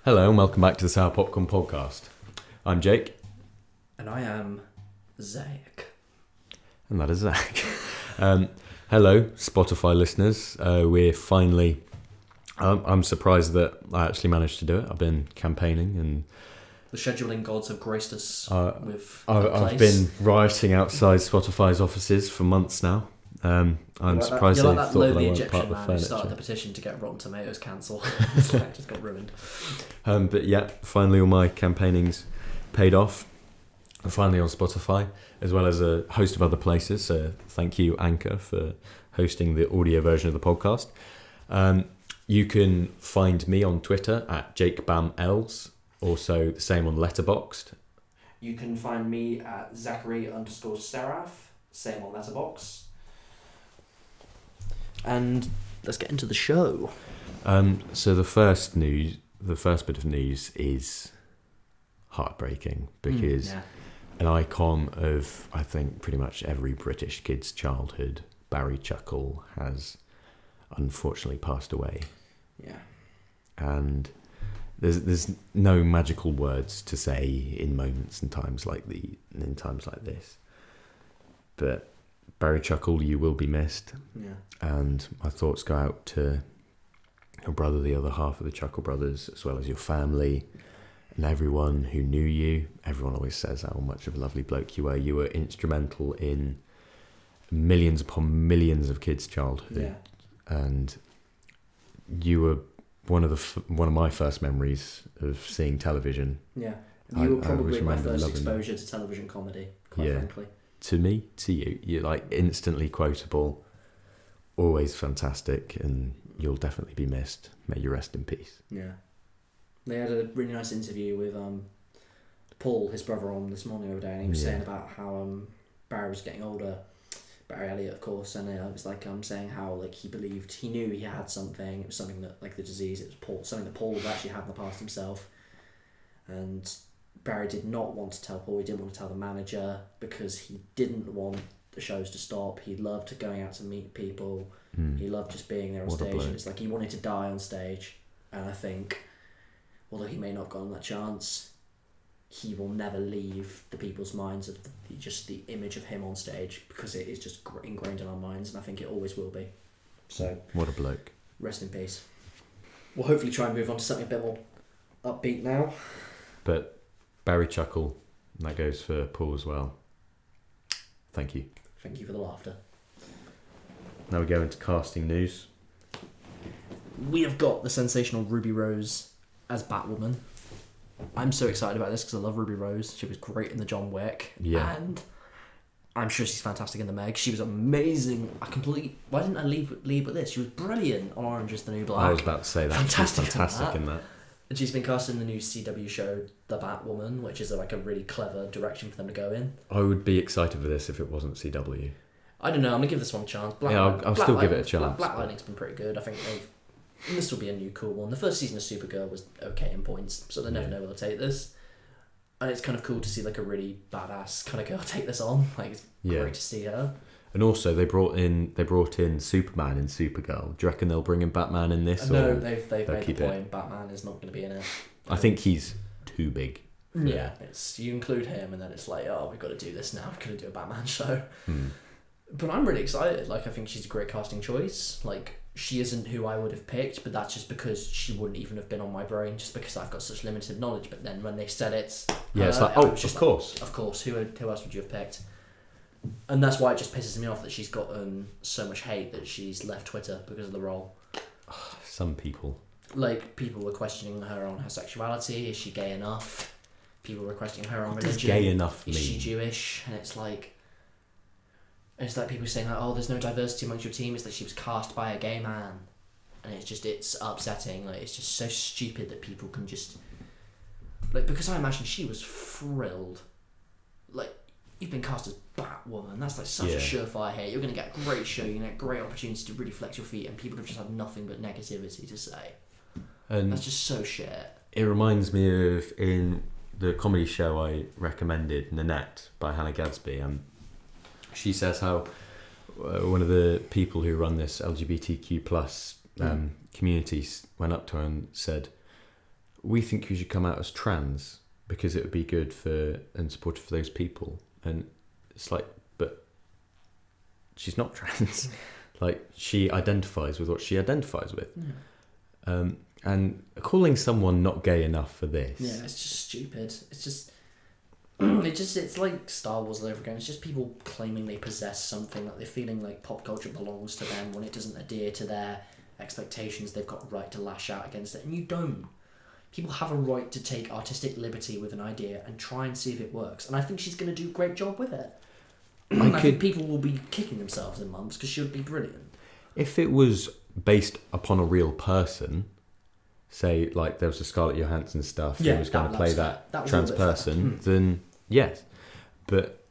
Hello and welcome back to the Sour Popcorn Podcast. I'm Jake. And I am Zach. And that is Zach. Hello, Spotify listeners. We're finally... I'm surprised that I actually managed to do it. I've been campaigning and... The scheduling gods have graced us with I've been rioting outside Spotify's offices for months now. I'm surprised they thought that I weren't part of the furniture. Who started the petition to get Rotten Tomatoes cancelled. It's like just got ruined. But yeah, finally all my campaigning's paid off. I'm finally on Spotify, as well as a host of other places. So thank you, Anchor, for hosting the audio version of the podcast. You can find me on Twitter at JakeBamEls. Also the same on Letterboxd. You can find me at Zachary_Seraph. Same on Letterboxd. And let's get into the show. So the first bit of news is heartbreaking because an icon of, I think, pretty much every British kid's childhood, Barry Chuckle, has unfortunately passed away. Yeah. And there's no magical words to say in moments and times like this. But Barry Chuckle, you will be missed. Yeah. And my thoughts go out to your brother, the other half of the Chuckle brothers, as well as your family and everyone who knew you. Everyone always says how much of a lovely bloke you were. You were instrumental in millions upon millions of kids' childhood. Yeah. And you were one of my first memories of seeing television. Yeah. You were probably my first exposure to television comedy, quite frankly. To me, to you, you're like instantly quotable, always fantastic, and you'll definitely be missed. May you rest in peace. Yeah. They had a really nice interview with Paul, his brother, on this morning over there, and he was saying about how Barry was getting older. Barry Elliot, of course, and it was like saying how like he knew he had something. It was something that, like the disease, it was something that Paul had actually had in the past himself, and Barry did not want to tell Paul. He didn't want to tell the manager because he didn't want the shows to stop. He loved going out to meet people. He loved just being there on stage. And it's like he wanted to die on stage. And I think, although he may not have gotten that chance, he will never leave the people's minds of just the image of him on stage, because it is just ingrained in our minds, and I think it always will be. So what a bloke. Rest in peace. We'll hopefully try and move on to something a bit more upbeat now. But Barry Chuckle, and that goes for Paul as well. Thank you. Thank you for the laughter. Now we go into casting news. We have got the sensational Ruby Rose as Batwoman. I'm so excited about this because I love Ruby Rose. She was great in the John Wick. Yeah. And I'm sure she's fantastic in the Meg. She was amazing. Why didn't I lead with this? She was brilliant on Orange is the New Black. I was about to say that. Fantastic in that. And she's been cast in the new CW show, The Batwoman, which is like a really clever direction for them to go in. I would be excited for this if it wasn't CW. I don't know. I'm going to give this one a chance. I'll still give it a chance. Black Lightning's been pretty good. I think this will be a new cool one. The first season of Supergirl was okay in points, so they never know where they'll take this. And it's kind of cool to see like a really badass kind of girl take this on. Like it's great to see her. And also they brought in Superman in Supergirl. Do you reckon they'll bring in Batman in this? No, they've made the point. Batman is not going to be in it. I think he's too big. Yeah, it's you include him, and then it's like, oh, we've got to do this now. We've got to do a Batman show. But I'm really excited. Like, I think she's a great casting choice. Like, she isn't who I would have picked, but that's just because she wouldn't even have been on my brain, just because I've got such limited knowledge. But then when they said it, it's like, of course. Of course. Who else would you have picked? And that's why it just pisses me off that she's gotten so much hate that she's left Twitter because of the role. Some people. Like, people were questioning her on her sexuality. Is she gay enough? People were questioning her on religion. What does gay enough mean? Is she Jewish? And it's like people saying like, oh, there's no diversity amongst your team. It's that she was cast by a gay man. And it's upsetting. Like, it's just so stupid that people can just... Like, because I imagine she was thrilled. Like, you've been cast as Batwoman. That's like such a surefire hit. You're going to get a great show. You're going to get a great opportunity to really flex your feet, and people have just had nothing but negativity to say. And that's just so shit. It reminds me of in the comedy show I recommended, Nanette by Hannah Gadsby. She says how one of the people who run this LGBTQ plus community went up to her and said, we think you should come out as trans because it would be good for and supportive for those people. And it's like, but she's not trans. Like, she identifies with what she identifies with. Yeah. And calling someone not gay enough for this. Yeah, it's just stupid. It's just... it's like Star Wars all over again. It's just people claiming they possess something, that they're feeling like pop culture belongs to them when it doesn't adhere to their expectations. They've got a right to lash out against it, and you don't. People have a right to take artistic liberty with an idea and try and see if it works. And I think she's going to do a great job with it. I think people will be kicking themselves in months because she would be brilliant. If it was based upon a real person, say like there was a Scarlett Johansson stuff, who was going to play that trans person, then yes. But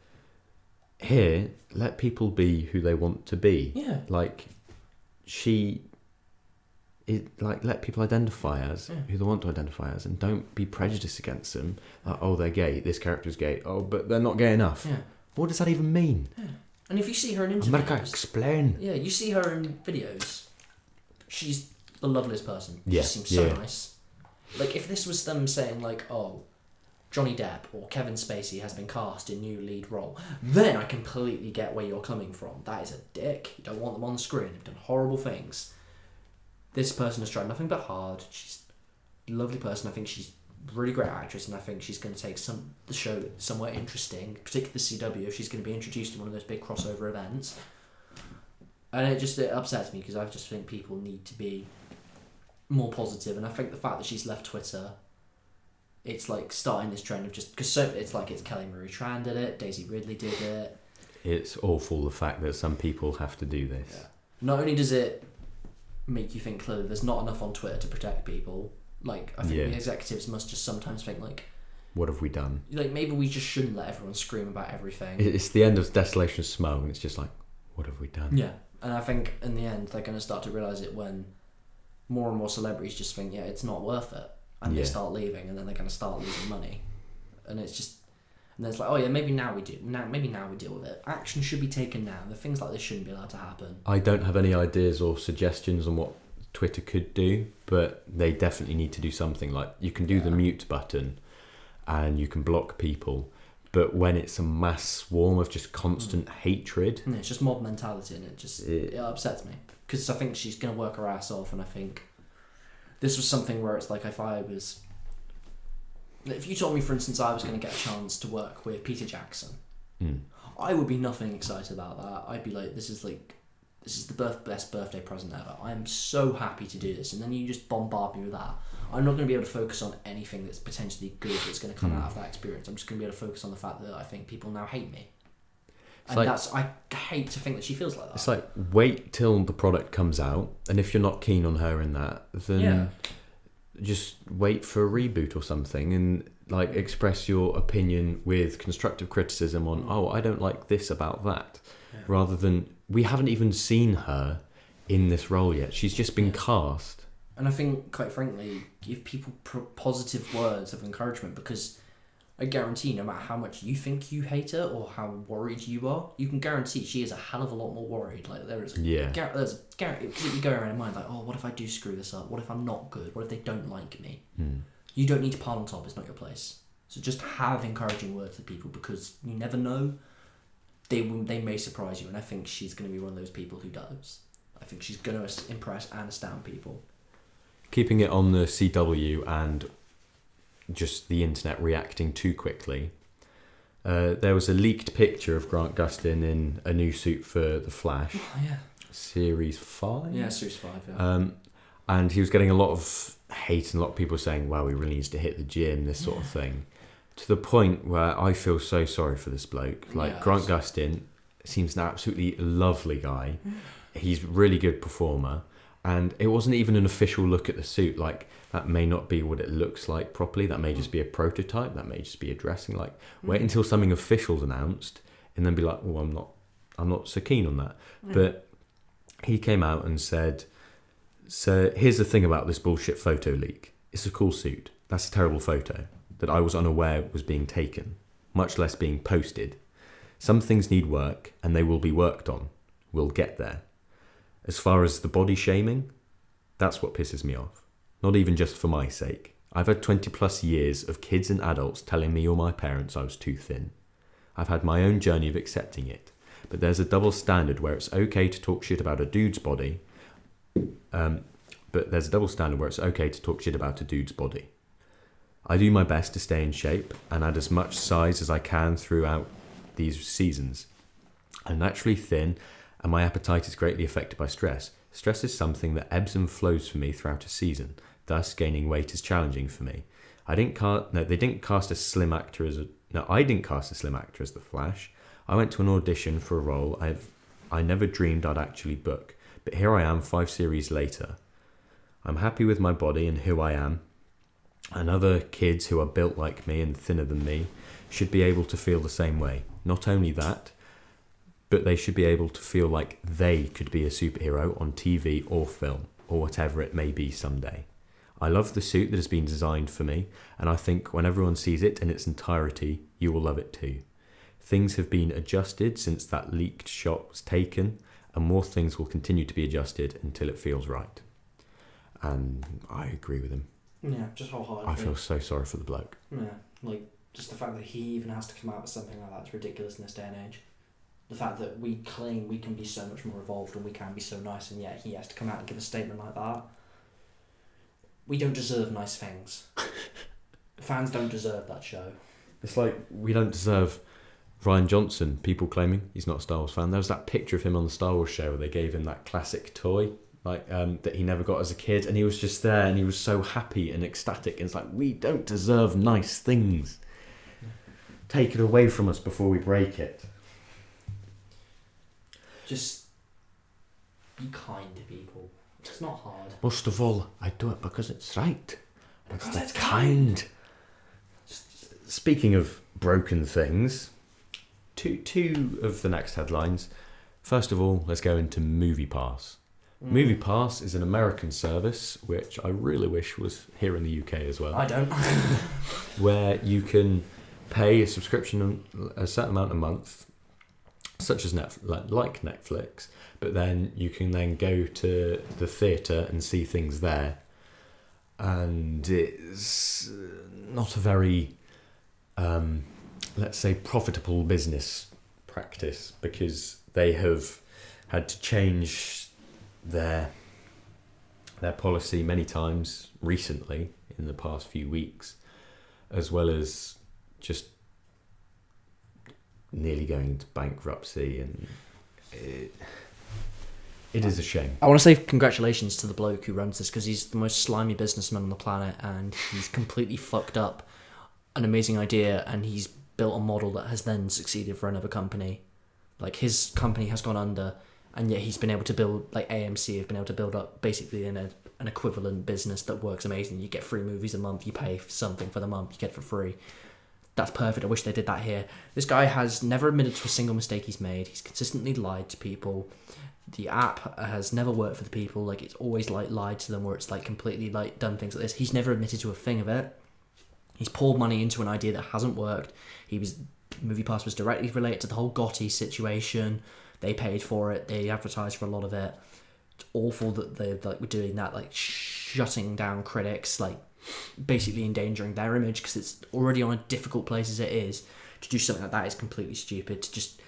here, let people be who they want to be. Yeah. Like, let people identify as who they want to identify as, and don't be prejudiced against them. Like, oh, they're gay. This character's gay. Oh, but they're not gay enough. Yeah. What does that even mean? Yeah. And if you see her in interviews... America, explain. Yeah, you see her in videos. She's the loveliest person. Yeah. She seems so nice. Like, if this was them saying, like, oh, Johnny Depp or Kevin Spacey has been cast in new lead role, then I completely get where you're coming from. That is a dick. You don't want them on the screen. They've done horrible things. This person has tried nothing but hard. She's a lovely person. I think she's a really great actress, and I think she's going to take the show somewhere interesting, particularly the CW, if she's going to be introduced to one of those big crossover events. And it upsets me because I just think people need to be more positive, and I think the fact that she's left Twitter, it's like starting this trend of just... because it's like it's Kelly Marie Tran did it, Daisy Ridley did it. It's awful, the fact that some people have to do this. Yeah. Not only does it make you think clearly there's not enough on Twitter to protect people, like, I think the executives must just sometimes think, like... what have we done? Like, maybe we just shouldn't let everyone scream about everything. It's the end of Desolation Smoke, and it's just like, what have we done? Yeah, and I think in the end they're going to start to realise it when more and more celebrities just think, yeah, it's not worth it, and they start leaving, and then they're going to start losing money, and it's just... and then it's like, oh yeah, maybe now we deal with it. Action should be taken now. The things like this shouldn't be allowed to happen. I don't have any ideas or suggestions on what Twitter could do, but they definitely need to do something. Like, you can do the mute button and you can block people, but when it's a mass swarm of just constant hatred... yeah, it's just mob mentality, and it upsets me, because I think she's going to work her ass off, and I think this was something where it's like, if you told me, for instance, I was going to get a chance to work with Peter Jackson, I would be nothing excited about that. I'd be like, this is the best birthday present ever. I am so happy to do this. And then you just bombard me with that. I'm not going to be able to focus on anything that's potentially good that's going to come out of that experience. I'm just going to be able to focus on the fact that I think people now hate me. And I hate to think that she feels like that. It's like, wait till the product comes out, and if you're not keen on her in that, then just wait for a reboot or something, and like express your opinion with constructive criticism on, oh, I don't like this about that, rather than... we haven't even seen her in this role yet. She's just been cast. And I think, quite frankly, give people positive words of encouragement, because I guarantee no matter how much you think you hate her or how worried you are, you can guarantee she is a hell of a lot more worried. Like, there's a guarantee, because you go around in mind, like, oh, what if I do screw this up? What if I'm not good? What if they don't like me? You don't need to pile on top. It's not your place. So just have encouraging words to people, because you never know. They may surprise you, and I think she's going to be one of those people who does. I think she's going to impress and astound people. Keeping it on the CW and just the internet reacting too quickly, there was a leaked picture of Grant Gustin in a new suit for The Flash. Oh, yeah. Series 5? Yeah, Series 5, yeah. And he was getting a lot of hate, and a lot of people saying, wow, he really needs to hit the gym, this sort of thing. To the point where I feel so sorry for this bloke. Like, Grant Gustin seems an absolutely lovely guy. He's a really good performer. And it wasn't even an official look at the suit. Like, that may not be what it looks like properly. That may just be a prototype. That may just be a dressing. Like, wait until something official's announced and then be like, oh, I'm not so keen on that. But he came out and said, so here's the thing about this bullshit photo leak. It's a cool suit. That's a terrible photo that I was unaware was being taken, much less being posted. Some things need work, and they will be worked on. We'll get there. As far as the body shaming, that's what pisses me off. Not even just for my sake. I've had 20 plus years of kids and adults telling me or my parents I was too thin. I've had my own journey of accepting it, but there's a double standard where it's okay to talk shit about a dude's body. But there's a double standard where it's okay to talk shit about a dude's body. I do my best to stay in shape and add as much size as I can throughout these seasons. I'm naturally thin and my appetite is greatly affected by stress. Stress is something that ebbs and flows for me throughout a season, thus gaining weight is challenging for me. I didn't cast a slim actor as the Flash. I went to an audition for a role I never dreamed I'd actually book, but here I am 5 series later. I'm happy with my body and who I am, and other kids who are built like me and thinner than me should be able to feel the same way. Not only that, but they should be able to feel like they could be a superhero on TV or film, or whatever it may be someday. I love the suit that has been designed for me, and I think when everyone sees it in its entirety, you will love it too. Things have been adjusted since that leaked shot was taken, and more things will continue to be adjusted until it feels right. And I agree with him. Yeah, just wholeheartedly. I feel so sorry for the bloke. Yeah, like, just the fact that he even has to come out with something like that is ridiculous in this day and age. The fact that we claim we can be so much more evolved and we can be so nice, and yet he has to come out and give a statement like that. We don't deserve nice things. Fans don't deserve that show. It's like we don't deserve Rian Johnson, people claiming he's not a Star Wars fan. There was that picture of him on the Star Wars show where they gave him that classic toy that he never got as a kid, and he was just there and he was so happy and ecstatic, and it's like, we don't deserve nice things. Take it away from us before we break it. Just be kind to people. It's not hard. Most of all, I do it because it's right. Because it's kind. Speaking of broken things, two of the next headlines. First of all, let's go into Moviepass. Moviepass is an American service, which I really wish was here in the UK as well. I don't. Where you can pay a subscription a certain amount a month, such as like Netflix, but then you can then go to the theatre and see things there. And it's not a very, let's say, profitable business practice, because they have had to change their policy many times recently in the past few weeks, as well as just nearly going into bankruptcy, and it is a shame. I want to say congratulations to the bloke who runs this, because he's the most slimy businessman on the planet, and he's completely fucked up an amazing idea, and he's built a model that has then succeeded for another company. Like, his company has gone under, and yet he's been able to build, like AMC have been able to build up basically an equivalent business that works amazing. You get 3 movies a month, you pay something for the month, you get it for free. That's perfect. I wish they did that here. This guy has never admitted to a single mistake he's made. He's consistently lied to people. The app has never worked for the people. Like, it's always like lied to them, where it's like completely like done things like this. He's never admitted to a thing of it. He's poured money into an idea that hasn't worked. Moviepass was directly related to the whole Gotti situation. They paid for it. They advertised for a lot of it. It's awful that they were doing that, like shutting down critics, like basically endangering their image, because it's already on a difficult place as it is. To do something like that is completely stupid. To just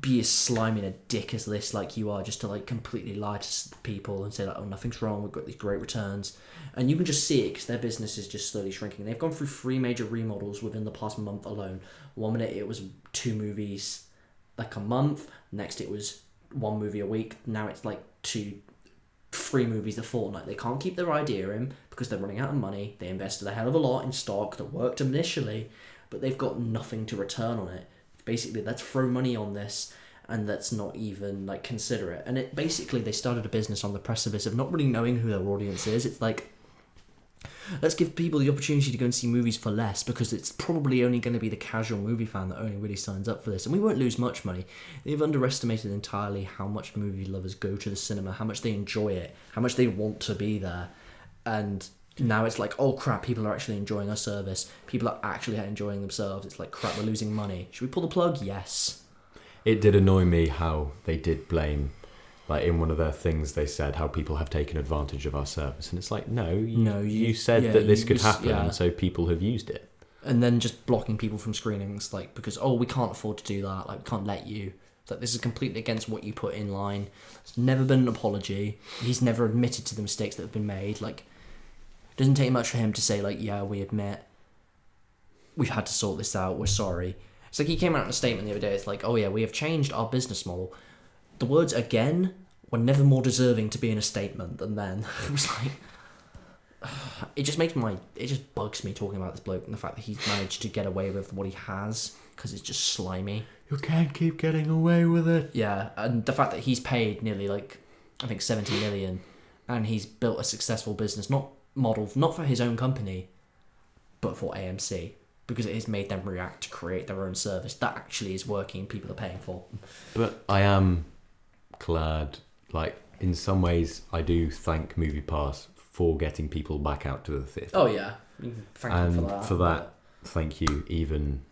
be as slimy and a dick as this, like you are, just to like completely lie to people and say like, oh, nothing's wrong, we've got these great returns, and you can just see it because their business is just slowly shrinking. They've gone through 3 major remodels within the past month alone. One minute it was 2 movies like a month, next it was 1 movie a week, now it's like 3 movies a fortnight. They can't keep their idea in because they're running out of money. They invested a hell of a lot in stock that worked initially, but they've got nothing to return on it. Basically, let's throw money on this and let's not even like consider it. And it basically, they started a business on the precipice of not really knowing who their audience is. It's like, let's give people the opportunity to go and see movies for less, because it's probably only going to be the casual movie fan that only really signs up for this, and we won't lose much money. They've underestimated entirely how much movie lovers go to the cinema, how much they enjoy it, how much they want to be there. And now it's like, oh crap, people are actually enjoying our service. People are actually enjoying themselves. It's like, crap, we're losing money. Should we pull the plug? Yes. It did annoy me how they did blame like in one of their things, they said how people have taken advantage of our service, and it's like, no, you said that this could happen, and so people have used it. And then just blocking people from screenings, like, because, we can't afford to do that, like, we can't let you. That this is completely against what you put in line. There's never been an apology. He's never admitted to the mistakes that have been made. Like, it doesn't take much for him to say, like, yeah, we admit we've had to sort this out, we're sorry. It's like he came out in a statement the other day, it's like, oh yeah, we have changed our business model. The words again were never more deserving to be in a statement than then. It was like, it just bugs me talking about this bloke and the fact that he's managed to get away with what he has, because it's just slimy. You can't keep getting away with it. Yeah, and the fact that he's paid nearly, like, I think 70 million, and he's built a successful business, not for his own company, but for AMC, because it has made them react to create their own service that actually is working, people are paying for. But I am glad, like, in some ways, I do thank Moviepass for getting people back out to the theatre. Oh yeah, thank you for that. Thank you, even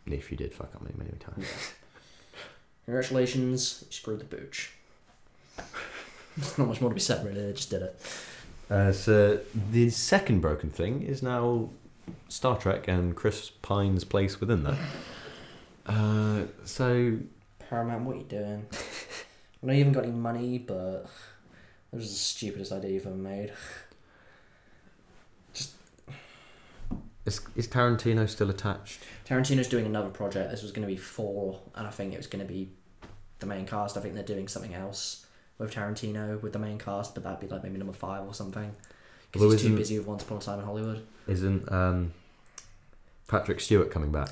if you did fuck up many times. Yeah. Congratulations, you screwed the booch. There's not much more to be said, really. They just did it. So the second broken thing is now Star Trek and Chris Pine's place within that. So Paramount, what are you doing? I know you haven't got any money, but it was the stupidest idea you've ever made. Is Tarantino still attached? Tarantino's doing another project. This was going to be 4, and I think it was going to be the main cast. I think they're doing something else with Tarantino with the main cast, but that'd be like maybe number 5 or something. Because he's too busy with Once Upon a Time in Hollywood. Isn't Patrick Stewart coming back?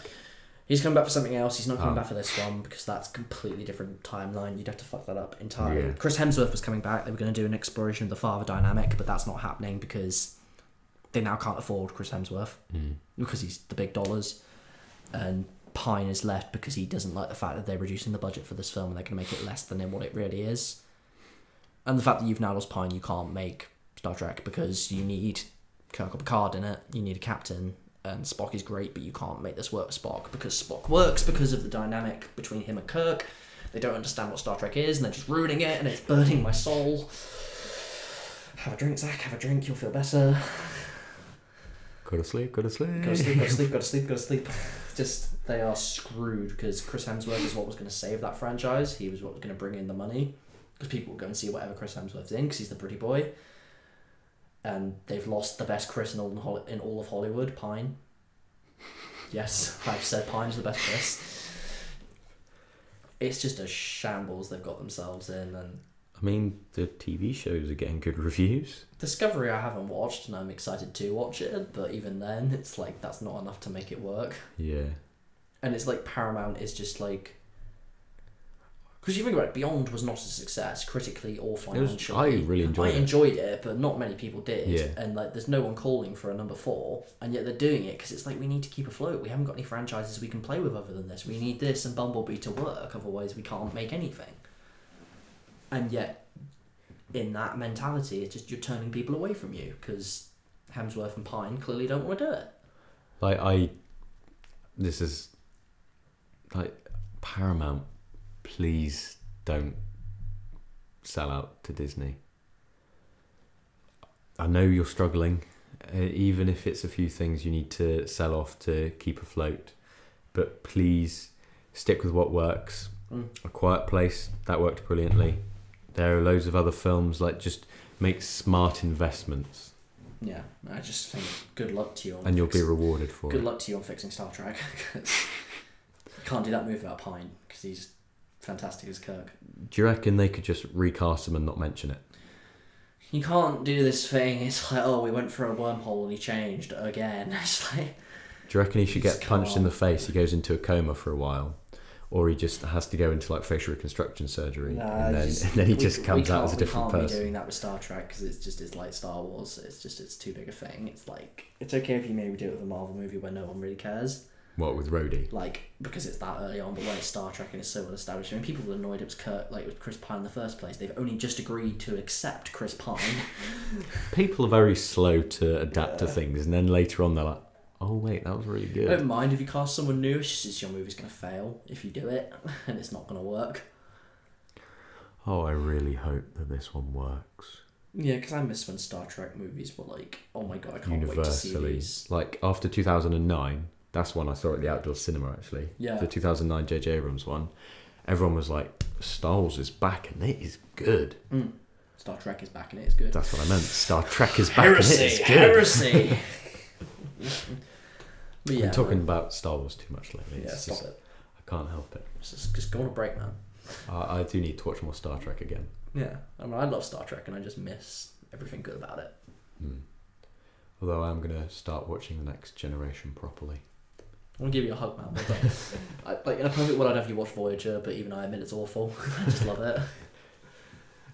He's coming back for something else. He's not coming back for this one, because that's a completely different timeline. You'd have to fuck that up entirely. Yeah. Chris Hemsworth was coming back. They were going to do an exploration of the father dynamic, but that's not happening because they now can't afford Chris Hemsworth because he's the big dollars, and Pine is left because he doesn't like the fact that they're reducing the budget for this film and they're going to make it less than what it really is. And the fact that you've now lost Pine, you can't make Star Trek because you need Kirk or Picard in it, you need a captain, and Spock is great, but you can't make this work with Spock because Spock works because of the dynamic between him and Kirk. They don't understand what Star Trek is and they're just ruining it, and it's burning my soul. Have a drink, Zach, have a drink, you'll feel better. Go to sleep. Just, they are screwed because Chris Hemsworth is what was going to save that franchise. He was what was going to bring in the money, because people will go and see whatever Chris Hemsworth's in because he's the pretty boy. And they've lost the best Chris in all of Hollywood, Pine. Yes, I've said Pine is the best Chris. It's just a shambles they've got themselves in, and I mean, the TV shows are getting good reviews. Discovery I haven't watched, and I'm excited to watch it, but even then, it's like, that's not enough to make it work. Yeah. And it's like Paramount is just like... Because you think about it, Beyond was not a success, critically or financially. I really enjoyed it. I enjoyed it, but not many people did. Yeah. And like, there's no one calling for a number 4, and yet they're doing it because it's like, we need to keep afloat. We haven't got any franchises we can play with other than this. We need this and Bumblebee to work, otherwise we can't make anything. And yet, in that mentality, it's just you're turning people away from you because Hemsworth and Pine clearly don't want to do it. This is like, Paramount, please don't sell out to Disney. I know you're struggling, even if it's a few things you need to sell off to keep afloat, but please stick with what works. A Quiet Place, that worked brilliantly. There are loads of other films, like, just make smart investments. Yeah, I just think good luck to you on... And you'll be rewarded for it. Good luck to you on fixing Star Trek. You can't do that move without Pine, because he's fantastic as Kirk. Do you reckon they could just recast him and not mention it? You can't do this thing, it's like, oh, we went for a wormhole and he changed again. It's like... Do you reckon he should get punched in the face, he goes into a coma for a while? Or he just has to go into like facial reconstruction surgery, and then he just comes out as a different person. We can't be doing that with Star Trek because it's like Star Wars. It's too big a thing. It's like, it's okay if you maybe do it with a Marvel movie where no one really cares. What, with Rhodey? Like, because it's that early on, but when it's Star Trek and it's so well established, I mean, people were annoyed it was with Chris Pine in the first place. They've only just agreed to accept Chris Pine. People are very slow to adapt to things, and then later on they're like, oh wait, that was really good. I don't mind if you cast someone new, it's just your movie's going to fail if you do it, and it's not going to work. Oh, I really hope that this one works. Yeah, because I miss when Star Trek movies were like, oh my god, I can't wait to see Universally. these. Like, after 2009, that's when I saw it at the outdoor cinema, actually. Yeah. The 2009 J.J. Abrams one. Everyone was like, Star Wars is back and it is good. Star Trek is back and it is good. That's what I meant. Star Trek is back and it is good. Heresy! But yeah, I'm talking about Star Wars too much lately. Yeah, It's stop just- it. I can't help it. Just go on a break, man. I do need to watch more Star Trek again. Yeah, I mean, I love Star Trek and I just miss everything good about it. Although I'm going to start watching the Next Generation properly. I want to give you a hug, man. Well done. Like, in a perfect world, I'd have you watch Voyager, but even I admit it's awful. I just love it.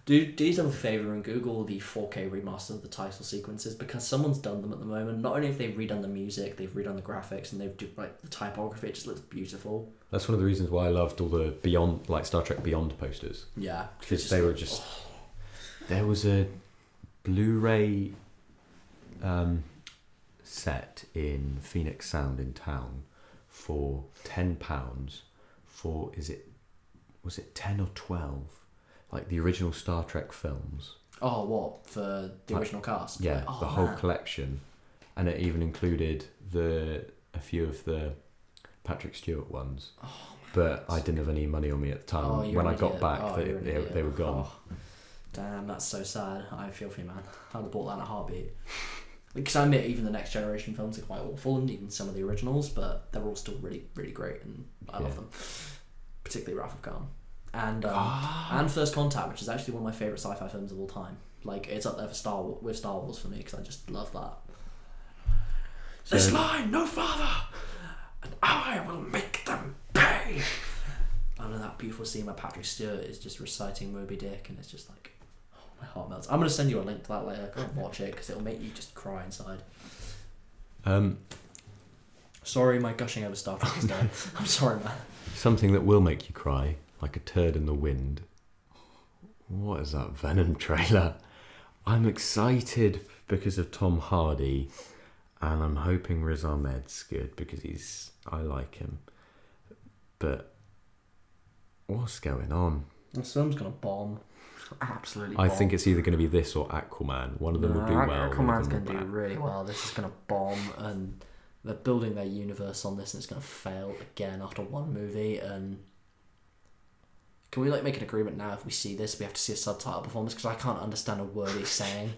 Do yourself a favour and Google the 4K remaster of the title sequences, because someone's done them at the moment. Not only have they redone the music, they've redone the graphics, and they've do like the typography. It just looks beautiful. That's one of the reasons why I loved all the Beyond, like Star Trek Beyond posters. Yeah, Because they were just... There was a Blu-ray set in Phoenix Sound in town for £10 for, was it 10 or 12? Like the original Star Trek films. Oh, what? For the original cast? Yeah, like, the whole collection. And it even included a few of the Patrick Stewart ones. Oh, but I didn't have any money on me at the time. When I got back, they were gone. Oh, damn, that's so sad. I feel for you, man. I'd have bought that in a heartbeat. Because I admit, even the Next Generation films are quite awful, and even some of the originals, but they're all still really, really great, and I love them. Particularly Wrath of Khan. And First Contact, which is actually one of my favourite sci-fi films of all time. Like, it's up there for Star Wars for me, because I just love that. So, this line, no father, and I will make them pay. I know that beautiful scene where Patrick Stewart is just reciting Moby Dick, and it's just like, my heart melts. I'm going to send you a link to that later. Go and watch it, because it'll make you just cry inside. Sorry, my gushing over Star Trek is done. I'm sorry, man. Something that will make you cry, like a turd in the wind. What is that Venom trailer? I'm excited because of Tom Hardy, and I'm hoping Riz Ahmed's good because I like him. But what's going on? This film's going to bomb. Absolutely. I think it's either going to be this or Aquaman. One of them will do well. Aquaman's going to do really well. This is going to bomb, and they're building their universe on this, and it's going to fail again after one movie. And can we make an agreement now? If we see this, we have to see a subtitle performance, because I can't understand a word he's saying.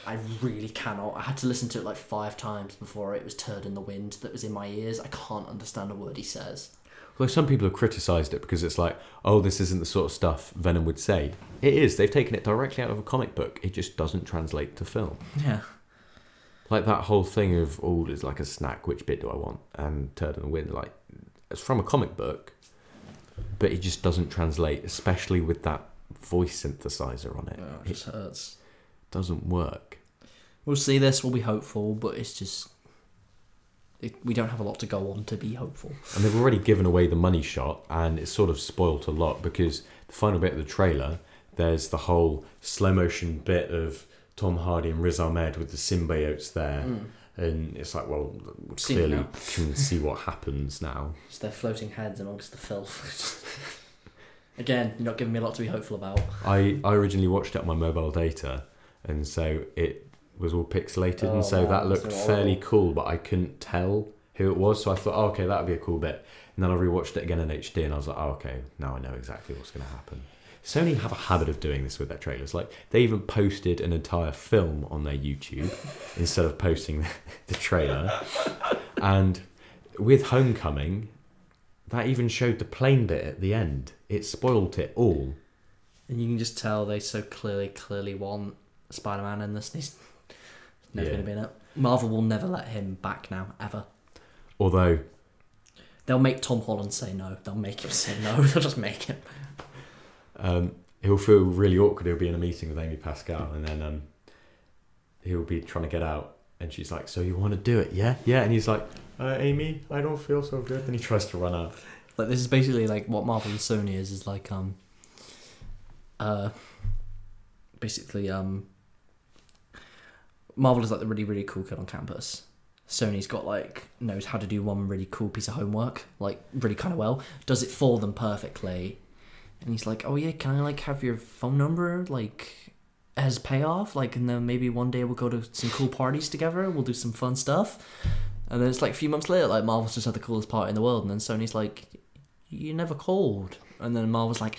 I really cannot. I had to listen to it 5 times before it was "turd in the wind" that was in my ears. I can't understand a word he says. Well, some people have criticised it because it's like, oh, this isn't the sort of stuff Venom would say. It is. They've taken it directly out of a comic book. It just doesn't translate to film. Yeah. Like that whole thing of, oh, there's like a snack, which bit do I want? And turd in the wind, like, it's from a comic book, but it just doesn't translate, especially with that voice synthesizer on it. Oh, it just hurts. Doesn't work. We'll see this, we'll be hopeful, but it's just... we don't have a lot to go on to be hopeful. And they've already given away the money shot, and it's sort of spoilt a lot, because the final bit of the trailer, there's the whole slow motion bit of Tom Hardy and Riz Ahmed with the symbiotes there. And it's like, well, we clearly can see what happens now. It's their floating heads amongst the filth. Again, you're not giving me a lot to be hopeful about. I originally watched it on my mobile data, and so it was all pixelated, and so that looked fairly cool, but I couldn't tell who it was, so I thought, oh, okay, that would be a cool bit. And then I rewatched it again in HD, and I was like, oh, okay, now I know exactly what's going to happen. Sony have a habit of doing this with their trailers. Like, they even posted an entire film on their YouTube instead of posting the trailer. And with Homecoming, that even showed the plane bit at the end. It spoiled it all. And you can just tell they so clearly want Spider-Man in this. He's never going to be in it. Marvel will never let him back now, ever. Although... they'll make Tom Holland say no. They'll make him say no. They'll just make him. He'll feel really awkward. He'll be in a meeting with Amy Pascal, and then he'll be trying to get out, and she's like, so you want to do it? Yeah? And he's like, Amy, I don't feel so good. And he tries to run out. Like, this is basically like what Marvel and Sony is like, basically, Marvel is like the really, really cool kid on campus. Sony's got knows how to do one really cool piece of homework, really kind of well, does it for them perfectly, And he's like, oh yeah, can I like have your phone number like as payoff? Like, and then maybe one day we'll go to some cool parties together. We'll do some fun stuff. And then it's like a few months later, like Marvel's just had the coolest party in the world, and then Sony's like, you never called. And then Marvel's like,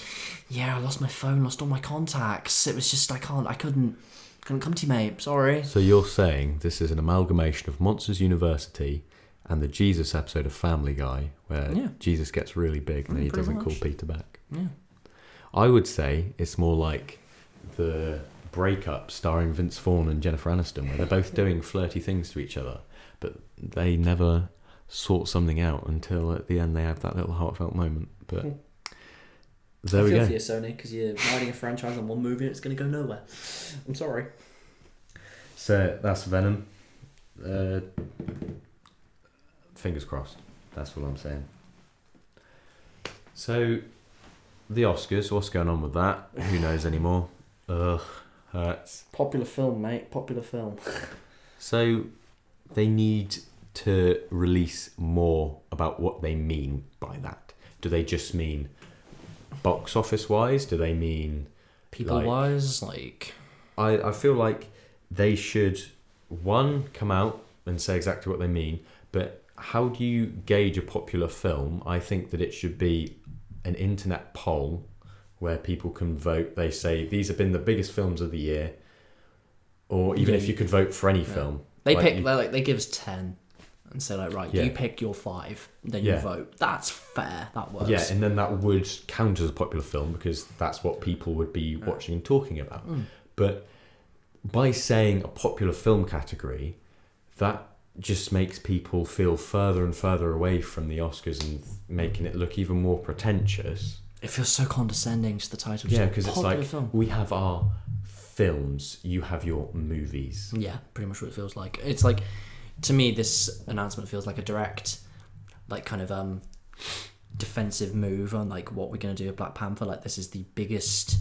yeah, I lost my phone, lost all my contacts. It was just, I couldn't come to you, mate. Sorry. So you're saying this is an amalgamation of Monsters University and the Jesus episode of Family Guy, where Jesus gets really big and then he doesn't call Peter back. Yeah. I would say it's more like the Breakup starring Vince Vaughn and Jennifer Aniston, where they're both doing flirty things to each other, but they never sort something out until at the end they have that little heartfelt moment. But there we go. I feel for you, Sony, because you're riding a franchise on one movie and it's going to go nowhere. I'm sorry. So that's Venom. Fingers crossed. That's what I'm saying. So the Oscars, what's going on with that? Who knows anymore? Ugh, hurts. Popular film, mate. Popular film. So they need to release more about what they mean by that. Do they just mean box office wise? Do they mean people wise? Like, I feel like they should, one, come out and say exactly what they mean, but how do you gauge a popular film? I think that it should be an internet poll where people can vote. They say these have been the biggest films of the year, or even if you could vote for any film. They they give us 10 and say like, right, you pick your 5, then you vote. That's fair. That works. Yeah, and then that would count as a popular film because that's what people would be watching and talking about. But by saying a popular film category, that just makes people feel further and further away from the Oscars and making it look even more pretentious. It feels so condescending to the title. Yeah, because it's like, we have our films, you have your movies. Yeah, pretty much what it feels like. It's like, to me, this announcement feels like a direct, like, kind of defensive move on like what we're going to do with Black Panther. Like, this is the biggest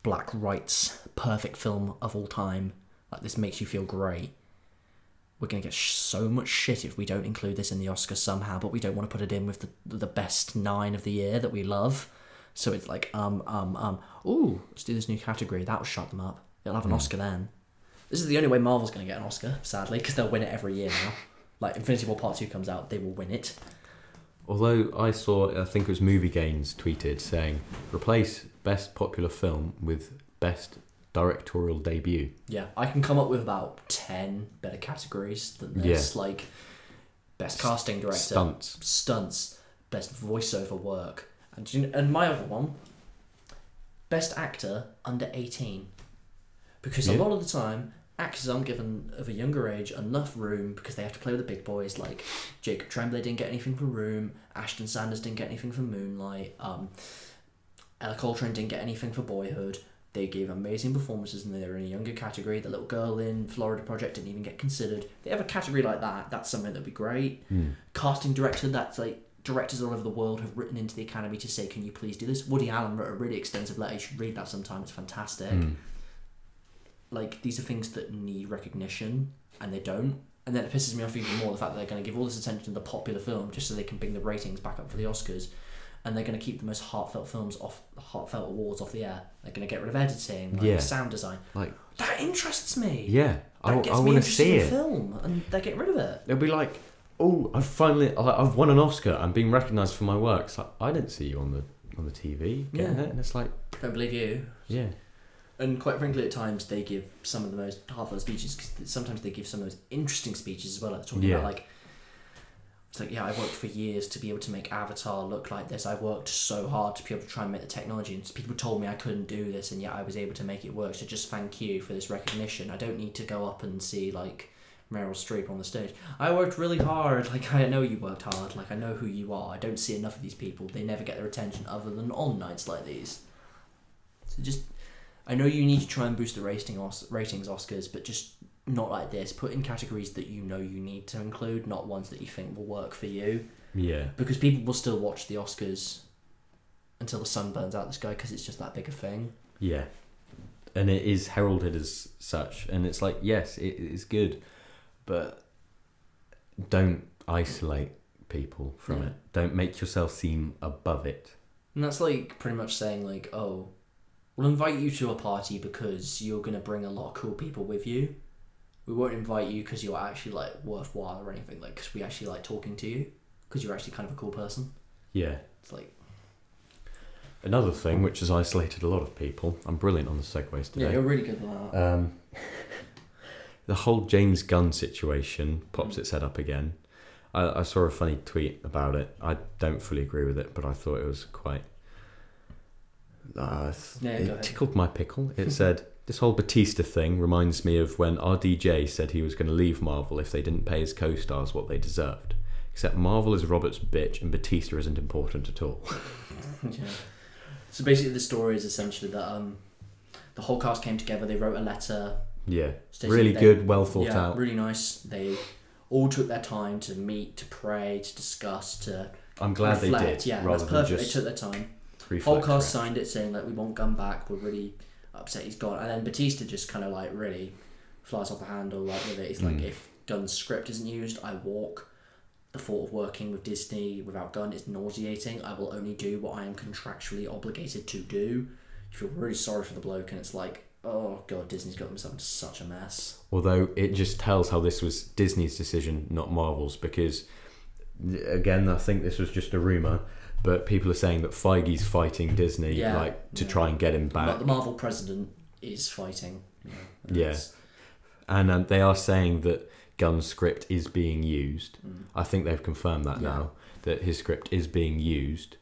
black rights perfect film of all time. Like, this makes you feel great. We're going to get so much shit if we don't include this in the Oscars somehow, but we don't want to put it in with the best 9 of the year that we love. So it's like, ooh, let's do this new category. That'll shut them up. They'll have an Oscar then. This is the only way Marvel's going to get an Oscar, sadly, because they'll win it every year now. Like, Infinity War Part 2 comes out, they will win it. Although I think it was Movie Gains tweeted saying, replace best popular film with best directorial debut. Yeah, I can come up with about 10 better categories than this. Like, best casting director. Stunts. Best voiceover work. And my other one, best actor under 18. Because a lot of the time, actors aren't given of a younger age enough room because they have to play with the big boys. Like, Jacob Tremblay didn't get anything for Room, Ashton Sanders didn't get anything for Moonlight, Ella Coltrane didn't get anything for Boyhood. They gave amazing performances and they're in a younger category. The little girl in Florida Project didn't even get considered. They have a category like that, that's something that'd be great. Casting director, that's like directors all over the world have written into the Academy to say, can you please do this? Woody Allen wrote a really extensive letter. You should read that sometime. It's fantastic. Like, these are things that need recognition and they don't. And then it pisses me off even more, the fact that they're going to give all this attention to the popular film just so they can bring the ratings back up for the Oscars. And they're going to keep the most heartfelt heartfelt awards off the air. They're going to get rid of editing, sound design. Like, that interests me. Yeah, I want to see it. Film, and they get rid of it. It'll be like, oh, I've won an Oscar. I'm being recognised for my work. It's like, I didn't see you on the TV. Getting it, and it's like, don't believe you. Yeah. And quite frankly, at times they give some of the most heartfelt speeches. Cause sometimes they give some of those interesting speeches as well. Like talking about like. It's like, yeah, I worked for years to be able to make Avatar look like this. I worked so hard to be able to try and make the technology. And people told me I couldn't do this, and yet I was able to make it work. So just thank you for this recognition. I don't need to go up and see, like, Meryl Streep on the stage. I worked really hard. Like, I know you worked hard. Like, I know who you are. I don't see enough of these people. They never get their attention other than on nights like these. So just, I know you need to try and boost the ratings Oscars, but just not like this. Put in categories that you know you need to include, not ones that you think will work for you. Yeah. Because people will still watch the Oscars until the sun burns out the sky because it's just that big a thing. Yeah. And it is heralded as such. And it's like, yes, it is good. But don't isolate people from it. Don't make yourself seem above it. And that's like pretty much saying like, oh, we'll invite you to a party because you're going to bring a lot of cool people with you. We won't invite you because you're actually like worthwhile or anything, like because we actually like talking to you because you're actually kind of a cool person. Yeah. It's like... Another thing which has isolated a lot of people, I'm brilliant on the segues today. Yeah, you're really good at that. The whole James Gunn situation pops its head up again. I saw a funny tweet about it. I don't fully agree with it, but I thought it was quite... it tickled my pickle. It said, this whole Batista thing reminds me of when RDJ said he was going to leave Marvel if they didn't pay his co-stars what they deserved. Except Marvel is Robert's bitch and Batista isn't important at all. Yeah. So basically the story is essentially that the whole cast came together, they wrote a letter. Yeah, really good, well thought out. Yeah, really nice. They all took their time to meet, to pray, to discuss, to I'm glad reflect. they did. Yeah, rather that's perfect. than just they took their time. Whole cast signed it saying that we want Gunn back, we're really upset he's gone. And then Batista just kind of like really flies off the handle like with it. He's like, if Gunn's script isn't used, I walk. The thought of working with Disney without Gunn is nauseating. I will only do what I am contractually obligated to do. You feel really sorry for the bloke, and it's like, oh god, Disney's got themselves into such a mess. Although it just tells how this was Disney's decision, not Marvel's, because again, I think this was just a rumour, but people are saying that Feige's fighting Disney to try and get him back. But the Marvel president is fighting. Yeah. And they are saying that Gunn's script is being used. I think they've confirmed that now, that his script is being used,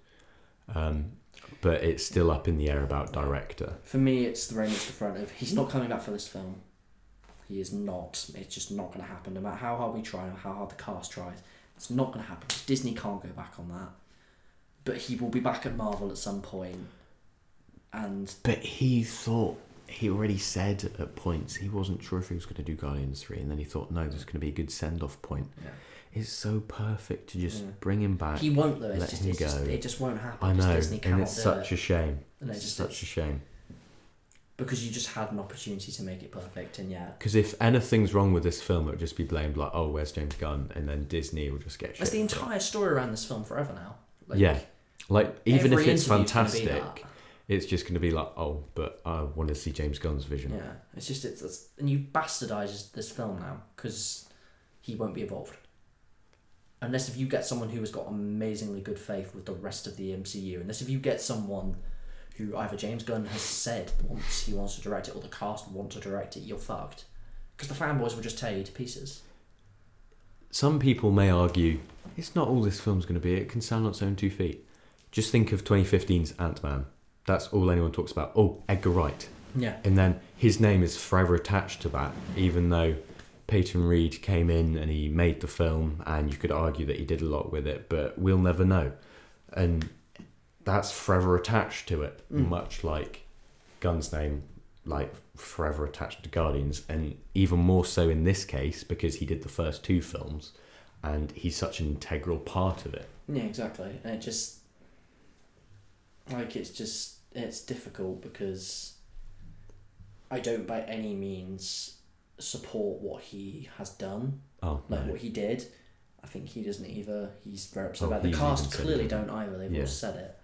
but it's still up in the air about director. For me, it's the rain to the front of, he's not coming back for this film. He is not. It's just not going to happen. No matter how hard we try or how hard the cast tries, it's not going to happen. Disney can't go back on that. But he will be back at Marvel at some point. But he already said at points he wasn't sure if he was going to do Guardians 3, and then he thought, no, there's going to be a good send-off point. Yeah. It's so perfect to just bring him back. He won't, though. Let him go. It just won't happen. I know, Disney and it's such a shame. It's such a shame. Because you just had an opportunity to make it perfect, and yeah. Because if anything's wrong with this film, it would just be blamed like, oh, where's James Gunn? And then Disney will just get shit. That's the entire story around this film forever now. Even if it's fantastic, it's just going to be like, oh, but I want to see James Gunn's vision. Yeah, and you bastardise this film now because he won't be involved. Unless if you get someone who has got amazingly good faith with the rest of the MCU, unless if you get someone who either James Gunn has said he wants to direct it or the cast want to direct it, you're fucked. Because the fanboys will just tear you to pieces. Some people may argue, it's not all this film's going to be, it can stand on its own 2 feet. Just think of 2015's Ant-Man. That's all anyone talks about. Oh, Edgar Wright. Yeah. And then his name is forever attached to that, even though Peyton Reed came in and he made the film, and you could argue that he did a lot with it, but we'll never know. And that's forever attached to it, much like Gunn's name, like forever attached to Guardians, and even more so in this case because he did the first 2 films, and he's such an integral part of it. Yeah, exactly. And it just... it's difficult because I don't by any means support what he has done. What he did. I think he doesn't either. He's very upset about it. The cast clearly don't either. They've all said it.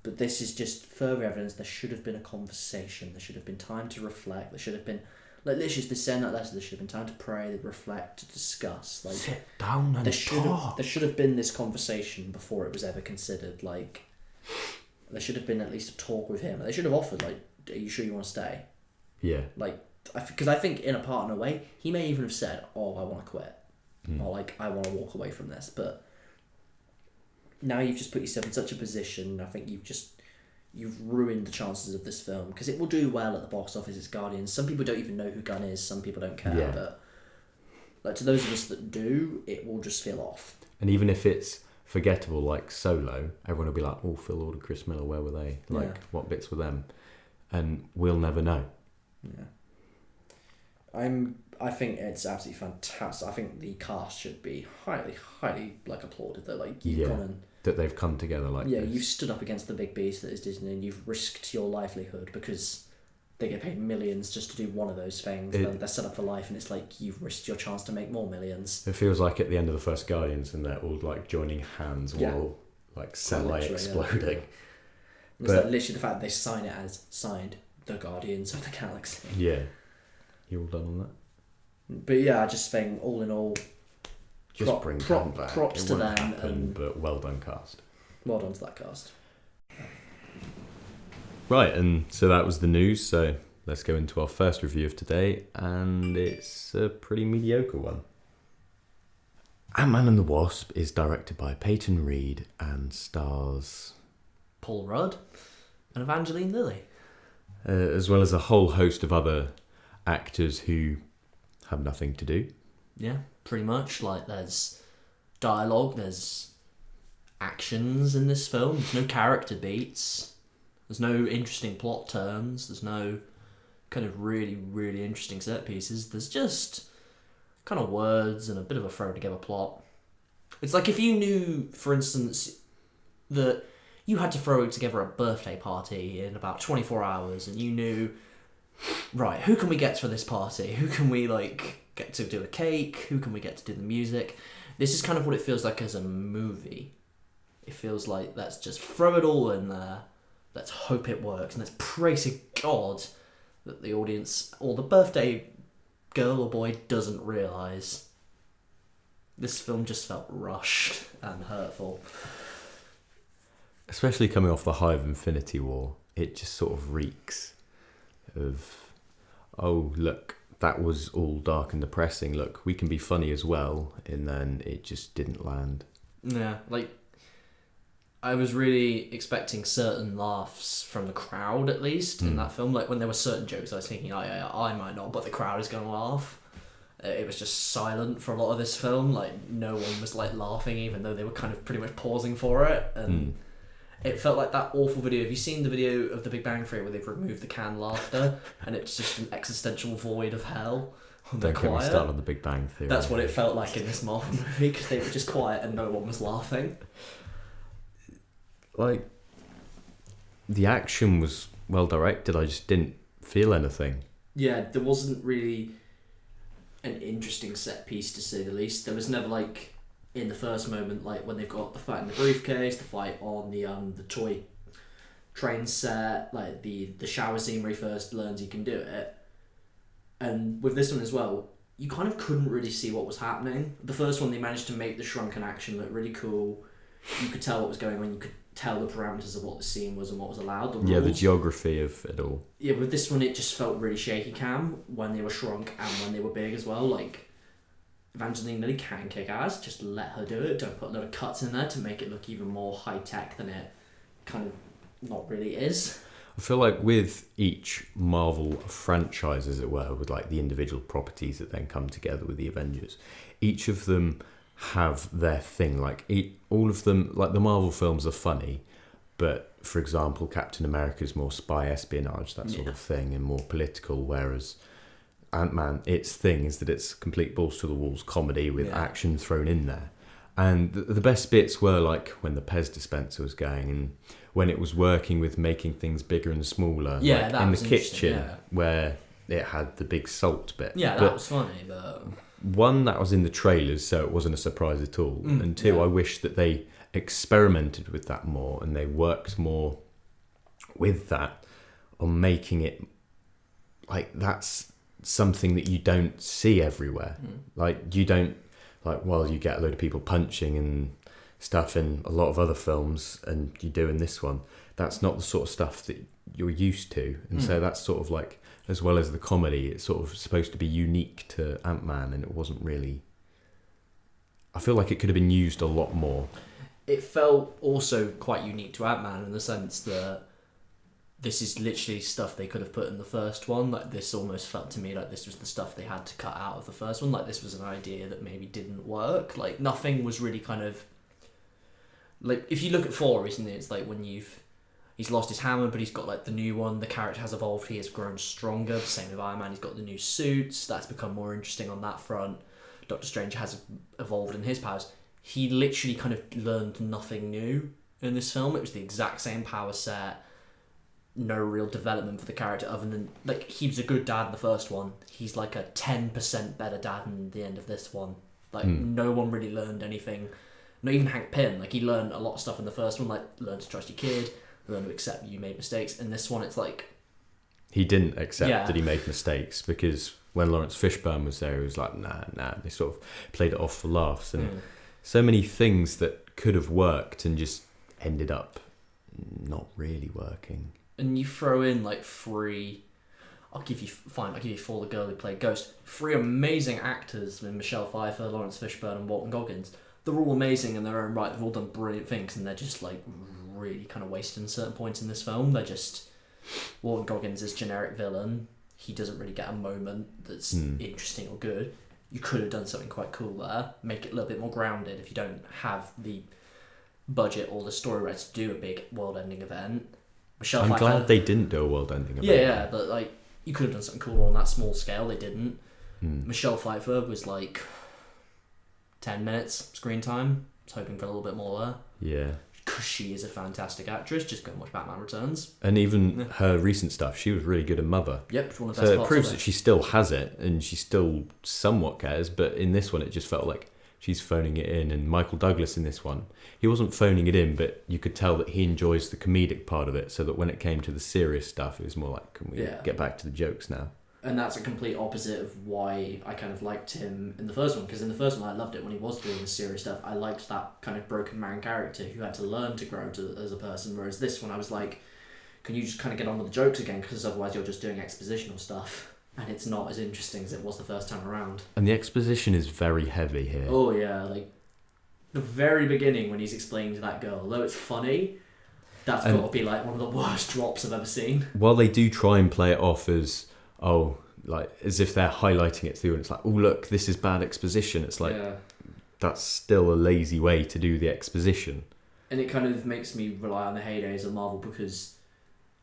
But this is just further evidence there should have been a conversation. There should have been time to reflect. There should have been... literally, to send that letter, there should have been time to pray, to reflect, to discuss. Sit down and talk. There should have been this conversation before it was ever considered. There should have been at least a talk with him. They should have offered, are you sure you want to stay? Yeah. Because I think in a part and a way, he may even have said, oh, I want to quit. Or, I want to walk away from this. But now you've just put yourself in such a position. I think you've ruined the chances of this film. Because it will do well at the box office, it's Guardians. Some people don't even know who Gunn is. Some people don't care. Yeah. But to those of us that do, it will just feel off. And even if it's forgettable like Solo, everyone will be like, oh, Phil Lord and Chris Miller, where were they? What bits were them? And we'll never know. Yeah. I think it's absolutely fantastic. I think the cast should be highly, highly applauded. That you've gone and that they've come together this. You've stood up against the big beast that is Disney, and you've risked your livelihood because they get paid millions just to do one of those things. They're set up for life, and it's like you've risked your chance to make more millions. It feels like at the end of the first Guardians, and they're all joining hands, all semi exploding. It's like literally the fact that they sign it as signed the Guardians of the Galaxy. Yeah. You all done on that? But yeah, I just think all in all, Just bring Gunn back. props It to won't them, happen, and but well done, cast. well done to that cast. Right, and so that was the news. So let's go into our first review of today, and it's a pretty mediocre one. Antman and the Wasp is directed by Peyton Reed and stars Paul Rudd and Evangeline Lilly. as well as a whole host of other actors who have nothing to do. Yeah, pretty much. Like, there's dialogue, there's actions in this film, there's no character beats, there's no interesting plot turns, there's no kind of really, really interesting set pieces. There's just kind of words and a bit of a throw together plot. It's like if you knew, for instance, that you had to throw together a birthday party in about 24 hours and you knew, right, who can we get for this party? Who can we, like, get to do a cake? Who can we get to do the music? This is kind of what it feels like as a movie. It feels like, let's just throw it all in there. Let's hope it works. And let's pray to God that the audience or the birthday girl or boy doesn't realise. This film just felt rushed and hurtful. Especially coming off the high of Infinity War, it just sort of reeks of, oh, look, that was all dark and depressing. Look, we can be funny as well. And then it just didn't land. Yeah, like, I was really expecting certain laughs from the crowd, at least, in that film. Like, when there were certain jokes, I was thinking, I might not, but the crowd is going to laugh. It was just silent for a lot of this film. Like, no one was, like, laughing, even though they were kind of pretty much pausing for it. And it felt like that awful video. Have you seen the video of The Big Bang Theory where they've removed the canned laughter and it's just an existential void of hell? Don't get me started on The Big Bang Theory. That's what it felt like in this Marvel movie, because they were just quiet and no one was laughing. Like, the action was well directed. I just didn't feel anything. Yeah, there wasn't really an interesting set piece, to say the least. There was never, like, in the first moment, like when they've got the fight in the briefcase, the fight on the toy train set, like the shower scene where he first learns he can do it. And with this one as well, you kind of couldn't really see what was happening. The first one, they managed to make the shrunken action look really cool. You could tell what was going on. You could tell the parameters of what the scene was and what was allowed. The rules. Yeah, the geography of it all. Yeah, with this one, it just felt really shaky cam when they were shrunk and when they were big as well. Like, Evangeline Lilly can kick ass, just let her do it. Don't put a lot of cuts in there to make it look even more high tech than it kind of not really is. I feel like with each Marvel franchise, as it were, with like the individual properties that then come together with the Avengers, each of them have their thing. Like all of them, like the Marvel films are funny, but for example, Captain America's more spy espionage, that sort of thing, and more political, whereas Ant-Man, its thing is that it's complete balls to the walls comedy with action thrown in there. And the best bits were like when the Pez dispenser was going and when it was working with making things bigger and smaller. Yeah, like that in was the kitchen where yeah. it had the big salt bit. Yeah, that was funny, but one, that was in the trailers, so it wasn't a surprise at all. And two, I wish that they experimented with that more and they worked more with that on making it like that's something that you don't see everywhere. Like you don't, like, well, you get a load of people punching and stuff in a lot of other films and you do in this one. That's not the sort of stuff that you're used to. And so that's sort of like, as well as the comedy, it's sort of supposed to be unique to Ant-Man, and it wasn't really. I feel like it could have been used a lot more. It felt also quite unique to Ant-Man in the sense that this is literally stuff they could have put in the first one. Like, this almost felt to me like this was the stuff they had to cut out of the first one. Like, this was an idea that maybe didn't work. Like, nothing was really kind of... Like, if you look at 4 recently, it's like when he's lost his hammer, but he's got, like, the new one. The character has evolved. He has grown stronger. The same with Iron Man. He's got the new suits. That's become more interesting on that front. Doctor Strange has evolved in his powers. He literally kind of learned nothing new in this film. It was the exact same power set. No real development for the character other than, like, he was a good dad in the first one. He's like a 10% better dad in the end of this one. Like, no one really learned anything. Not even Hank Pym. Like, he learned a lot of stuff in the first one, like, learn to trust your kid, learn to accept you made mistakes. In this one, it's like he didn't accept that he made mistakes, because when Lawrence Fishburne was there, he was like, nah. They sort of played it off for laughs, and so many things that could have worked and just ended up not really working. And you throw in like three. I'll give you four. The girl who played Ghost. 3 amazing actors with Michelle Pfeiffer, Lawrence Fishburne, and Walton Goggins. They're all amazing in their own right. They've all done brilliant things, and they're just like really kind of wasted in certain points in this film. They're just Walton Goggins is generic villain. He doesn't really get a moment that's interesting or good. You could have done something quite cool there. Make it a little bit more grounded if you don't have the budget or the story rights to do a big world-ending event. Michelle Pfeiffer, glad they didn't do a world-ending event. Yeah, but like you could have done something cooler on that small scale. They didn't. Michelle Pfeiffer was like 10 minutes screen time. I was hoping for a little bit more there. Yeah. Because she is a fantastic actress. Just go and watch Batman Returns. And even her recent stuff, she was really good at Mother. Yep, it's one of the best So it parts proves of that she still has it, and she still somewhat cares, but in this one it just felt like she's phoning it in. And Michael Douglas in this one, he wasn't phoning it in, but you could tell that he enjoys the comedic part of it, so that when it came to the serious stuff, it was more like, can we get back to the jokes now? And that's a complete opposite of why I kind of liked him in the first one, because in the first one I loved it when he was doing the serious stuff. I liked that kind of broken man character who had to learn to grow as a person, whereas this one I was like, can you just kind of get on with the jokes again, because otherwise you're just doing expositional stuff and it's not as interesting as it was the first time around. And the exposition is very heavy here. Oh yeah, like the very beginning when he's explaining to that girl, although it's funny, that's got to be like one of the worst drops I've ever seen. While they do try and play it off as, like as if they're highlighting it through, and it's like, oh look, this is bad exposition. It's like, that's still a lazy way to do the exposition. And it kind of makes me rely on the heydays of Marvel, because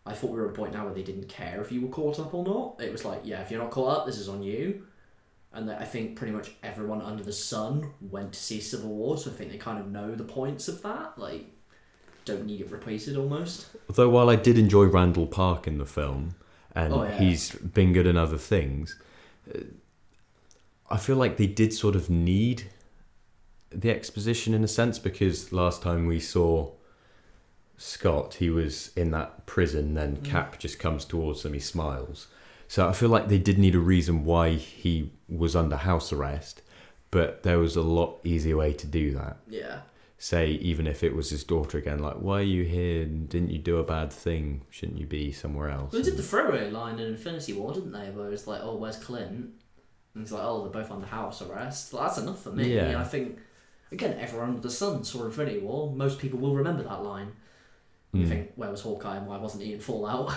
I thought we were at a point now where they didn't care if you were caught up or not. It was like, yeah, if you're not caught up, this is on you. And I think pretty much everyone under the sun went to see Civil War, so I think they kind of know the points of that. Like, don't need it repeated almost. Although while I did enjoy Randall Park in the film, and he's been good in other things, I feel like they did sort of need the exposition in a sense, because last time we saw Scott, he was in that prison, then Cap just comes towards him, he smiles. So I feel like they did need a reason why he was under house arrest, but there was a lot easier way to do that. Yeah. Say, even if it was his daughter again, like, why are you here? Didn't you do a bad thing? Shouldn't you be somewhere else? They did the throwaway line in Infinity War, didn't they? Where it's like, oh, where's Clint? And it's like, oh, they're both under house arrest. Well, that's enough for me. Yeah. And I think, again, everyone under the sun saw Infinity War. Most people will remember that line. You think, where was Hawkeye and why wasn't he in Fallout?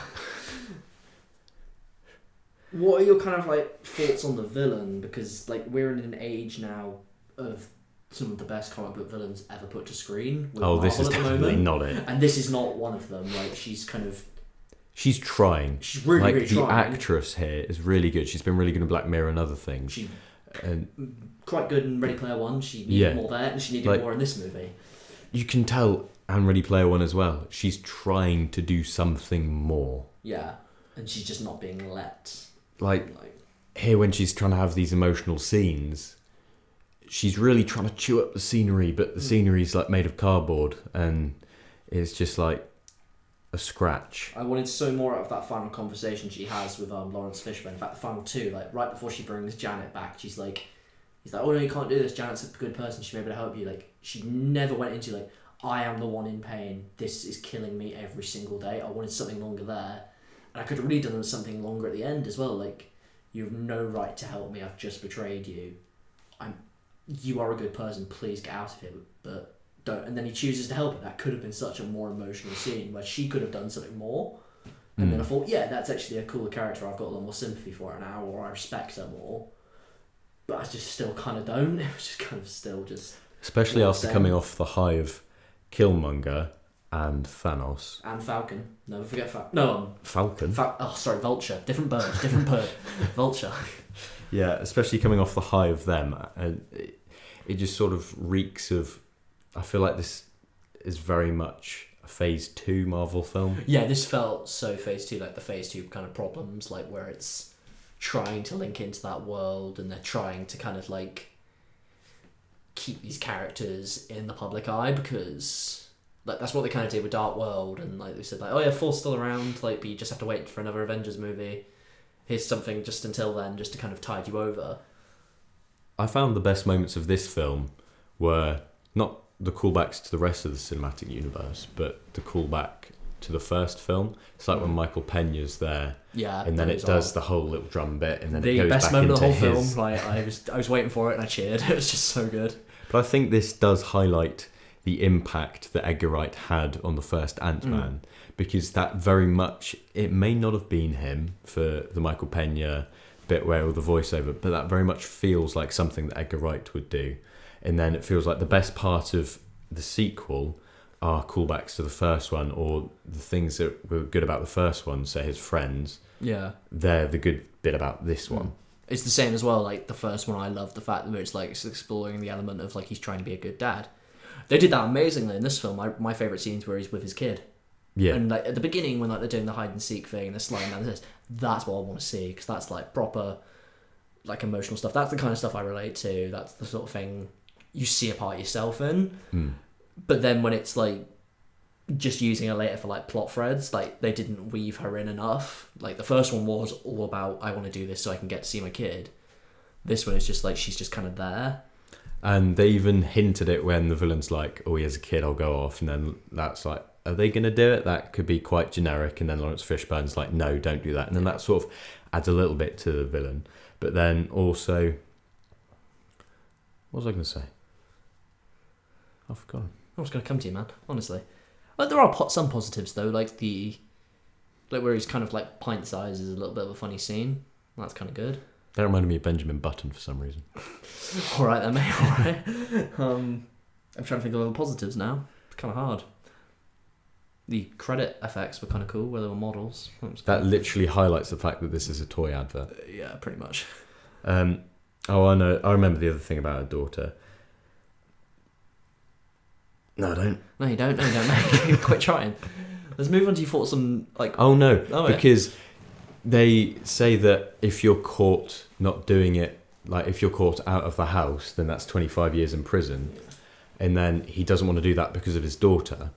What are your kind of like thoughts on the villain? Because like we're in an age now of some of the best comic book villains ever put to screen. Oh, this is definitely not it. And this is not one of them. Like she's trying. She's really, like, really the trying. Actress here is really good. She's been really good in Black Mirror and other things. She's and quite good in Ready Player One. She needed more there, and she needed more in this movie. You can tell, and Ready Player One as well. She's trying to do something more. Yeah, and she's just not being let. Like here, when she's trying to have these emotional scenes, she's really trying to chew up the scenery, but the scenery's like made of cardboard, and it's just like a scratch. I wanted so more out of that final conversation she has with Lawrence Fishburne. In fact, the final two, like right before she brings Janet back, he's like, oh no, you can't do this. Janet's a good person. She may be able to help you. Like she never went into like, I am the one in pain. This is killing me every single day. I wanted something longer there. And I could have really done something longer at the end as well. Like, you have no right to help me. I've just betrayed you. You are a good person. Please get out of here. But don't. And then he chooses to help her. That could have been such a more emotional scene where she could have done something more. And then I thought, yeah, that's actually a cooler character. I've got a lot more sympathy for her now, or I respect her more. But I just still kind of don't. It was just kind of still just... Especially after coming off the high of Killmonger and Thanos. And Falcon. No, forget Falcon. Falcon? Vulture. Different bird. Vulture. Yeah, especially coming off the high of them. And it just sort of reeks of... I feel like this is very much a Phase 2 Marvel film. Yeah, this felt so Phase 2, like the Phase 2 kind of problems, like where it's trying to link into that world and they're trying to kind of like keep these characters in the public eye because like that's what they kind of did with Dark World, and like they said like, oh yeah, Thor's still around, like, but you just have to wait for another Avengers movie. Here's something just until then, just to kind of tide you over. I found the best moments of this film were not the callbacks to the rest of the cinematic universe, but the callback to the first film. It's like when Michael Peña's there, and then it does the whole little drum bit, and then it goes best back moment into of the whole his... film. Like I was waiting for it and I cheered. It was just so good. But I think this does highlight the impact that Edgar Wright had on the first Ant-Man, because that very much, it may not have been him for the Michael Peña bit where all the voiceover, but that very much feels like something that Edgar Wright would do. And then it feels like the best part of the sequel are callbacks to the first one, or the things that were good about the first one, say his friends. Yeah. They're the good bit about this one. It's the same as well, like the first one I love the fact that it's like it's exploring the element of like he's trying to be a good dad. They did that amazingly in this film. My favourite scenes where he's with his kid. Yeah. And like at the beginning when like they're doing the hide and seek thing and they're sliding down this, that's what I want to see, because that's like proper like emotional stuff. That's the kind of stuff I relate to. That's the sort of thing you see a part of yourself in. But then when it's like just using her later for like plot threads, like they didn't weave her in enough. Like the first one was all about I want to do this so I can get to see my kid. This one is just like she's just kind of there. And they even hinted it when the villain's like, oh, he has a kid, I'll go off. And then that's like, are they going to do it? That could be quite generic. And then Lawrence Fishburne's like, no, don't do that. And then that sort of adds a little bit to the villain. But then also, what was I going to say? I've forgotten. I was going to come to you, man, honestly. Like, there are some positives, though, like where he's kind of like pint size is a little bit of a funny scene. That's kind of good. That reminded me of Benjamin Button for some reason. All right, then, mate. All right. I'm trying to think of other positives now. It's kind of hard. The credit effects were kind of cool, where they were models. That literally highlights the fact that this is a toy advert. Yeah, pretty much. Oh, I know. I remember the other thing about her daughter. No, I don't. No, you don't, mate. Quit trying. Let's move on to your thoughts on, like... Oh, no. Oh, yeah. Because they say that if you're caught not doing it, like if you're caught out of the house, then that's 25 years in prison. And then he doesn't want to do that because of his daughter.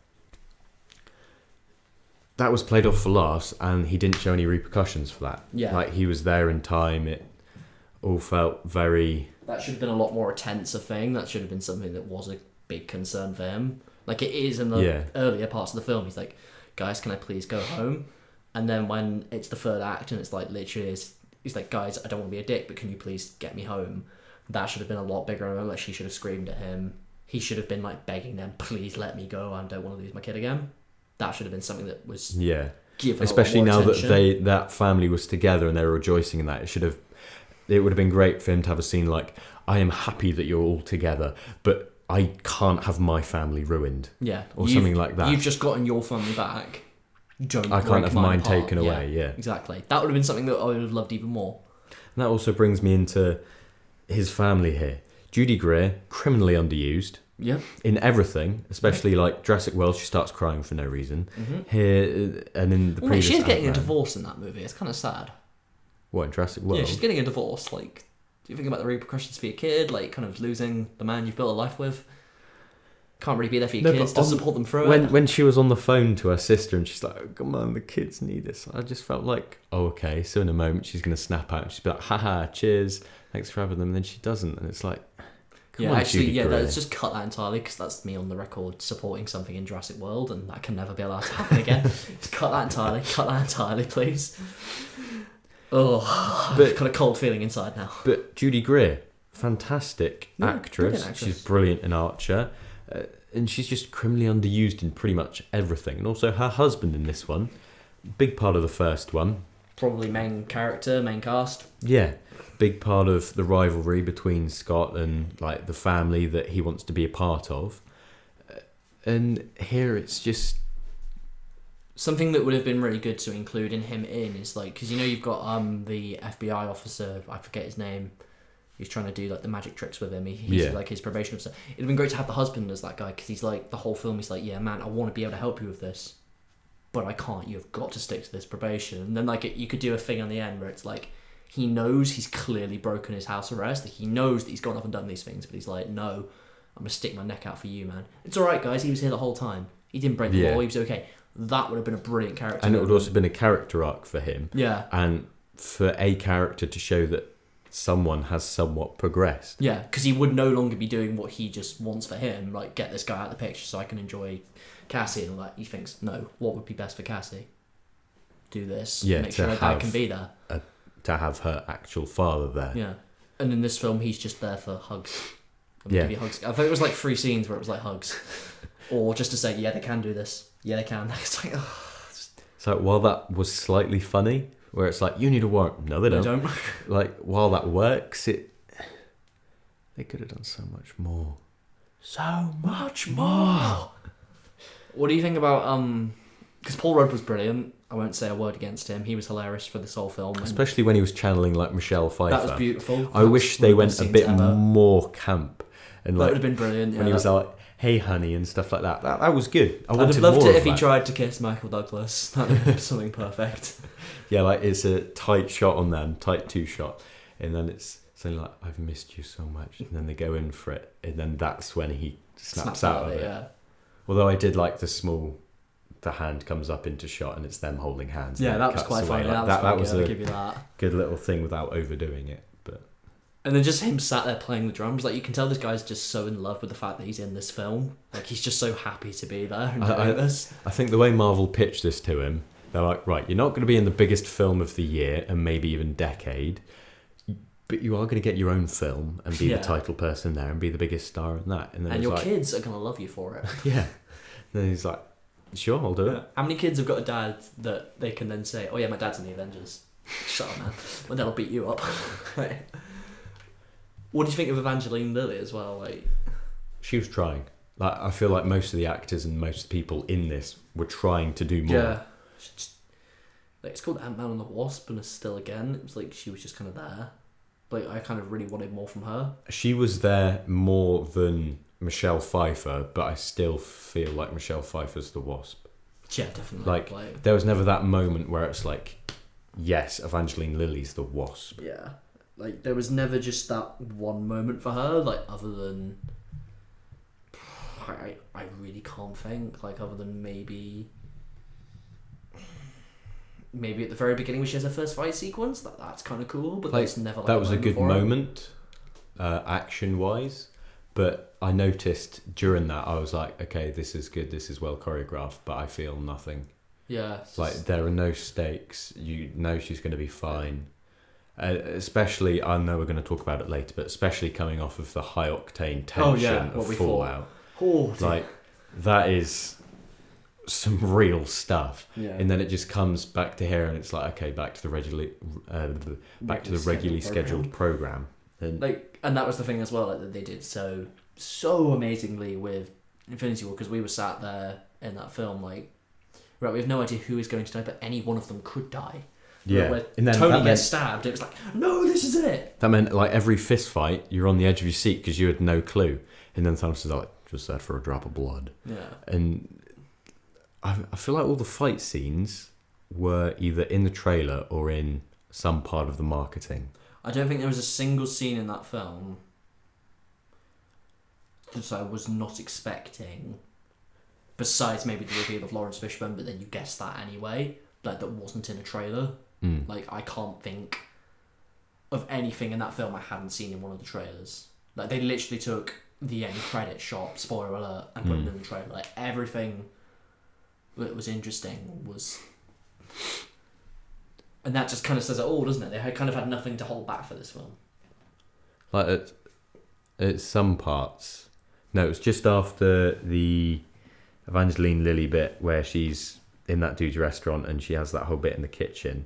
That was played off for laughs, and he didn't show any repercussions for that. Yeah. Like, he was there in time. It all felt very... That should have been a lot more tense a thing. That should have been something that was a big concern for him. Like it is in the earlier parts of the film. He's like, guys, can I please go home? And then when it's the third act and it's like literally he's like, guys, I don't want to be a dick, but can you please get me home? That should have been a lot bigger. Like she should have screamed at him. He should have been like begging them, please let me go. I don't want to lose my kid again. That should have been something that was given especially a lot more now attention. that family was together and they were rejoicing in that. It would have been great for him to have a scene like, I am happy that you're all together, but I can't have my family ruined. Yeah. Or something like that. You've just gotten your family back. I can't have mine taken away, yeah. Exactly. That would have been something that I would have loved even more. And that also brings me into his family here. Judy Greer, criminally underused. Yeah. In everything, especially like Jurassic World, she starts crying for no reason. Here, and in the previous she's getting a Ant-Man. divorce in that movie. It's kind of sad. What, in Jurassic World? Yeah, she's getting a divorce. Like, do you think about the repercussions for your kid? Like, kind of losing the man you've built a life with? Can't really be there for your kids to support them through it. When she was on the phone to her sister and she's like, oh, come on, the kids need this. I just felt like, oh, okay. So in a moment she's going to snap out and she's be like, haha, cheers. Thanks for having them. And then she doesn't. And it's like, come on, actually, Judy Greer. let's just cut that entirely, because that's me on the record supporting something in Jurassic World, and that can never be allowed to happen again. Just cut that entirely, please. Oh, but I've got a cold feeling inside now. But Judy Greer, fantastic brilliant actress. actress. She's brilliant in Archer. And she's just criminally underused in pretty much everything. And also her husband in this one, big part of the first one. Probably main character, main cast. Yeah, big part of the rivalry between Scott and like the family that he wants to be a part of. And here it's just... Something that would have been really good to include him in is like, because you've got the FBI officer, I forget his name, he's trying to do like the magic tricks with him. He's like his probation officer. It'd have been great to have the husband as that guy, because he's like the whole film. He's like, yeah, man, I want to be able to help you with this, but I can't. You've got to stick to this probation. And then like you could do a thing on the end where it's like he knows he's clearly broken his house arrest. Like, he knows that he's gone off and done these things, but he's like, no, I'm gonna stick my neck out for you, man. It's all right, guys. He was here the whole time. He didn't break the law. He was okay. That would have been a brilliant character. And it would also have been a character arc for him. Yeah. And for a character to show that someone has somewhat progressed. Yeah, because he would no longer be doing what he just wants for him, like get this guy out of the picture so I can enjoy Cassie, and all that. He thinks, no, what would be best for Cassie? Do this. Yeah, make sure her dad can be there. To have her actual father there. Yeah. And in this film, he's just there for hugs. Give you hugs. I think it was like 3 scenes where it was like hugs. Or just to say, yeah, they can do this. Yeah, they can. It's like, So while that was slightly funny, where it's like, you need to work. No, they don't. Like, while that works, they could have done so much more. So much more. What do you think about, because Paul Rudd was brilliant. I won't say a word against him. He was hilarious for this whole film. Especially when he was channeling like Michelle Pfeiffer. That was beautiful. I wish they went a bit more camp. And that would have been brilliant. When he was like, hey honey, and stuff like that. That was good. I'd have loved it if he tried to kiss Michael Douglas. That would be something perfect. Yeah, like it's a tight shot on them, tight 2 shot. And then it's something like, I've missed you so much. And then they go in for it. And then that's when he snaps out of it. Yeah. Although I did like the hand comes up into shot and it's them holding hands. Yeah, that was quite funny. Like, that was I'll give you that. Good little thing without overdoing it. And then just him sat there playing the drums, like you can tell this guy's just so in love with the fact that he's in this film. Like he's just so happy to be there and doing this. I think the way Marvel pitched this to him, they're like, right, you're not going to be in the biggest film of the year and maybe even decade, but you are going to get your own film and be the title person there and be the biggest star in that. And, then your kids are going to love you for it. Yeah. And then he's like, sure, I'll do it. How many kids have got a dad that they can then say, oh yeah, my dad's in the Avengers? Shut up, man. My dad will beat you up. Right. What do you think of Evangeline Lilly as well? Like, she was trying. Like, I feel like most of the actors and most people in this were trying to do more. Yeah. Like, it's called Antman and the Wasp, and it's still again. It was like she was just kind of there. Like, I kind of really wanted more from her. She was there more than Michelle Pfeiffer, but I still feel like Michelle Pfeiffer's the Wasp. Yeah, definitely. Like there was never that moment where it's like, yes, Evangeline Lilly's the Wasp. Yeah. Like, there was never just that one moment for her, like, other than... I really can't think, like, other than maybe at the very beginning when she has her first fight sequence, that's kind of cool, but that's never like... That was a good moment, action-wise, but I noticed during that, I was like, okay, this is good, this is well choreographed, but I feel nothing. Yeah. Like, there are no stakes, you know she's going to be fine. Especially, I know we're going to talk about it later, but especially coming off of the high octane tension of Fallout. Like, that is some real stuff. Yeah. And then it just comes back to here and it's like, okay, back to the regularly scheduled program. And that was the thing as well, like, that they did so amazingly with Infinity War, because we were sat there in that film like, right, we have no idea who is going to die, but any one of them could die. Yeah, where and then Tony gets stabbed. It was like, no, this is it. That meant like every fist fight, you're on the edge of your seat because you had no clue. And then Thanos is like, just there for a drop of blood. Yeah. And I feel like all the fight scenes were either in the trailer or in some part of the marketing. I don't think there was a single scene in that film that I was not expecting, besides maybe the reveal of Lawrence Fishburne, but then you guessed that anyway. Like, that wasn't in a trailer. Like, I can't think of anything in that film I hadn't seen in one of the trailers. Like, they literally took the end credit shot, spoiler alert, and put it in the trailer. Like, everything that was interesting was... And that just kind of says it all, doesn't it? They had kind of had nothing to hold back for this film. Like, at some parts... No, it was just after the Evangeline Lilly bit where she's in that dude's restaurant and she has that whole bit in the kitchen.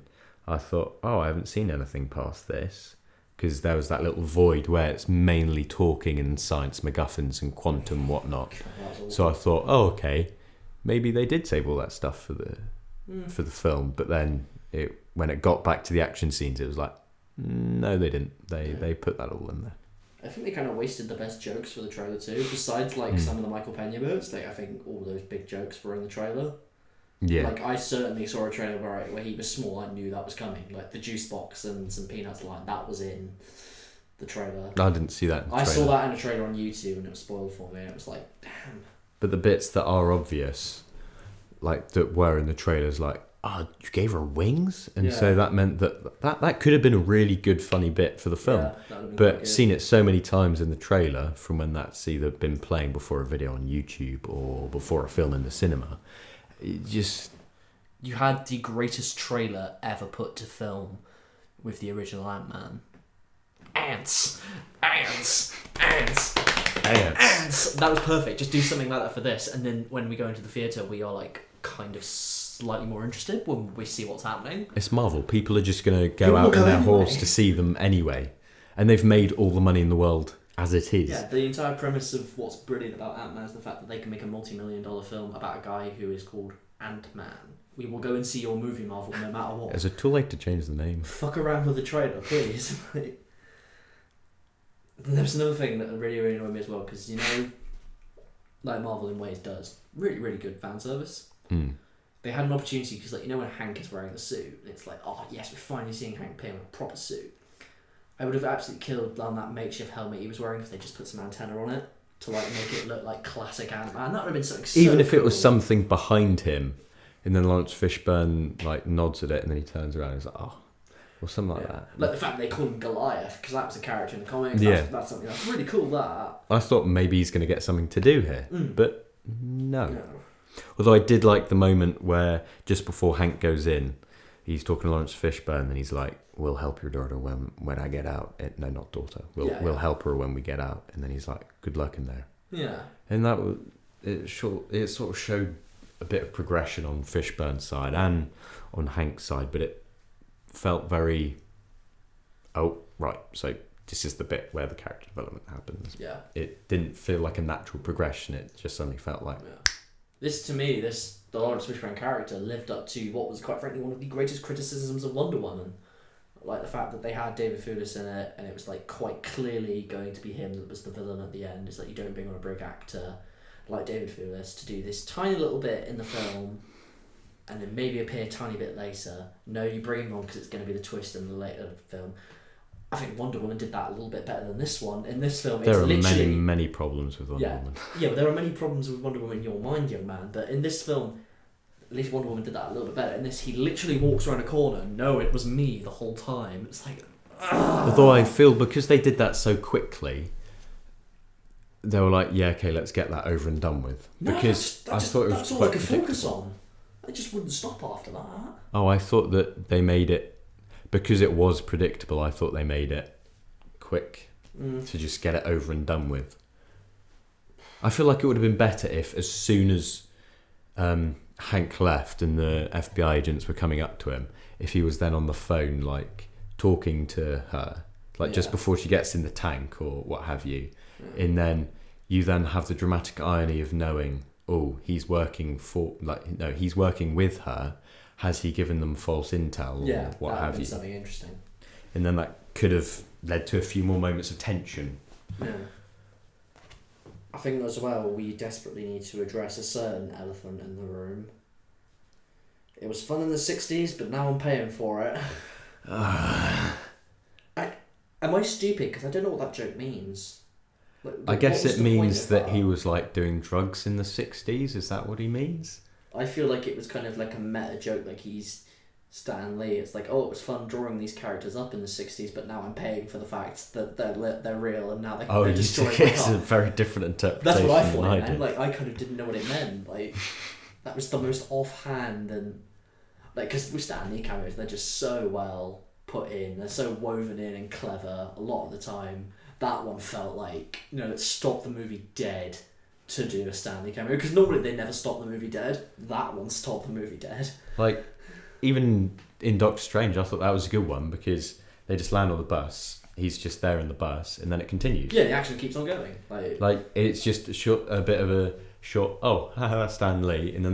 I thought, I haven't seen anything past this, because there was that little void where it's mainly talking and science MacGuffins and quantum whatnot. So I thought, okay, maybe they did save all that stuff for the film. But then when it got back to the action scenes, it was like, no, they didn't. They put that all in there. I think they kind of wasted the best jokes for the trailer too. Besides some of the Michael Pena bits, I think all those big jokes were in the trailer. Yeah. Like, I certainly saw a trailer where he was small. I knew that was coming. Like, the juice box and some peanuts line, that was in the trailer. I didn't see that in the I trailer. saw that in a trailer on YouTube and it was spoiled for me. And it was like, damn. But the bits that are obvious, like that were in the trailers, like, oh, you gave her wings? And so that meant that could have been a really good, funny bit for the film. Yeah, that would have been but quite good. seen it so many times in the trailer, from when that's either been playing before a video on YouTube or before a film in the cinema, it just... You had the greatest trailer ever put to film with the original Ant-Man. Ants! Ants! Ants! Ants! Ants! That was perfect. Just do something like that for this, and then when we go into the theatre, we are like kind of slightly more interested when we see what's happening. It's Marvel. People are just going to go out in their horse to see them anyway. And they've made all the money in the world as it is. Yeah, the entire premise of what's brilliant about Ant-Man is the fact that they can make a multi-million-dollar film about a guy who is called Ant-Man. We will go and see your movie, Marvel, no matter what. Is it too late to change the name? Fuck around with the trailer, please. There's another thing that really, really annoyed me as well, because, you know, like Marvel in ways does, really, really good fan service. Mm. They had an opportunity, because, like, you know when Hank is wearing the suit, and it's like, oh, yes, we're finally seeing Hank Pym in a proper suit. I would have absolutely killed on that makeshift helmet he was wearing if they just put some antenna on it to, like, make it look like classic Ant-Man. That would have been something so Even if cool. it was something behind him, and then Lawrence Fishburne, like, nods at it, and then he turns around and he's like, oh... Or something like that. Like the fact they call him Goliath, because that was a character in the comics. Yeah. That's something that's really cool, that. I thought maybe he's going to get something to do here, but no. No. Although I did like the moment where, just before Hank goes in, he's talking to Lawrence Fishburne, and he's like, we'll help your daughter when I get out. No, not daughter. We'll help her when we get out. And then he's like, good luck in there. Yeah. And that was, it sort of showed a bit of progression on Fishburne's side and on Hank's side, but it felt very, oh, right, so this is the bit where the character development happens. Yeah. It didn't feel like a natural progression, it just suddenly felt like... Yeah. The Lawrence Fishburne character lived up to what was quite frankly one of the greatest criticisms of Wonder Woman. Like the fact that they had David Thewlis in it, and it was like quite clearly going to be him that was the villain at the end. It's like, you don't bring on a big actor like David Thewlis to do this tiny little bit in the film and then maybe appear a tiny bit later. No, you bring him on because it's going to be the twist in the later film. I think Wonder Woman did that a little bit better than this one. In this film, there it's are literally... many problems with Wonder Woman. Yeah, but there are many problems with Wonder Woman in your mind, young man. But in this film, at least Wonder Woman did that a little bit better. In this, he literally walks around a corner. No, it was me the whole time. It's like... Although I feel because they did that so quickly, they were like, yeah, okay, let's get that over and done with. Because I thought it was that's all quite I could focus predictable. on. I just wouldn't stop after that. Oh, I thought that they made it, because it was predictable, I thought they made it quick to just get it over and done with. I feel like it would have been better if, as soon as Hank left and the FBI agents were coming up to him, if he was then on the phone, like, talking to her, like, just before she gets in the tank or what have you, and then you then have the dramatic irony of knowing, oh, he's working with her. Has he given them false intel or what have you? Something interesting. And then that could have led to a few more moments of tension. Yeah. I think as well, we desperately need to address a certain elephant in the room. It was fun in the 60s, but now I'm paying for it. Am I stupid? Because I don't know what that joke means. I guess it means that he was like doing drugs in the 60s. Is that what he means? I feel like it was kind of like a meta joke, like he's Stan Lee. It's like, oh, it was fun drawing these characters up in the 60s, but now I'm paying for the fact that they're real and now they're destroying my it's car. a very different interpretation. That's what I thought than it meant. did. Like, I kind of didn't know what it meant. Like, that was the most offhand and... Like, because with Stan Lee cameos, they're just so well put in. They're so woven in and clever a lot of the time. That one felt like, you know, it stopped the movie dead to do a Stan Lee cameo. Because normally they never stop the movie dead. That one stopped the movie dead. Like, even in Doctor Strange, I thought that was a good one because they just land on the bus. He's just there in the bus, and then it continues. Yeah, the action keeps on going. Like it's just a bit of a short. Oh, that's Stan Lee, and then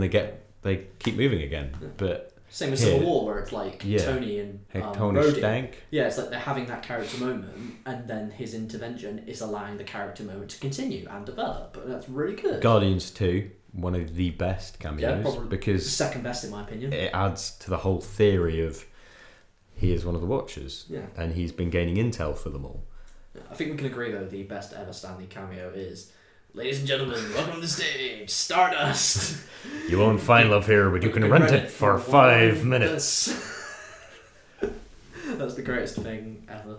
they keep moving again. But same as Civil War, where it's like Tony and Tony Rhodey. Stank. Yeah, it's like they're having that character moment, and then his intervention is allowing the character moment to continue and develop. And that's really good. Guardians 2, one of the best cameos, because second best in my opinion. It adds to the whole theory of he is one of the Watchers, and he's been gaining intel for them all. I think we can agree though the best ever Stan Lee cameo is Ladies and gentlemen, welcome to the stage, Stardust. You won't find love here, but you can rent it for 5 minutes. That's the greatest thing ever.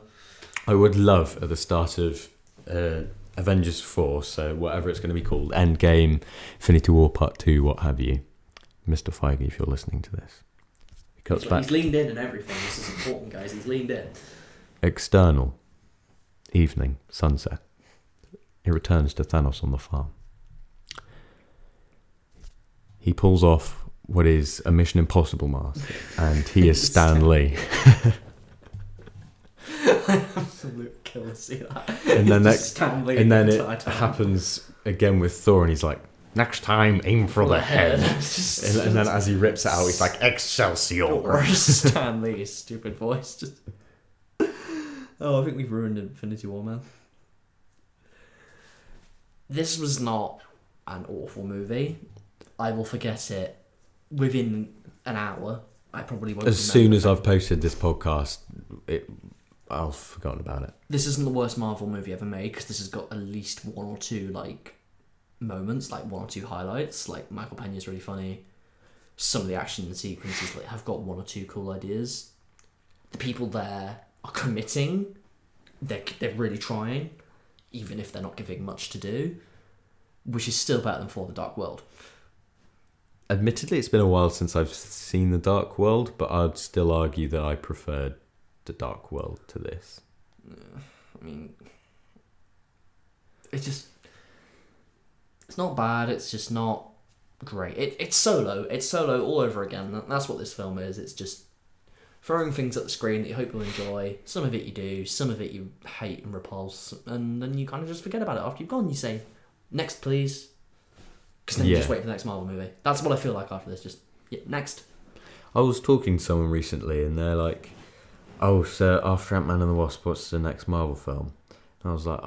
I would love at the start of Avengers 4, so whatever it's going to be called, Endgame, Infinity War Part 2, what have you. Mr. Feige, if you're listening to this. He's leaned in and everything. This is important, guys. He's leaned in. External. Evening. Sunset. He returns to Thanos on the farm. He pulls off what is a Mission Impossible mask, and he is Stan Lee. Absolute killer, see that. And then it happens again with Thor, and he's like, next time, aim for the head. and then as he rips it out, he's like, Excelsior. Stan Lee's stupid voice. Just. Oh, I think we've ruined Infinity War, man. This was not an awful movie. I will forget it within an hour. I probably won't. As soon as I've posted this podcast, I've forgotten about it. This isn't the worst Marvel movie ever made, because this has got at least one or two moments, like one or two highlights. Like Michael Pena's really funny. Some of the action sequences have got one or two cool ideas. The people there are committing. They're really trying, even if they're not giving much to do, which is still better than For the Dark World. Admittedly, it's been a while since I've seen The Dark World, but I'd still argue that I preferred The Dark World to this. I mean, it's not bad, it's just not great. It's Solo all over again. That's what this film is. It's just throwing things at the screen that you hope you'll enjoy. Some of it you do, some of it you hate and repulse, and then you kind of just forget about it after you've gone. You say, next please, because then you just wait for the next Marvel movie. That's what I feel like after this, just, next. I was talking to someone recently, and they're like, oh, so after Antman and the Wasp, what's the next Marvel film? And I was like,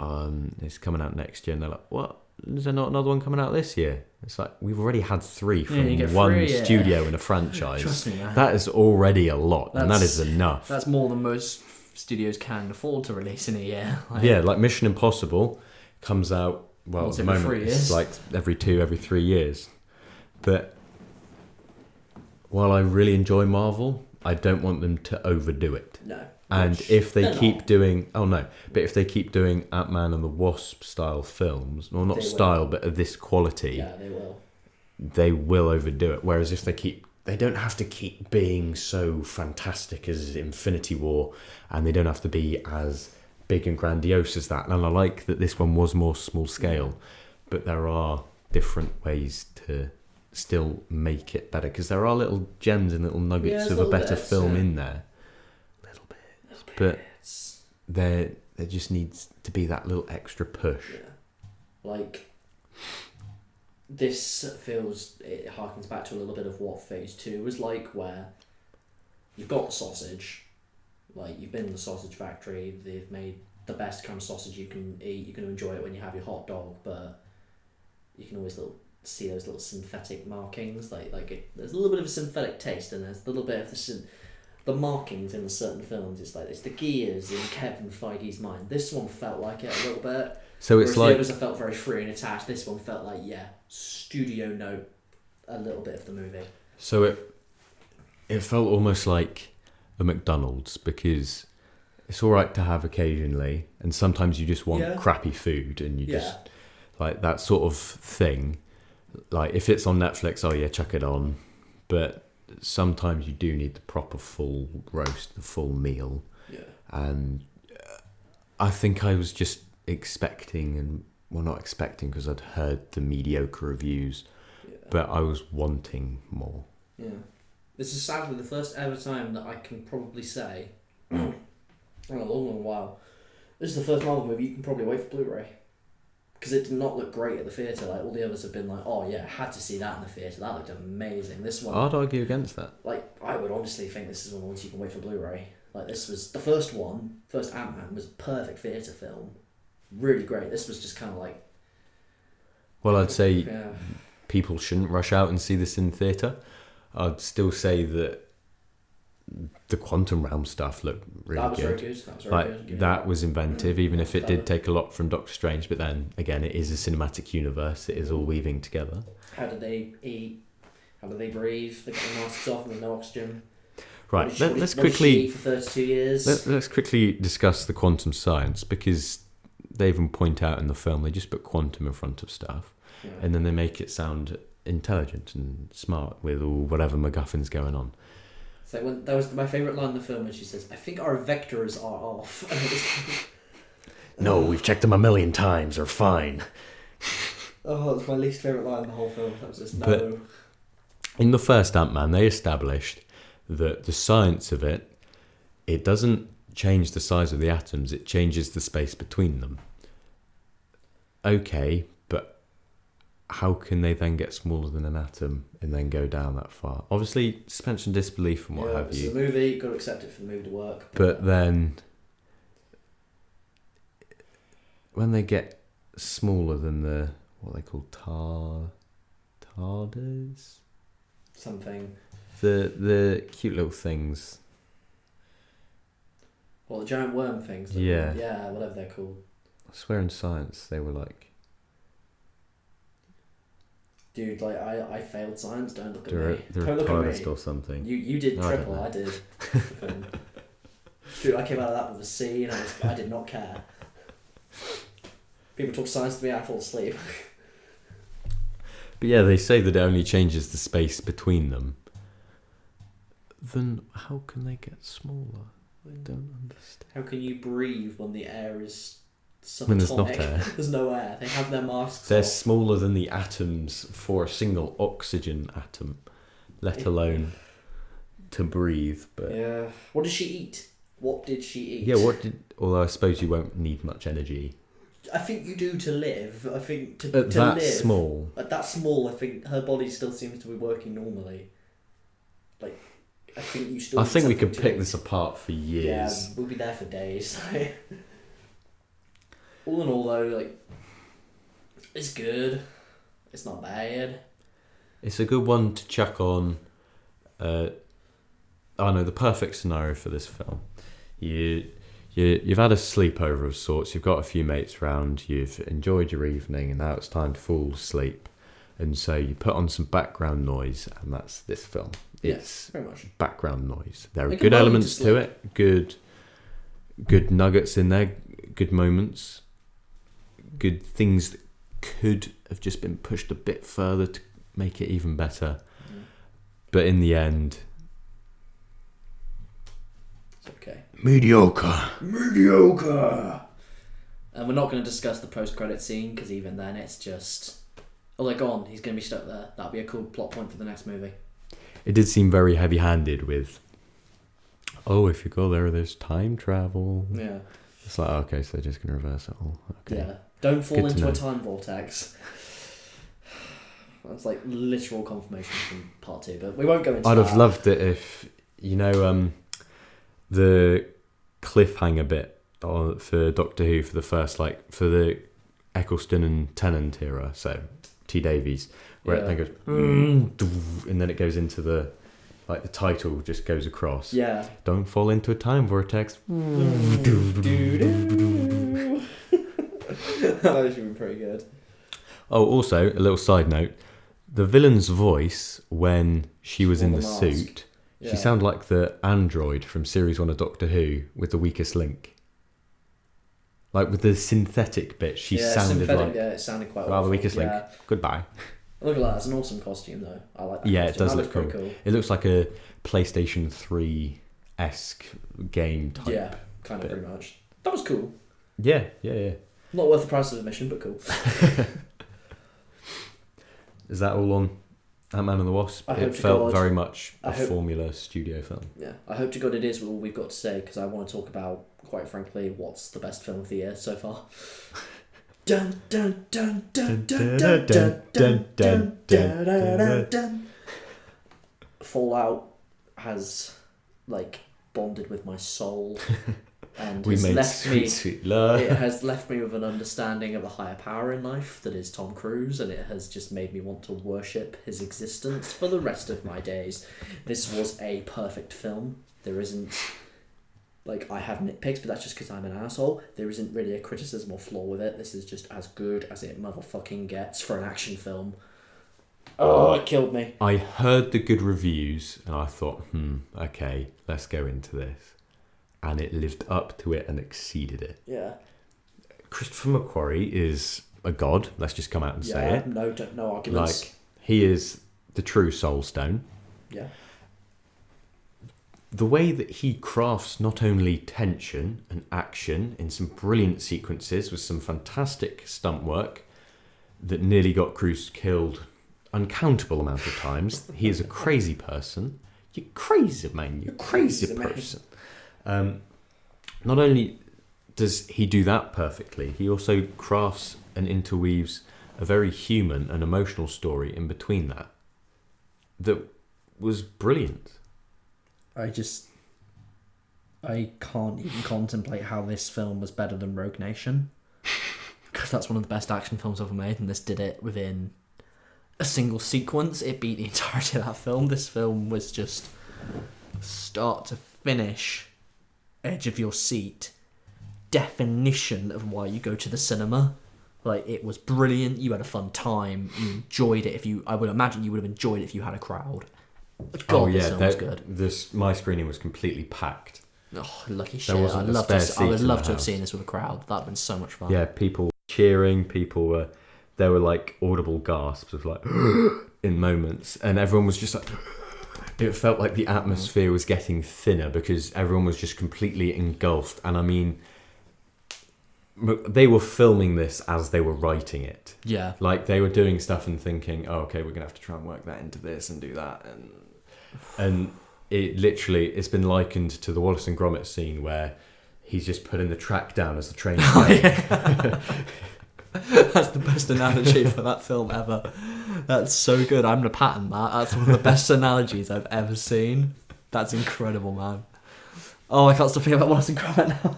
it's coming out next year. And they're like, what? Is there not another one coming out this year? It's like, we've already had 3 from one studio in a franchise. Trust me, man. That is already a lot, and that is enough. That's more than most studios can afford to release in a year. Like Mission Impossible comes out, at the moment, it's like every 3 years. But while I really enjoy Marvel, I don't want them to overdo it. No. And if they keep doing... Oh, no. But if they keep doing Antman and the Wasp style films... Well, not style, but of this quality... Yeah, they will. They will overdo it. Whereas if they keep... They don't have to keep being so fantastic as Infinity War. And they don't have to be as big and grandiose as that. And I like that this one was more small scale. But there are different ways to still make it better. Because there are little gems and little nuggets of a better film in there. But there just needs to be that little extra push. Yeah. Like, this feels... It harkens back to a little bit of what Phase 2 was like, where you've got the sausage. Like, you've been in the sausage factory. They've made the best kind of sausage you can eat. You're going to enjoy it when you have your hot dog, but you can always see those little synthetic markings. There's a little bit of a synthetic taste, and there's a little bit of the markings in certain films. It's the gears in Kevin Feige's mind. This one felt like it a little bit. So it's like... the others felt very free and attached. This one felt like, studio note a little bit of the movie. So it felt almost like a McDonald's, because it's all right to have occasionally, and sometimes you just want crappy food, and you just... Like, that sort of thing. Like, if it's on Netflix, chuck it on. But... sometimes you do need the proper full roast, the full meal. Yeah. And I think I was just expecting, not expecting because I'd heard the mediocre reviews, but I was wanting more. Yeah. This is sadly the first ever time that I can probably say, in a long while, this is the first Marvel movie you can probably wait for Blu-ray. Because it did not look great at the theatre. Like, all the others have been like, had to see that in the theatre. That looked amazing. This one... I'd argue against that. Like, I would honestly think this is one of the ones you can wait for Blu-ray. Like, this was... The first Ant-Man was a perfect theatre film. Really great. This was just kind of like... Well, I'd say people shouldn't rush out and see this in theatre. I'd still say that the quantum realm stuff looked really That was good. very good. That was very Like good. Yeah. that was inventive, even if it did Clever. take a lot from Doctor Strange. But then again, it is a cinematic universe; it is all weaving together. How did they eat? How did they breathe? They got their masks off with no oxygen. Right. Let's What did she quickly eat for 32 years. let's quickly discuss the quantum science, because they even point out in the film they just put quantum in front of stuff, Yeah. and then they make it sound intelligent and smart with all whatever MacGuffin's going on. So that was my favourite line in the film when she says, "I think our vectors are off." And it was No, we've checked them 1,000,000 times. They're fine. oh, that's my least favourite line in the whole film. That was just no. But- In the first Ant-Man, they established that the science of it doesn't change the size of the atoms, it changes the space between them. Okay, but how can they then get smaller than an atom and then go down that far? Obviously, suspension of disbelief and what have It's you. a movie, you've got to accept it for the movie to work. But then, when they get smaller than what they call tarders? Something. The cute little things. Well, the giant worm things. Yeah. Yeah, whatever they're called. I swear in science they were like Dude, like, I failed science, don't look at they're me. Don't look at retarded me. or something. You did No, I don't triple, know. I did. Dude, I came out of that with a C and I did not care. People talk science to me, I fall asleep. But yeah, they say that it only changes the space between them. Then how can they get smaller? I don't understand. How can you breathe when the air is subatomic? When there's not air. There's no air. They have their masks They're off. smaller than the atoms for a single oxygen atom, let alone to breathe. But Yeah. What did she eat? What did she eat? yeah, although I suppose you won't need much energy. I think you do to live. I think to At to that live. small. At that small, I think her body still seems to be working normally. Like, I think you still. I need think we something could to pick eat. this apart for years. Yeah, we'll be there for days. All in all, though, like, it's good. It's not bad. It's a good one to chuck on. I know the perfect scenario for this film. You've had a sleepover of sorts. You've got a few mates round. You've enjoyed your evening, and now it's time to fall asleep. And so you put on some background noise, and that's this film. It's Very much. background noise. There are Make good a moment elements to to it. Good nuggets in there. Good moments. Good things that could have just been pushed a bit further to make it even better. Mm. But in the end, It's okay. mediocre. And we're not going to discuss the post-credit scene, because even then it's just... Oh, they're gone. He's going to be stuck there. That'll be a cool plot point for the next movie. It did seem very heavy-handed with, oh, if you go there, there's time travel. Yeah. It's like, okay, so they're just going to reverse it all. Okay. Yeah. Don't fall Good to into know. a time vortex. That's like literal confirmation from part 2, but we won't go into I'd that. have loved it if, the cliffhanger bit for Doctor Who for the first, for the Eccleston and Tennant era, so T. Davies, where it then goes, and then it goes into the title just goes across. Yeah. Don't fall into a time vortex. That should be pretty good. Oh, also, a little side note. The villain's voice, when she was Wore in the the mask. suit, Yeah. she sounded like the android from Series 1 of Doctor Who with the weakest link. Like, with the synthetic bit, she sounded like... Yeah, it sounded quite Well, the awful. weakest link. Yeah. Goodbye. Look at that. It's an awesome costume, though. I like that Yeah, it costume. does That look looks pretty cool. It looks like a PlayStation 3-esque game type. Yeah, kind of bit. pretty much. That was cool. Yeah. Not worth the price of admission, but cool. Is that all on Ant-Man and the Wasp? I hope It to felt God- very much I a hope- formula studio film. Yeah, I hope to God it is all we've got to say, because I want to talk about, quite frankly, what's the best film of the year so far. Dun dun dun dun dun dun dun dun dun dun dun dun. Fallout has bonded with my soul, and We has made left sweet, me. sweet love. It has left me with an understanding of a higher power in life that is Tom Cruise, and it has just made me want to worship his existence for the rest of my days. This was a perfect film. There isn't, like, I have nitpicks, but that's just because I'm an asshole. There isn't really a criticism or flaw with it. This is just as good as it motherfucking gets for an action film. Oh, it killed me. I heard the good reviews and I thought, okay, let's go into this. And it lived up to it and exceeded it. Yeah. Christopher McQuarrie is a god. Let's just come out and say it. No arguments. Like, he is the true Soul Stone. Yeah. The way that he crafts not only tension and action in some brilliant sequences with some fantastic stunt work that nearly got Cruise killed uncountable amount of times. He is a crazy person. You're crazy, man. You're crazy person. Not only does he do that perfectly, he also crafts and interweaves a very human and emotional story in between that was brilliant. I can't even contemplate how this film was better than Rogue Nation, because that's one of the best action films ever made, and this did it within a single sequence. It beat the entirety of that film. This film was just start to finish, edge of your seat, definition of why you go to the cinema. Like, it was brilliant. You had a fun time. You enjoyed it. I would imagine you would have enjoyed it if you had a crowd. God, this film was good. My screening was completely packed. Oh, lucky shit! I would love to have seen this with a crowd. That'd been so much fun. Yeah, people cheering. There were like audible gasps of like in moments, and everyone was just like. It felt like the atmosphere was getting thinner because everyone was just completely engulfed. And I mean, they were filming this as they were writing it. Yeah. Like, they were doing stuff and thinking, oh, okay, we're going to have to try and work that into this and do that. And it literally, it's been likened to the Wallace and Gromit scene where he's just putting the track down as the train's going. That's the best analogy for that film ever. That's so good. I'm going to patent that. That's one of the best analogies I've ever seen. That's incredible, man. Oh, I can't stop thinking about Wallace and Gromit now.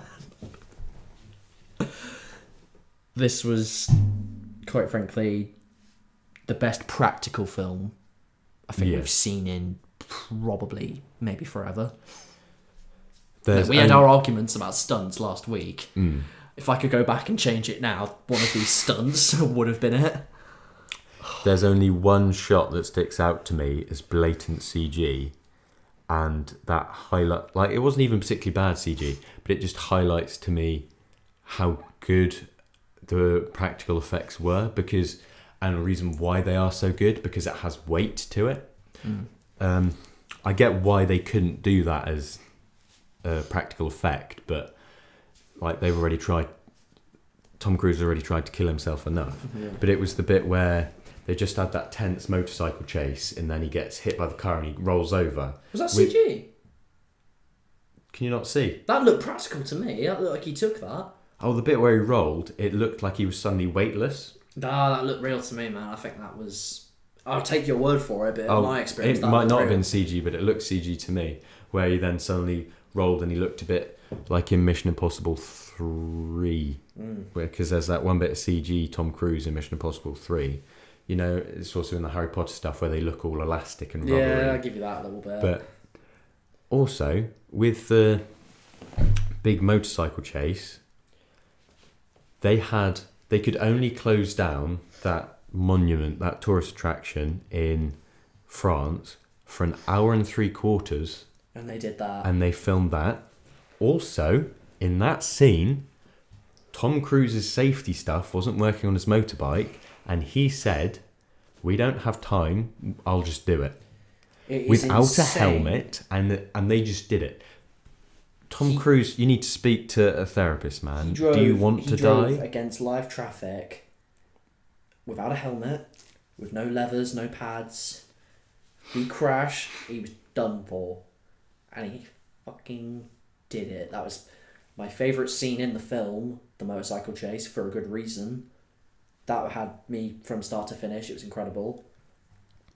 This was, quite frankly, the best practical film I think we've seen in probably maybe forever. We had our arguments about stunts last week. If I could go back and change it now, one of these stunts would have been it. There's only one shot that sticks out to me as blatant CG, and that highlight, like, it wasn't even particularly bad CG, but it just highlights to me how good the practical effects were, and the reason why they are so good, because it has weight to it. I get why they couldn't do that as a practical effect, but like, they've already tried. Tom Cruise already tried to kill himself enough, but it was the bit where they just had that tense motorcycle chase, and then he gets hit by the car and he rolls over. Was that CG? Can you not see? That looked practical to me. That looked like he took that. Oh, the bit where he rolled, it looked like he was suddenly weightless. Nah, that looked real to me, man. I think that was... I'll take your word for it, but in my experience, it might not have been CG, but it looked CG to me, where he then suddenly rolled and he looked a bit like in Mission Impossible 3, because there's that one bit of CG Tom Cruise in Mission Impossible 3. You know, it's also in the Harry Potter stuff where they look all elastic and rubbery. Yeah, I'll give you that a little bit. But also, with the big motorcycle chase, they could only close down that monument, that tourist attraction in France for an hour and 3/4. And they did that. And they filmed that. Also, in that scene, Tom Cruise's safety stuff wasn't working on his motorbike, and he said, "We don't have time, I'll just do it." Without insane. A helmet, and they just did it. Tom Cruise, you need to speak to a therapist, man. Do you want to die? He drove against live traffic without a helmet, with no levers, no pads. He crashed, he was done for. And he fucking did it. That was my favourite scene in the film, the motorcycle chase, for a good reason. That had me from start to finish. It was incredible.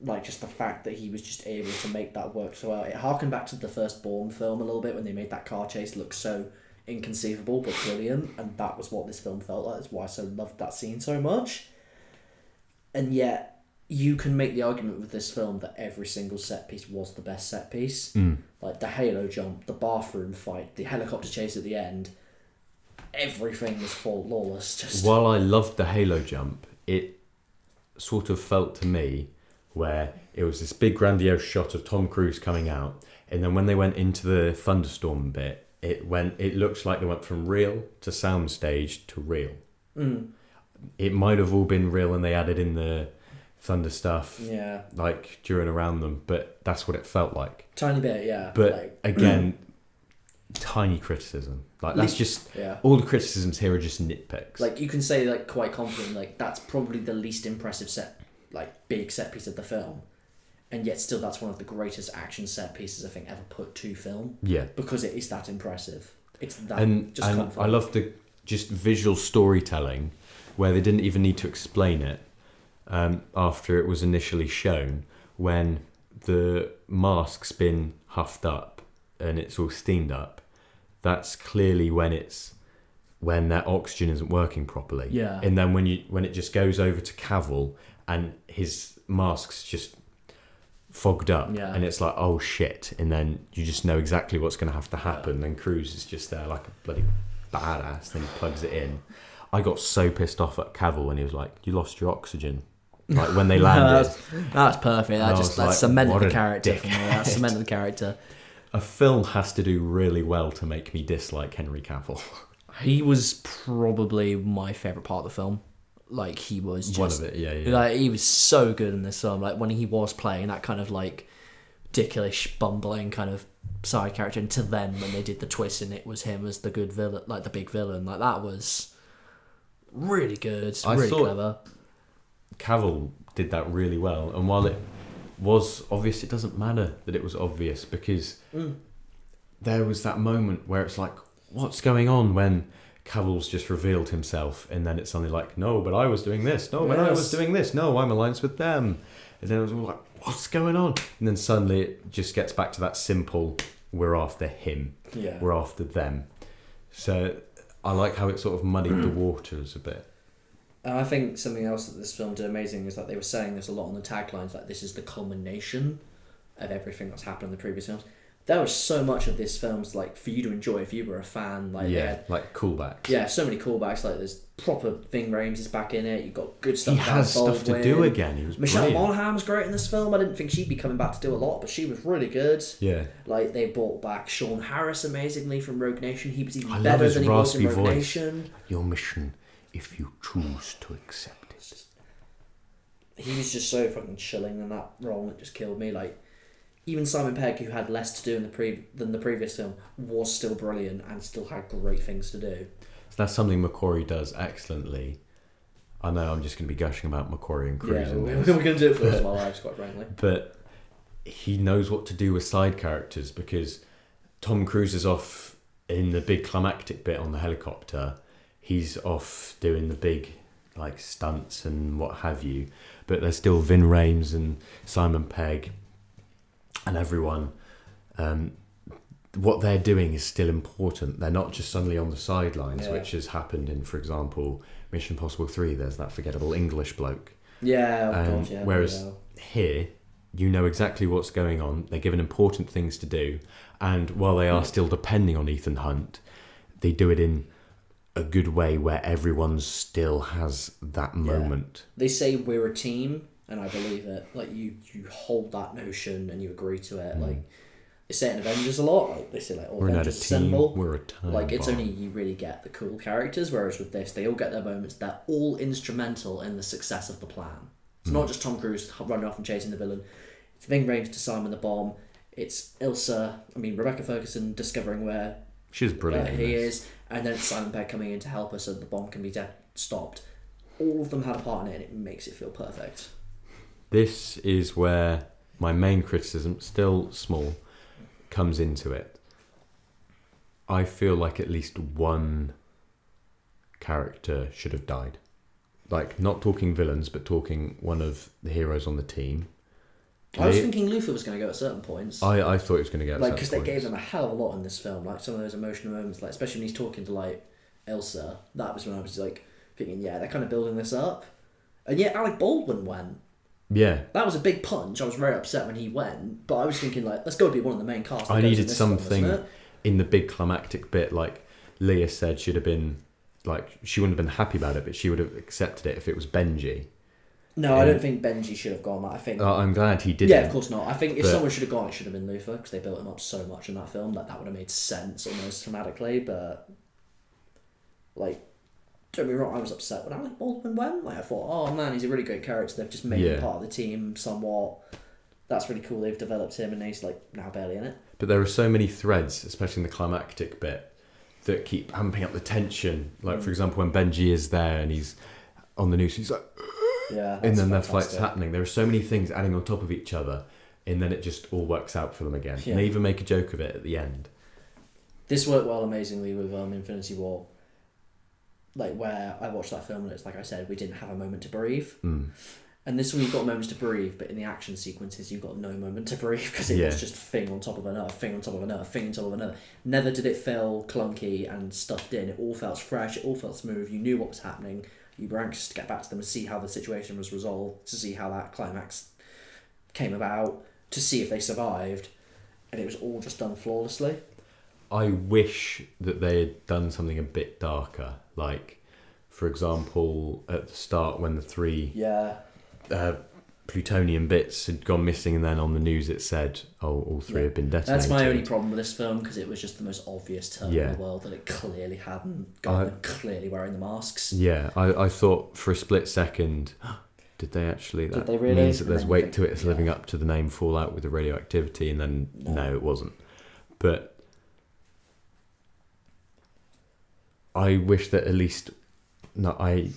Like, just the fact that he was just able to make that work so well. It harkened back to the first Bourne film a little bit, when they made that car chase look so inconceivable but brilliant, and that was what this film felt like. That's why I so loved that scene so much. And yet, you can make the argument with this film that every single set piece was the best set piece. Like the halo jump, the bathroom fight, the helicopter chase at the end. Everything was flawless. Just while I loved the halo jump, it sort of felt to me where it was this big grandiose shot of Tom Cruise coming out, and then when they went into the thunderstorm bit, it looks like they went from real to soundstage to real. It might have all been real and they added in the thunder stuff like during around them, but that's what it felt like. Tiny bit, yeah. But like, again, tiny criticism. Like that's just all the criticisms here are just nitpicks. Like you can say like quite confidently, like that's probably the least impressive big set piece of the film, and yet still that's one of the greatest action set pieces I think ever put to film. Yeah, because it is that impressive. It's that and I love the just visual storytelling where they didn't even need to explain it after it was initially shown, when the mask's been huffed up and it's all steamed up. That's clearly when their oxygen isn't working properly. Yeah. And then when it just goes over to Cavill and his mask's just fogged up and it's like, oh shit, and then you just know exactly what's going to have to happen. And Cruise is just there like a bloody badass, then he plugs it in. I got so pissed off at Cavill when he was like, you lost your oxygen. Like when they landed. That's perfect. That cemented the character for me. That cemented the character. A film has to do really well to make me dislike Henry Cavill. He was probably my favourite part of the film. Like he was just... One of it, yeah. Like he was so good in this film. Like when he was playing that kind of like dickish, bumbling kind of side character, until then when they did the twist and it was him as the good villain, like the big villain. Like that was really good, really clever. Cavill did that really well, and while it was obvious, it doesn't matter that it was obvious, because there was that moment where it's like, what's going on, when Cavill's just revealed himself, and then it's suddenly like, no, but I was doing this, no, but I was doing this, no, I'm alliance with them, and then it was all like, what's going on? And then suddenly it just gets back to that simple, we're after him, we're after them. So I like how it sort of muddied the waters a bit. And I think something else that this film did amazing is that they were saying this a lot on the taglines, like this is the culmination of everything that's happened in the previous films. There was so much of this film's like for you to enjoy if you were a fan. Like like callbacks. Yeah, so many callbacks. Like there's proper Ving Rhames is back in it. You've got good stuff. He has stuff to do again. He was Michelle brilliant. Monaghan was great in this film. I didn't think she'd be coming back to do a lot, but she was really good. Yeah. Like they brought back Sean Harris amazingly from Rogue Nation. He was even better than he was in Rogue Nation. Your mission, if you choose to accept it. He was just so fucking chilling in that role. It just killed me. Like, even Simon Pegg, who had less to do than the previous film, was still brilliant and still had great things to do. So that's something McQuarrie does excellently. I know I'm just going to be gushing about McQuarrie and Cruise. Yeah, we're going to do it for us while lives, quite frankly. But he knows what to do with side characters, because Tom Cruise is off in the big climactic bit on the helicopter. He's off doing the big like stunts and what have you. But there's still Ving Rhames and Simon Pegg and everyone. What they're doing is still important. They're not just suddenly on the sidelines, which has happened in, for example, Mission Impossible 3. There's that forgettable English bloke. Yeah, whereas here, you know exactly what's going on. They're given important things to do. And while they are still depending on Ethan Hunt, they do it in a good way where everyone still has that moment. They say we're a team, and I believe it. Like you hold that notion and you agree to it. Like they say in Avengers a lot. Like they say like all Avengers assemble. We're a time like it's bomb. only you really get the cool characters, whereas with this they all get their moments. They're all instrumental in the success of the plan. It's not just Tom Cruise running off and chasing the villain. It's Ving Rhames to Simon the Bomb. It's Rebecca Ferguson discovering where she's brilliant. He is. And then it's Simon Pegg coming in to help us so the bomb can be stopped. All of them had a part in it, and it makes it feel perfect. This is where my main criticism, still small, comes into it. I feel like at least one character should have died. Like, not talking villains, but talking one of the heroes on the team. I was thinking Luther was going to go at certain points. I thought he was going to get at certain points. Because they gave him a hell of a lot in this film. Like, some of those emotional moments, like especially when he's talking to, like, Elsa. That was when I was, like, thinking, yeah, they're kind of building this up. And yet Alec Baldwin went. Yeah. That was a big punch. I was very upset when he went, but I was thinking, like, that's got to be one of the main cast. I needed something in the big climactic bit, like Leah said, should have been, like, she wouldn't have been happy about it, but she would have accepted it if it was Benji. No, I don't think Benji should have gone. I think. I'm glad he didn't. Yeah, of course not. I think if someone should have gone, it should have been Luther, because they built him up so much in that film that would have made sense almost thematically. But, like, don't get me wrong, I was upset when Alec Baldwin went. Like, I thought, oh man, he's a really great character. They've just made him part of the team somewhat. That's really cool. They've developed him, and he's like now barely in it. But there are so many threads, especially in the climactic bit, that keep amping up the tension. Like, for example, when Benji is there and he's on the news, he's like, yeah, and then their fight's happening. There are so many things adding on top of each other, and then it just all works out for them again. Yeah. And they even make a joke of it at the end. This worked well amazingly with Infinity War. Like, where I watched that film and it's like I said, we didn't have a moment to breathe. And this one you've got moments to breathe, but in the action sequences you've got no moment to breathe, because it was just thing on top of another, thing on top of another, thing on top of another. Never did it feel clunky and stuffed in. It all felt fresh, it all felt smooth, you knew what was happening. You were anxious to get back to them and see how the situation was resolved, to see how that climax came about, to see if they survived. And it was all just done flawlessly. I wish that they had done something a bit darker. Like, for example, at the start when the 3 plutonium bits had gone missing, and then on the news it said, oh, all 3 have been detonated. That's my only problem with this film, because it was just the most obvious turn in the world that it clearly hadn't got clearly wearing the masks. Yeah, I thought for a split second, did they actually? That really? Means that there's weight to it. It's living up to the name Fallout with the radioactivity, and then no, it wasn't. But I wish that at least... No, I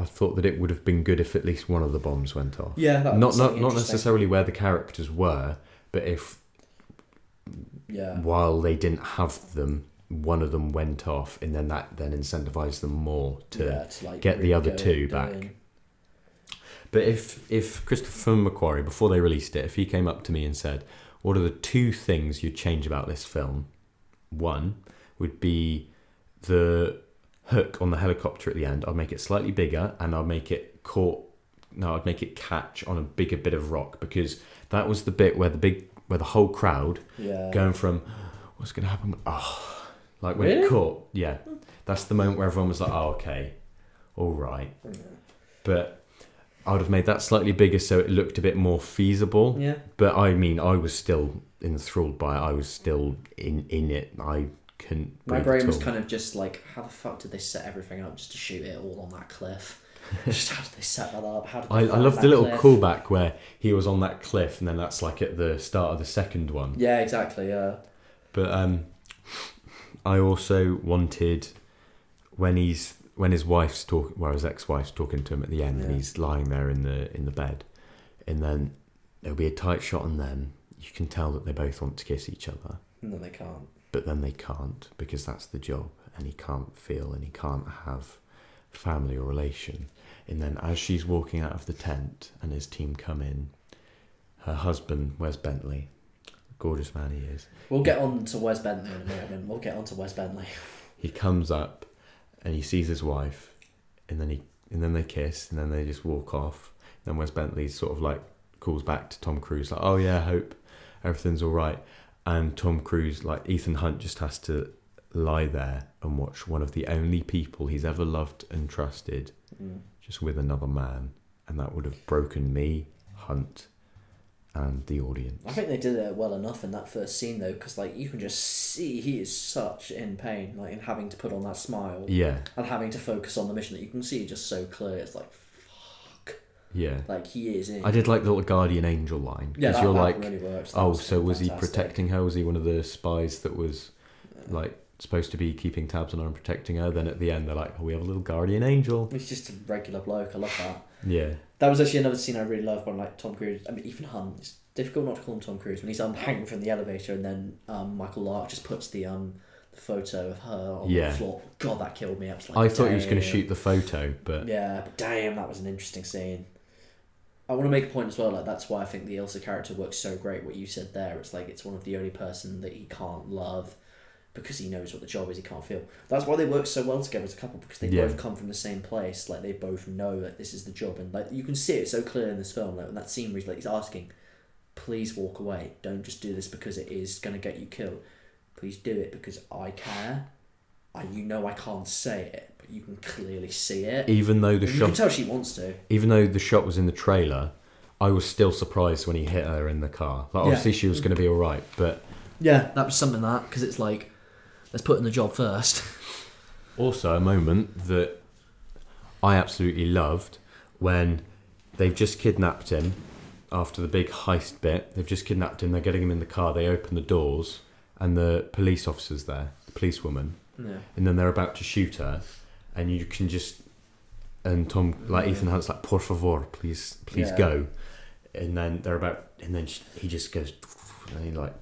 thought that it would have been good if at least one of the bombs went off. Yeah, that not necessarily where the characters were, but if while they didn't have them, one of them went off, and then that incentivized them more to like get really the other 2 back. But if Christopher McQuarrie, before they released it, if he came up to me and said, what are the 2 things you'd change about this film? One would be the hook on the helicopter at the end. I'd make it slightly bigger, and I'd make it catch on a bigger bit of rock, because that was the bit where the whole crowd going from what's going to happen, like when it caught. Yeah, that's the moment where everyone was like, oh, okay, all right. But I would have made that slightly bigger so it looked a bit more feasible. Yeah. But I mean, I was still enthralled by it. I was still in it. I couldn't. My brain was kind of just like, how the fuck did they set everything up just to shoot it all on that cliff? Just how did they set that up? How did I love the little callback where he was on that cliff, and then that's like at the start of the second one. Yeah, exactly. Yeah. But I also wanted when his wife's talking, well, his ex-wife's talking to him at the end, and he's lying there in the bed, and then there'll be a tight shot on them. You can tell that they both want to kiss each other. No, they can't. But then they can't, because that's the job, and he can't feel, and he can't have family or relation. And then as she's walking out of the tent and his team come in, her husband, Wes Bentley, gorgeous man he is. We'll get on to Wes Bentley in a minute. He comes up and he sees his wife, and then they kiss, and then they just walk off. And then Wes Bentley sort of like calls back to Tom Cruise, like, oh yeah, I hope everything's all right. And Tom Cruise, like Ethan Hunt, just has to lie there and watch one of the only people he's ever loved and trusted just with another man. And that would have broken me, Hunt, and the audience. I think they did it well enough in that first scene, though, because like you can just see he is such in pain, like in having to put on that smile, and having to focus on the mission, that you can see just so clear. It's like, fuck, like he is in. I did like the little guardian angel line, because you're like, really works. So was he protecting her? Was he one of the spies that was like supposed to be keeping tabs on her and protecting her? Then at the end they're like, oh, we have a little guardian angel. He's just a regular bloke. I love that. Yeah. That was actually another scene I really loved, when like Tom Cruise, Ethan Hunt, it's difficult not to call him Tom Cruise, when he's hanging from the elevator, and then Michael Lark just puts the photo of her on the floor. God, that killed me. I thought he was going to shoot the photo, but... Yeah, but damn, that was an interesting scene. I want to make a point as well, like that's why I think the Ilsa character works so great, what you said there. It's like, it's one of the only person that he can't love, because he knows what the job is, he can't feel. That's why they work so well together as a couple, because they both come from the same place. Like, they both know that this is the job, and like you can see it so clear in this film. Like, in that scene where he's asking, please walk away. Don't just do this because it is going to get you killed. Please do it because I care. You know I can't say it, but you can clearly see it. Even though the shot... You can tell she wants to. Even though the shot was in the trailer, I was still surprised when he hit her in the car. Like, obviously she was going to be alright, but... Yeah, that was something that, because it's like, let's put in the job first. Also, a moment that I absolutely loved when they've just kidnapped him after the big heist bit. They've just kidnapped him, they're getting him in the car, they open the doors, and the police officer's there, the policewoman. Yeah. And then they're about to shoot her, and you can just, and Tom, like Ethan Hunt's like, por favor, please go. And then they're about, and then he just goes, and he like.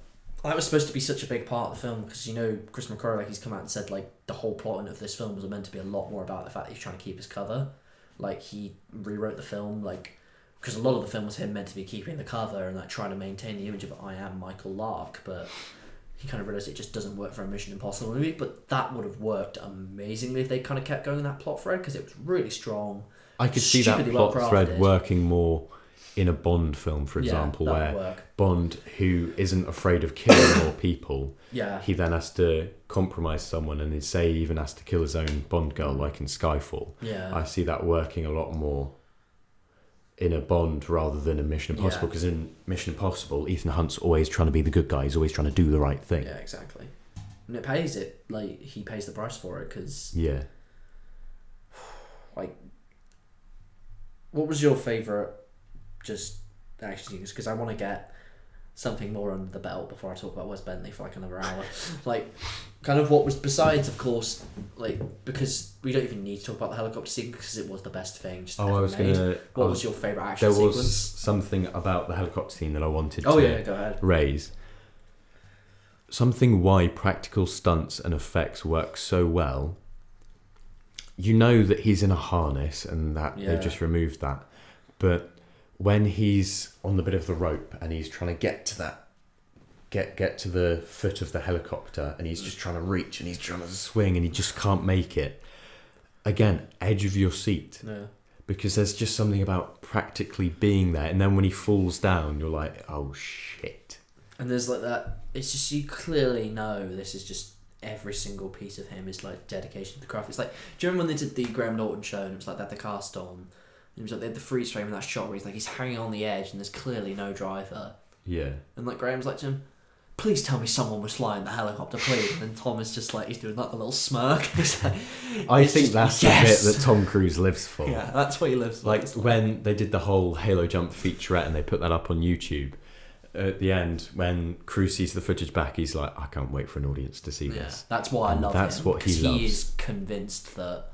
That was supposed to be such a big part of the film, because you know Chris McCrory, like, he's come out and said like the whole plot of this film was meant to be a lot more about the fact that he's trying to keep his cover. Like, he rewrote the film, like, because a lot of the film was him meant to be keeping the cover and like trying to maintain the image of I am Michael Lark, but he kind of realised it just doesn't work for a Mission Impossible movie. But that would have worked amazingly if they kind of kept going that plot thread, because it was really strong. I could see that plot thread working more in a Bond film, for example, where Bond, who isn't afraid of killing more people, he then has to compromise someone, and he'd say he even has to kill his own Bond girl, like in Skyfall. I see that working a lot more in a Bond rather than in Mission Impossible, because in Mission Impossible, Ethan Hunt's always trying to be the good guy. He's always trying to do the right thing. Yeah, exactly. And it pays it. Like, he pays the price for it, because... Yeah. Like, what was your favourite just action scenes? Because I want to get something more under the belt before I talk about Wes Bentley for like another hour. Like, kind of what was, besides, of course, like, because we don't even need to talk about the helicopter sequence because it was the best thing just ever made. What was your favourite action sequence? There was something about the helicopter scene that I wanted to go ahead. raise. Something why practical stunts and effects work so well. You know that he's in a harness and that they've just removed that. But when he's on the bit of the rope and he's trying to get to that, get to the foot of the helicopter, and he's just trying to reach and he's trying to swing and he just can't make it. Again, edge of your seat. Yeah. Because there's just something about practically being there. And then when he falls down, you're like, oh shit. And there's like that, it's just, you clearly know this is just every single piece of him is like dedication to the craft. It's like, do you remember when they did the Graham Norton show and it was like that, the car storm? And it was like they had the freeze frame in that shot where he's hanging on the edge and there's clearly no driver. Yeah. And like Graham's like to him, please tell me someone was flying the helicopter, please. And then Tom is just like, he's doing like a little smirk. Like, I think that's the bit that Tom Cruise lives for. Yeah, that's what he lives for. Like when they did the whole Halo Jump featurette and they put that up on YouTube, at the end, when Cruise sees the footage back, he's like, I can't wait for an audience to see this. That's why I love him. That's what he loves. He is convinced that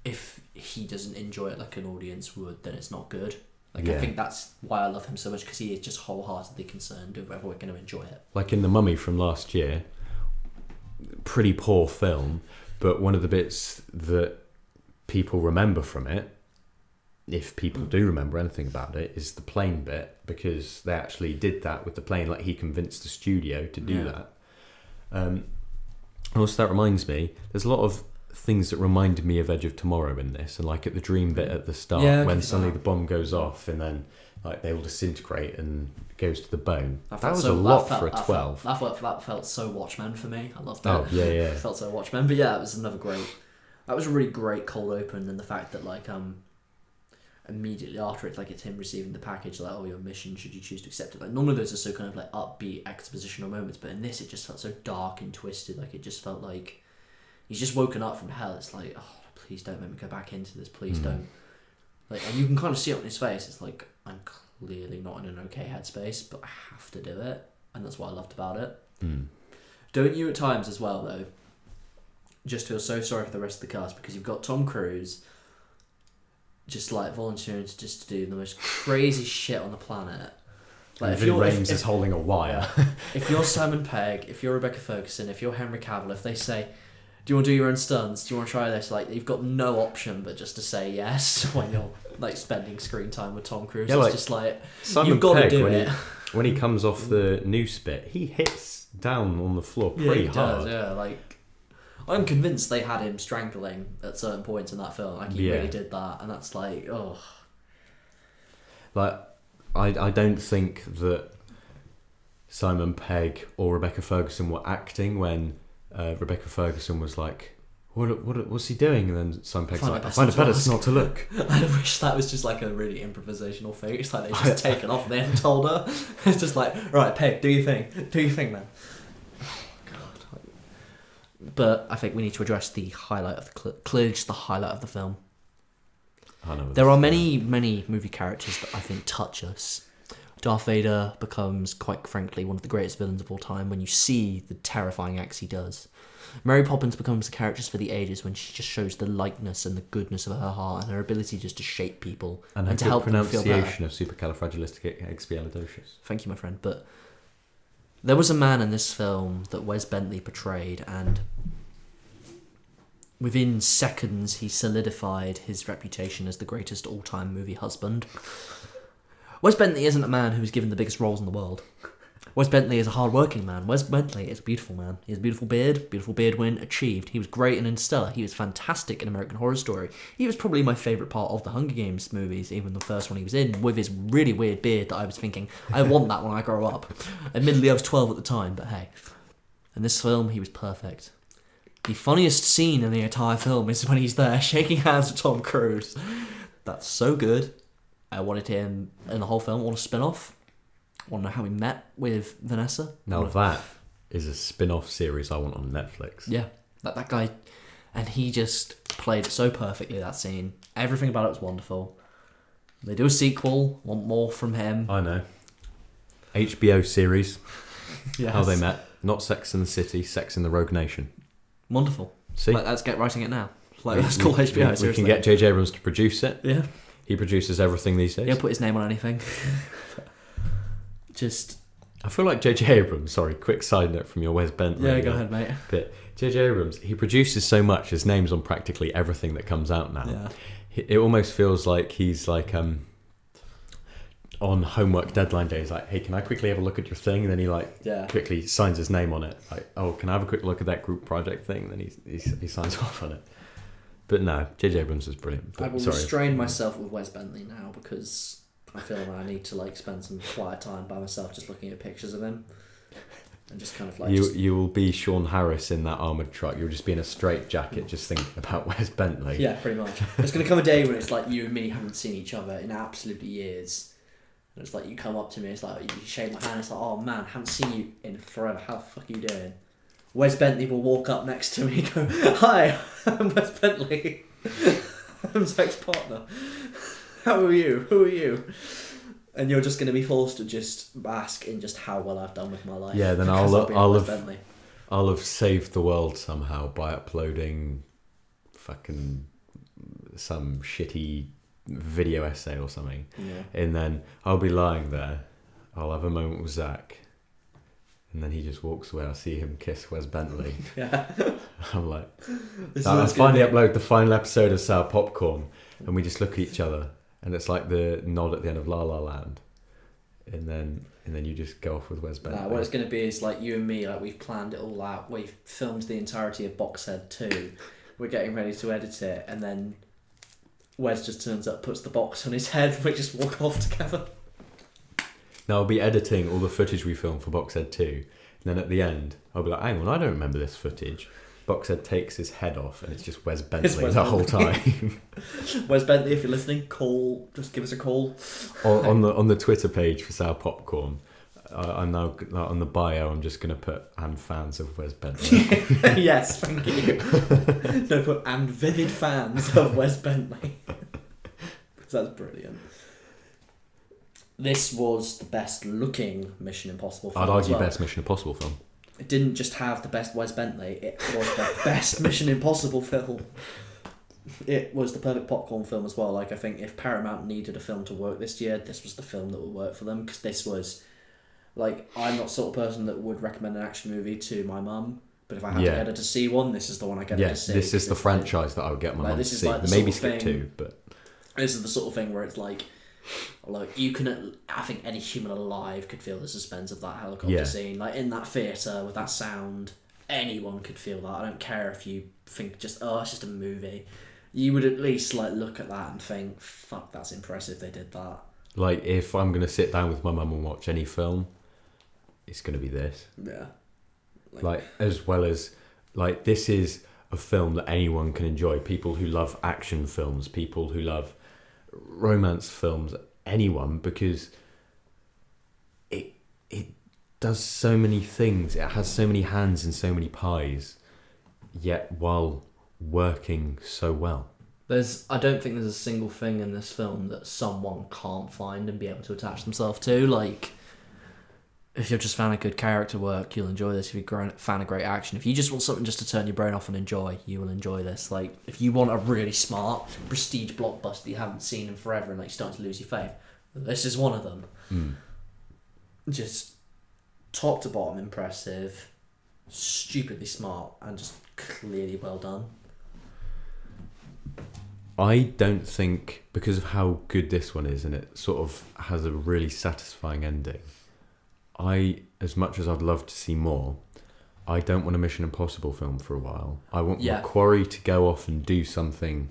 if he doesn't enjoy it like an audience would, then it's not good. Like, I think that's why I love him so much, because he is just wholeheartedly concerned of whether we're going to enjoy it. Like in The Mummy from last year, pretty poor film, but one of the bits that people remember from it, if people do remember anything about it, is the plane bit, because they actually did that with the plane. Like, he convinced the studio to do that. Also, that reminds me, there's a lot of things that reminded me of Edge of Tomorrow in this, and like at the dream bit at the start, when suddenly the bomb goes off and then like they all disintegrate and it goes to the bone. That was a lot for a 12. That felt so Watchmen for me. I loved it. Oh yeah. It felt so Watchmen. But yeah, it was another great. That was a really great cold open, and the fact that like immediately after it, like, it's him receiving the package, like, oh, your mission, should you choose to accept it. Like, normally those are so kind of like upbeat expositional moments, but in this it just felt so dark and twisted. Like, it just felt like he's just woken up from hell. It's like, oh, please don't make me go back into this. Please don't. Like, and you can kind of see it on his face. It's like, I'm clearly not in an okay headspace, but I have to do it, and that's what I loved about it. Don't you at times as well, though, just feel so sorry for the rest of the cast, because you've got Tom Cruise just like volunteering to do the most crazy shit on the planet. Like, Vin Rames is holding a wire. If you're Simon Pegg, if you're Rebecca Ferguson, if you're Henry Cavill, if they say, do you want to do your own stunts? Do you want to try this? Like, you've got no option but just to say yes when you're like spending screen time with Tom Cruise. Yeah, it's like, just like, Simon you've got Pegg, to do it. when he comes off the noose bit, he hits down on the floor pretty hard. Does, like, I'm convinced they had him strangling at certain points in that film. Like, he really did that, and that's like, oh. Like, I don't think that Simon Pegg or Rebecca Ferguson were acting when Rebecca Ferguson was like, what's he doing? And then Simon Pegg's like, I find it better not to look. I wish that was just like a really improvisational thing. It's like they just taken off and they hadn't told her. It's just like, right, Peg, do your thing, man. Oh, God. But I think we need to address the highlight of clearly just the highlight of the film. There are many movie characters that I think touch us. Darth Vader becomes, quite frankly, one of the greatest villains of all time when you see the terrifying acts he does. Mary Poppins becomes the characters for the ages when she just shows the lightness and the goodness of her heart and her ability just to shape people and to help them feel better. Pronunciation of supercalifragilisticexpialidocious. Thank you, my friend. But there was a man in this film that Wes Bentley portrayed, and within seconds he solidified his reputation as the greatest all-time movie husband. Wes Bentley isn't a man who is given the biggest roles in the world. Wes Bentley is a hard-working man. Wes Bentley is a beautiful man. He has a beautiful beard when achieved. He was great in Interstellar. He was fantastic in American Horror Story. He was probably my favourite part of the Hunger Games movies, even the first one he was in, with his really weird beard that I was thinking, I want that when I grow up. Admittedly, I was 12 at the time, but hey. In this film, he was perfect. The funniest scene in the entire film is when he's there shaking hands with Tom Cruise. That's so good. I wanted him in the whole film. I want a spin-off. I want to know how he met with Vanessa. Now that is a spin-off series I want on Netflix. Yeah, that guy, and he just played it so perfectly, that scene. Everything about it was wonderful. They do a sequel, want more from him. I know. HBO series. Yes. How they met. Not Sex in the City, Sex in the Rogue Nation. Wonderful. See? Let's get writing it now. Let's call HBO, seriously. We can get J.J. Abrams to produce it. Yeah. He produces everything these days. He'll put his name on anything. I feel like J.J. Abrams, sorry, quick side note from your Wes Bentley. Yeah, go ahead, mate. But J.J. Abrams, he produces so much, his name's on practically everything that comes out now. Yeah. It almost feels like he's like on homework deadline day. He's like, hey, can I quickly have a look at your thing? And then he quickly signs his name on it. Like, oh, can I have a quick look at that group project thing? And then he signs off on it. But no, J.J. Abrams is brilliant. But, I will restrain myself with Wes Bentley now because I feel like I need to spend some quiet time by myself just looking at pictures of him and just kind of you will be Sean Harris in that armoured truck. You'll just be in a straight jacket just thinking about Wes Bentley. Yeah, pretty much. There's going to come a day when it's like you and me haven't seen each other in absolutely years. And it's like you come up to me, it's like you shake my hand, it's like, oh man, haven't seen you in forever, how the fuck are you doing? Wes Bentley will walk up next to me and go, hi, I'm Wes Bentley. I'm Zach's partner. How are you? Who are you? And you're just going to be forced to just bask in just how well I've done with my life. Yeah, then I'll have saved the world somehow by uploading fucking some shitty video essay or something. Yeah. And then I'll be lying there. I'll have a moment with Zach. And then he just walks away. I see him kiss Wes Bentley. Yeah. I'm like, I finally upload the final episode of Sour Popcorn, and we just look at each other, and it's like the nod at the end of La La Land, and then you just go off with Wes Bentley. What it's going to be is like you and me, like we've planned it all out. We've filmed the entirety of Boxhead 2. We're getting ready to edit it, and then Wes just turns up, puts the box on his head, and we just walk off together. Now I'll be editing all the footage we filmed for Boxhead 2, and then at the end I'll be like, hang on, I don't remember this footage. Boxhead takes his head off, and it's just Wes Bentley the whole time. Wes Bentley, if you're listening, just give us a call. on the Twitter page for Sour Popcorn, I'm now on the bio. I'm just gonna put "and fans of Wes Bentley." Yes, thank you. No, put "and vivid fans of Wes Bentley." That's brilliant. This was the best looking Mission Impossible film. I'd argue best Mission Impossible film. It didn't just have the best Wes Bentley, it was the best Mission Impossible film. It was the perfect popcorn film as well. I think if Paramount needed a film to work this year, this was the film that would work for them, because this was, I'm not the sort of person that would recommend an action movie to my mum, but if I had to get her to see one, this is the one I get her to see. This is the franchise that I would get my mum to see. Maybe Skip 2, but... This is the sort of thing where it's like, Like I think any human alive could feel the suspense of that helicopter scene. Like in that theatre with that sound, anyone could feel that. I don't care if you think it's just a movie. You would at least like look at that and think, fuck, that's impressive. They did that. Like if I'm gonna sit down with my mum and watch any film, it's gonna be this. Yeah. Like as well as like this is a film that anyone can enjoy. People who love action films, people who love romance films, anyone, because it does so many things. It has so many hands and so many pies, yet while working so well. I don't think there's a single thing in this film that someone can't find and be able to attach themselves to. Like, if you're just a fan of good character work, you'll enjoy this. If you're a fan of great action, if you just want something just to turn your brain off and enjoy, you will enjoy this. Like, if you want a really smart, prestige blockbuster that you haven't seen in forever and like you're starting to lose your faith, this is one of them. Just top to bottom impressive, stupidly smart, and just clearly well done. I don't think, because of how good this one is and it sort of has a really satisfying ending, as much as I'd love to see more, I don't want a Mission Impossible film for a while. I want Macquarie to go off and do something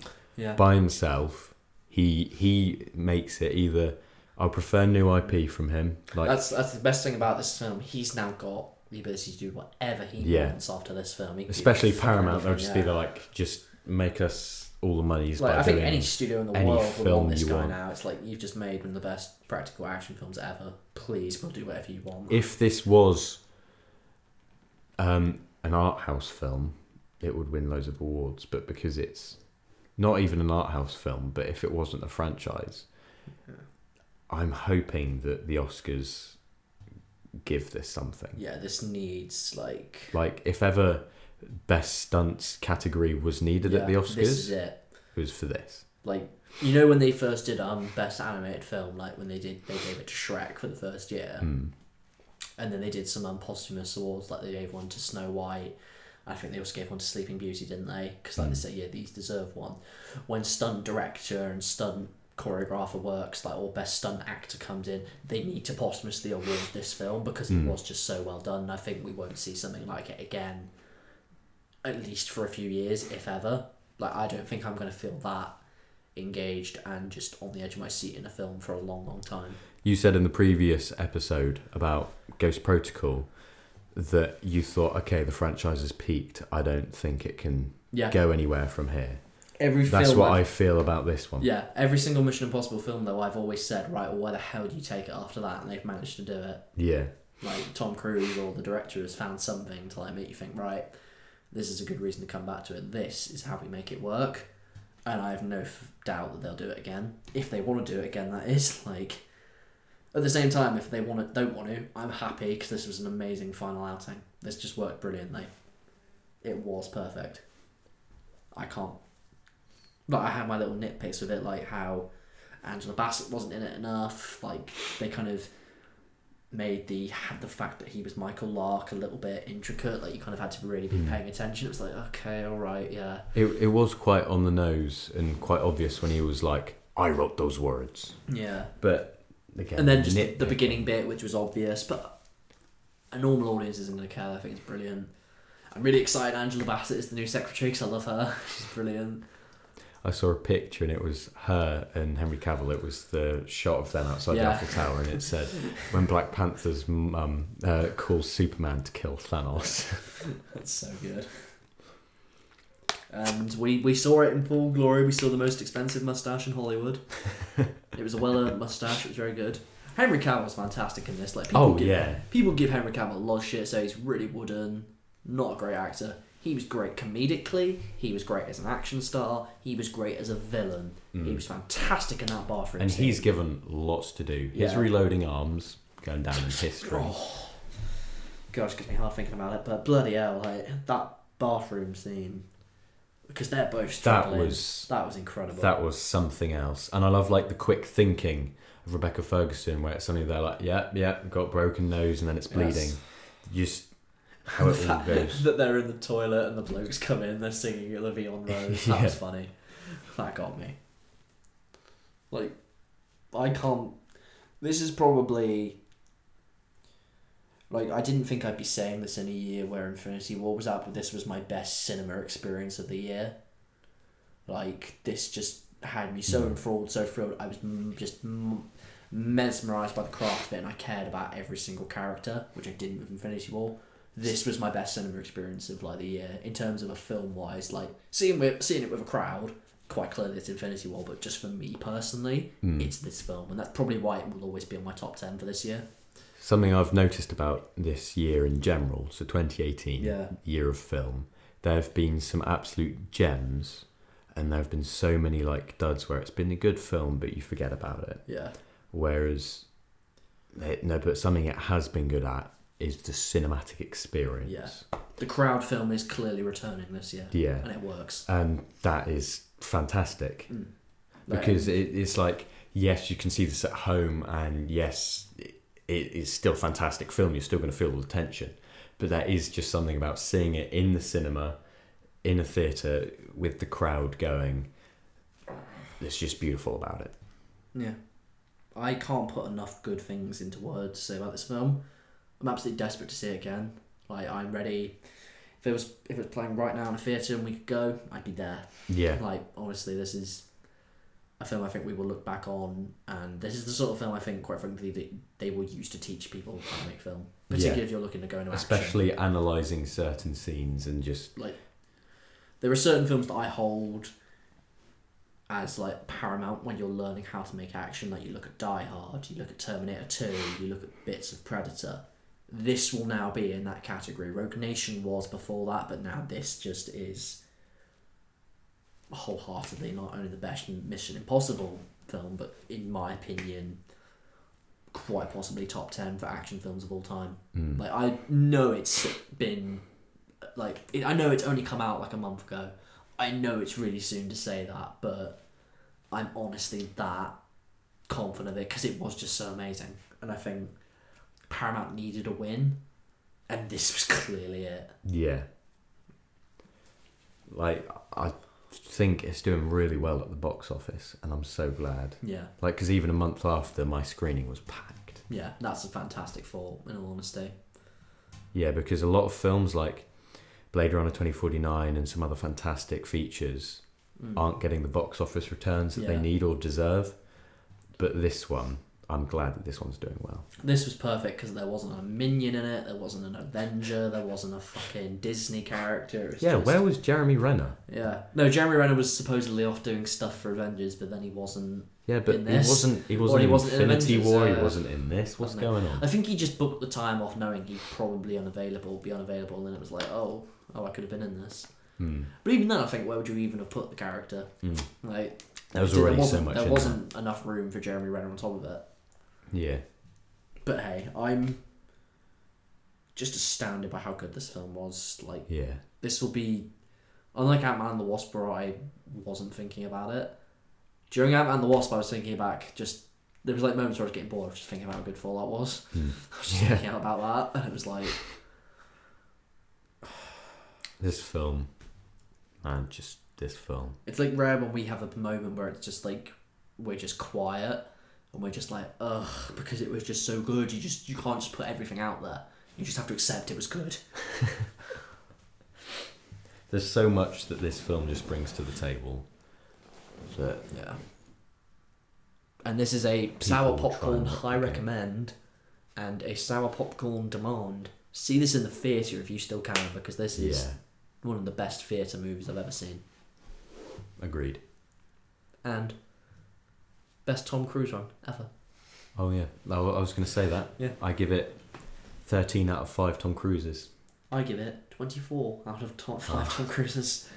by himself. He makes it either... I prefer new IP from him. Like that's the best thing about this film. He's now got the ability to do whatever he wants after this film. Especially Paramount, they'll just be like, just make us all the monies. Like, I think any studio in the world will want this guy want. now. It's like, you've just made one of the best practical action films ever. Please, we'll do whatever you want. If this was an art house film, it would win loads of awards. But because it's not even an art house film, but if it wasn't a franchise, I'm hoping that the Oscars give this something. Yeah, this needs like if ever best stunts category was needed at the Oscars, this is it. It was for this. Like, you know when they first did best animated film, like when they gave it to Shrek for the first year, and then they did some posthumous awards, like they gave one to Snow White. I think they also gave one to Sleeping Beauty, didn't they? Because they say, these deserve one. When stunt director and stunt choreographer works, like, or best stunt actor comes in, they need to posthumously award this film because it was just so well done. And I think we won't see something like it again, at least for a few years, if ever. Like, I don't think I'm going to feel that engaged and just on the edge of my seat in a film for a long, long time. You said in the previous episode about Ghost Protocol that you thought, okay, the franchise has peaked. I don't think it can go anywhere from here. That's what I feel about this one. Yeah, every single Mission Impossible film, though, I've always said, right, well, where the hell do you take it after that? And they've managed to do it. Yeah. Like, Tom Cruise or the director has found something to like make you think, right, this is a good reason to come back to it. This is how we make it work. And I have no doubt that they'll do it again. If they want to do it again, that is. Like, at the same time, if they don't want to, I'm happy because this was an amazing final outing. This just worked brilliantly. It was perfect. I can't... Like, I had my little nitpicks with it, like how Angela Bassett wasn't in it enough. Like, they kind of made the fact that he was Michael Lark a little bit intricate. Like, you kind of had to really be paying attention. It was like, okay, all right, yeah. It was quite on the nose and quite obvious when he was like, I wrote those words. Yeah. But again, and then just the beginning bit, which was obvious, but a normal audience isn't going to care. I think it's brilliant. I'm really excited Angela Bassett is the new secretary because I love her. She's brilliant. I saw a picture and it was her and Henry Cavill. It was the shot of them outside the Eiffel Tower, and it said, when Black Panther's mum calls Superman to kill Thanos. That's so good. And we saw it in full glory. We saw the most expensive moustache in Hollywood. It was a well-earned moustache. It was very good. Henry Cavill was fantastic in this. Like, people give Henry Cavill a lot of shit, so he's really wooden, not a great actor. He was great comedically. He was great as an action star. He was great as a villain. He was fantastic in that bathroom and scene. He's given lots to do. His reloading arms going down in history. Gosh, it gives me hard thinking about it. But bloody hell, like, that bathroom scene, because they're both struggling. That was incredible. That was something else. And I love like the quick thinking of Rebecca Ferguson, where it's suddenly they're like, got a broken nose and then it's bleeding. Just how it all goes. That they're in the toilet and the blokes come in, they're singing Olivia on Rose. That was funny. That got me. Like, I can't. This is probably. Like, I didn't think I'd be saying this in a year where Infinity War was out, but this was my best cinema experience of the year. Like, this just had me so enthralled, so thrilled. I was mesmerised by the craft of it, and I cared about every single character, which I didn't with Infinity War. This was my best cinema experience of, like, the year, in terms of a film-wise. Like, seeing it with a crowd, quite clearly it's Infinity War, but just for me personally, it's this film, and that's probably why it will always be on my top 10 for this year. Something I've noticed about this year in general, so 2018, year of film, there have been some absolute gems, and there have been so many like duds where it's been a good film, but you forget about it. Yeah. Whereas, but something it has been good at is the cinematic experience. Yeah. The crowd film is clearly returning this year. Yeah. And it works. And that is fantastic. Because it's like, yes, you can see this at home, and yes, it is still a fantastic film. You're still going to feel all the tension. But there is just something about seeing it in the cinema, in a theatre, with the crowd going. It's just beautiful about it. Yeah. I can't put enough good things into words to say about this film. I'm absolutely desperate to see it again. Like, I'm ready. If it was playing right now in a theatre and we could go, I'd be there. Yeah. Like, honestly, this is a film I think we will look back on, and this is the sort of film I think, quite frankly, that they will use to teach people how to make film. Particularly if you're looking to go into action. Especially analysing certain scenes and just... Like, there are certain films that I hold as, like, paramount when you're learning how to make action. Like, you look at Die Hard, you look at Terminator 2, you look at bits of Predator. This will now be in that category. Rogue Nation was before that, but now this just is wholeheartedly not only the best Mission Impossible film, but in my opinion, quite possibly top 10 for action films of all time. Like, I know it's been, like, I know it's only come out like a month ago. I know it's really soon to say that, but I'm honestly that confident of it because it was just so amazing. And I think Paramount needed a win, and this was clearly it. Yeah. Like, I think it's doing really well at the box office, and I'm so glad. Yeah. Like, because even a month after, my screening was packed. Yeah, that's a fantastic fall, in all honesty. Yeah, because a lot of films like Blade Runner 2049 and some other fantastic features aren't getting the box office returns that they need or deserve. But this one, I'm glad that this one's doing well. This was perfect because there wasn't a Minion in it, there wasn't an Avenger, there wasn't a fucking Disney character. Where was Jeremy Renner? Yeah. No, Jeremy Renner was supposedly off doing stuff for Avengers, but then he wasn't. Yeah, but in this. He wasn't in Infinity War, he wasn't in this. What's going on? I think he just booked the time off knowing he'd probably be unavailable, and then it was like, oh, I could have been in this. But even then, I think, where would you even have put the character? Like, there was already so much. There wasn't enough room for Jeremy Renner on top of it. Yeah. But hey, I'm just astounded by how good this film was. Like, this will be, unlike Antman The Wasp, where I wasn't thinking about it. During Antman The Wasp, I was thinking back, there was like moments where I was getting bored, just thinking about how good Fallout was. I was just thinking about that, and it was like, this film, man, just this film. It's like rare when we have a moment where it's just like, we're just quiet, and we're just like, ugh, because it was just so good. You can't just put everything out there. You just have to accept it was good. There's so much that this film just brings to the table. And this is a sour popcorn high recommend and a sour popcorn demand. See this in the theatre if you still can, because this is one of the best theatre movies I've ever seen. Agreed. And best Tom Cruise one ever. Oh yeah, I was going to say that. Yeah. I give it 13 out of 5 Tom Cruises. I give it 24 out of 5 Tom Cruises.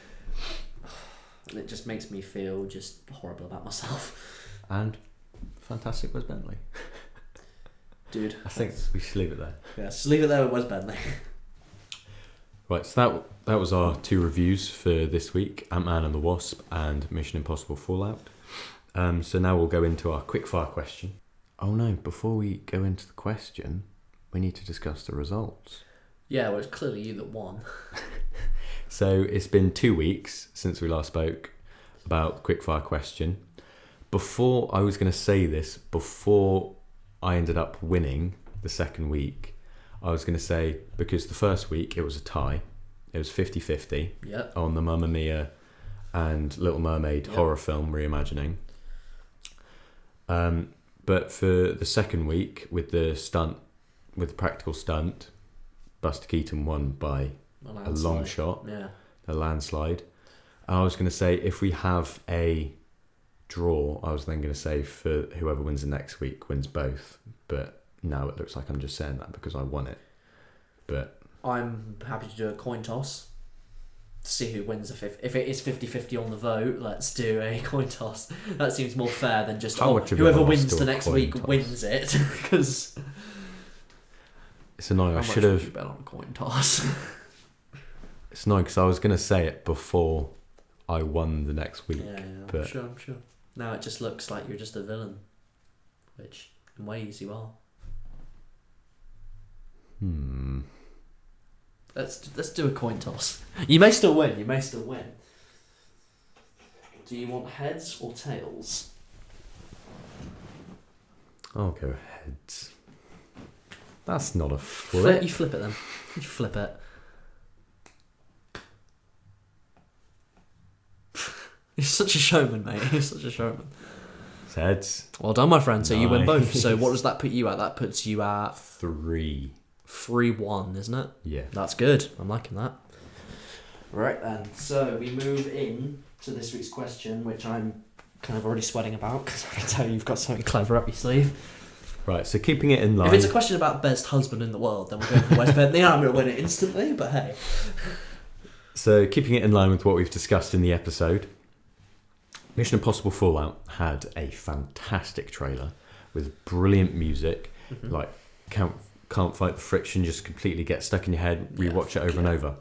And it just makes me feel just horrible about myself. And fantastic Wes Bentley. Dude. I think we should leave it there. Yeah, just leave it there with Wes Bentley. Right, so that was our 2 reviews for this week, Ant-Man and the Wasp and Mission Impossible Fallout. So now we'll go into our quickfire question. Oh no, before we go into the question, we need to discuss the results. Yeah, well, it's clearly you that won. So it's been 2 weeks since we last spoke about the quickfire question. before I was going to say this, before I ended up winning the second week, I was going to say, because the first week it was a tie, it was 50-50 on the Mamma Mia and Little Mermaid horror film reimagining. But for the second week, with the practical stunt, Buster Keaton won by a long shot, a landslide. I was going to say, if we have a draw, I was then going to say for whoever wins the next week wins both. But now it looks like I'm just saying that because I won it. But I'm happy to do a coin toss to see who wins if it is 50-50 on the vote. Let's do a coin toss. That seems more fair than just whoever wins the next week wins it. Because it's annoying. I should have bet on a coin toss. It's annoying because I was going to say it before I won the next week. Yeah, but I'm sure. Now it just looks like you're just a villain, which in ways you are. Let's do a coin toss. You may still win. Do you want heads or tails? I'll go heads. That's not a flip. You flip it then. You flip it. You're such a showman, mate. You're such a showman. It's heads. Well done, my friend. So you win both. So what does that put you at? That puts you at 3-1, isn't it? Yeah. That's good. I'm liking that. Right then. So we move in to this week's question, which I'm kind of already sweating about because I can tell you've got something clever up your sleeve. Right, so keeping it in line. If it's a question about best husband in the world, then we're going for Wes Bentley. I'm going to win it instantly, but hey. So keeping it in line with what we've discussed in the episode, Mission Impossible Fallout had a fantastic trailer with brilliant music. Like can't fight the friction, just completely get stuck in your head, rewatch it over and over.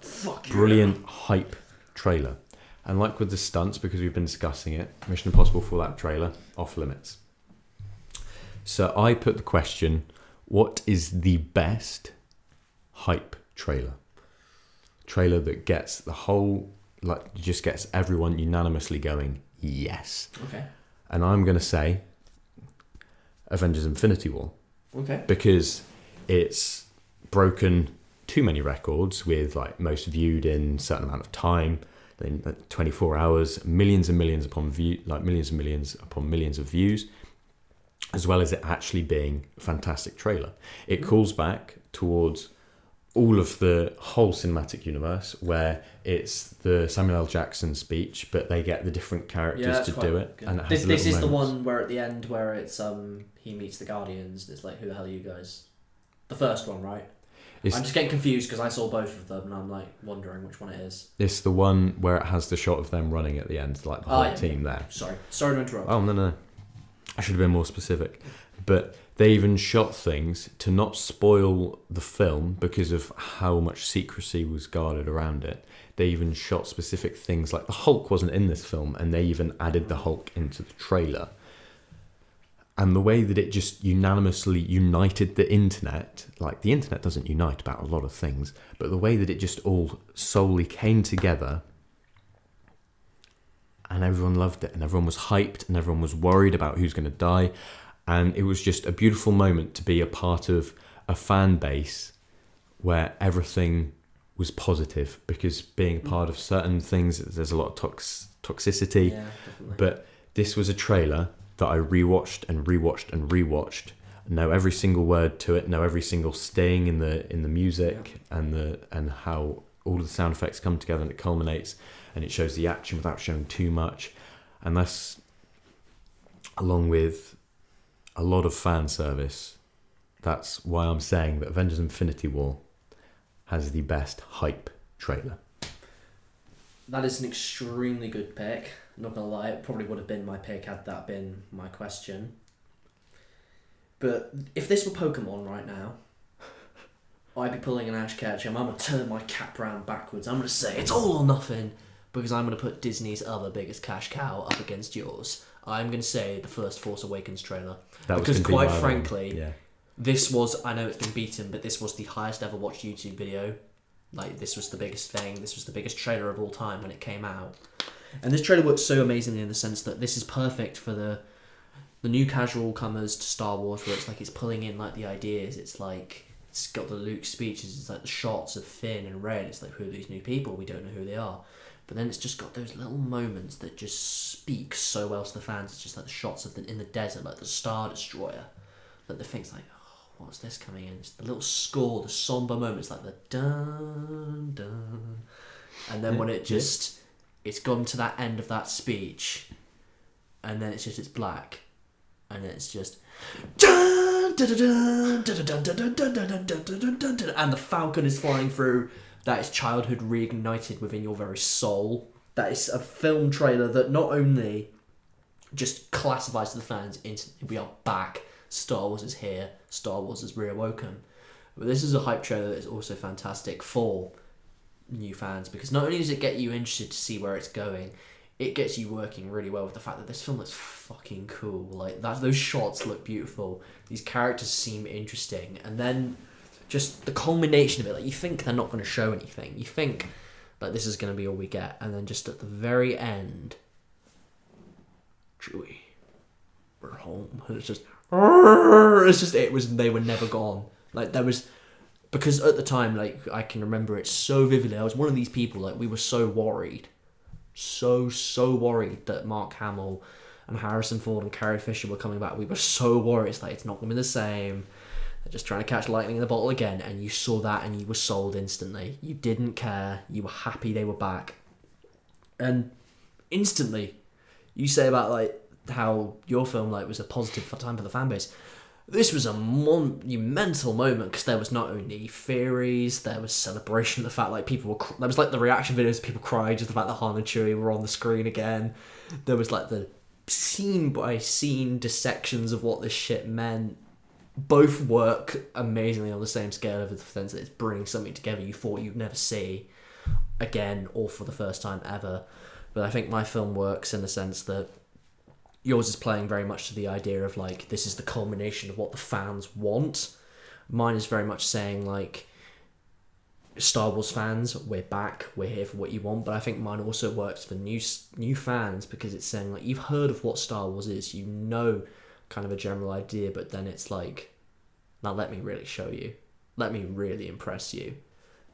Brilliant hype trailer. And like with the stunts, because we've been discussing it, Mission Impossible Fallout trailer, off limits. So I put the question, what is the best hype trailer? Trailer that gets the whole, like, just gets everyone unanimously going, yes. Okay. And I'm going to say Avengers Infinity War. Okay. Because it's broken too many records with, like, most viewed in a certain amount of time, in 24 hours, millions and millions upon millions and millions upon millions of views, as well as it actually being a fantastic trailer. It calls back towards all of the whole cinematic universe, where it's the Samuel L. Jackson speech, but they get the different characters to do it. Good. And it this is moments. the one where at the end where it's he meets the Guardians. It's like, who the hell are you guys? The first one, right? I'm just getting confused because I saw both of them and I'm like wondering which one it is. It's the one where it has the shot of them running at the end, like the whole team there. Sorry to interrupt. Oh, no. I should have been more specific. But they even shot things to not spoil the film because of how much secrecy was guarded around it. They even shot specific things, like the Hulk wasn't in this film, and they even added the Hulk into the trailer. And the way that it just unanimously united the internet, like the internet doesn't unite about a lot of things, but the way that it just all solely came together, and everyone loved it, and everyone was hyped, and everyone was worried about who's going to die. And it was just a beautiful moment to be a part of a fan base where everything was positive, because being part of certain things, there's a lot of toxicity. Yeah, definitely. But this was a trailer that I rewatched and rewatched and rewatched. Know every single word to it, know every single sting in the music, and how all of the sound effects come together and it culminates and it shows the action without showing too much. And that's, along with a lot of fan service, that's why I'm saying that Avengers Infinity War has the best hype trailer. That is an extremely good pick. I'm not gonna lie, it probably would have been my pick had that been my question. But if this were Pokemon right now, I'd be pulling an Ash Ketchum. I'm gonna turn my cap round backwards. I'm gonna say it's all or nothing, because I'm gonna put Disney's other biggest cash cow up against yours. I'm gonna say the first Force Awakens trailer. Because quite frankly, this was, I know it's been beaten, but this was the highest ever watched YouTube video. Like, this was the biggest thing. This was the biggest trailer of all time when it came out. And this trailer works so amazingly in the sense that this is perfect for the the new casual comers to Star Wars, where it's like it's pulling in like the ideas. It's like it's got the Luke speeches. It's like the shots of Finn and Rey. It's like, who are these new people? We don't know who they are. But then it's just got those little moments that just speak so well to the fans. It's just like the shots of in the desert, like the Star Destroyer. Like the things like, oh, what's this coming in? It's the little score, the somber moments, like the dun dun. And then when it just, it's gone to that end of that speech, and then it's black, and then it's just, and the Falcon is flying through. That is childhood reignited within your very soul. That is a film trailer that not only just classifies to the fans instantly, we are back, Star Wars is here, Star Wars is reawoken. But this is a hype trailer that is also fantastic for new fans, because not only does it get you interested to see where it's going, it gets you working really well with the fact that this film looks fucking cool. Like those shots look beautiful, these characters seem interesting, and then just the culmination of it, like you think they're not going to show anything, you think like this is going to be all we get, and then just at the very end, Chewie, we're home, and they were never gone. Like there was, because at the time, like I can remember it so vividly, I was one of these people, like we were so worried, so worried that Mark Hamill and Harrison Ford and Carrie Fisher were coming back. We were so worried, it's like it's not going to be the same. They're just trying to catch lightning in the bottle again, and you saw that and you were sold instantly. You didn't care. You were happy they were back. And instantly, you say about like how your film like was a positive time for the fan base. This was a monumental moment, because there was not only theories, there was celebration of the fact like people were. There was like the reaction videos, people cried just the fact that Han and Chewie were on the screen again. There was like the scene by scene dissections of what this shit meant. Both work amazingly on the same scale, of the sense that it's bringing something together you thought you'd never see again, or for the first time ever. But I think my film works in the sense that yours is playing very much to the idea of like, this is the culmination of what the fans want. Mine is very much saying like, Star Wars fans, we're back, we're here for what you want. But I think mine also works for new fans, because it's saying like, you've heard of what Star Wars is, you know kind of a general idea, but then it's like, now let me really show you, let me really impress you.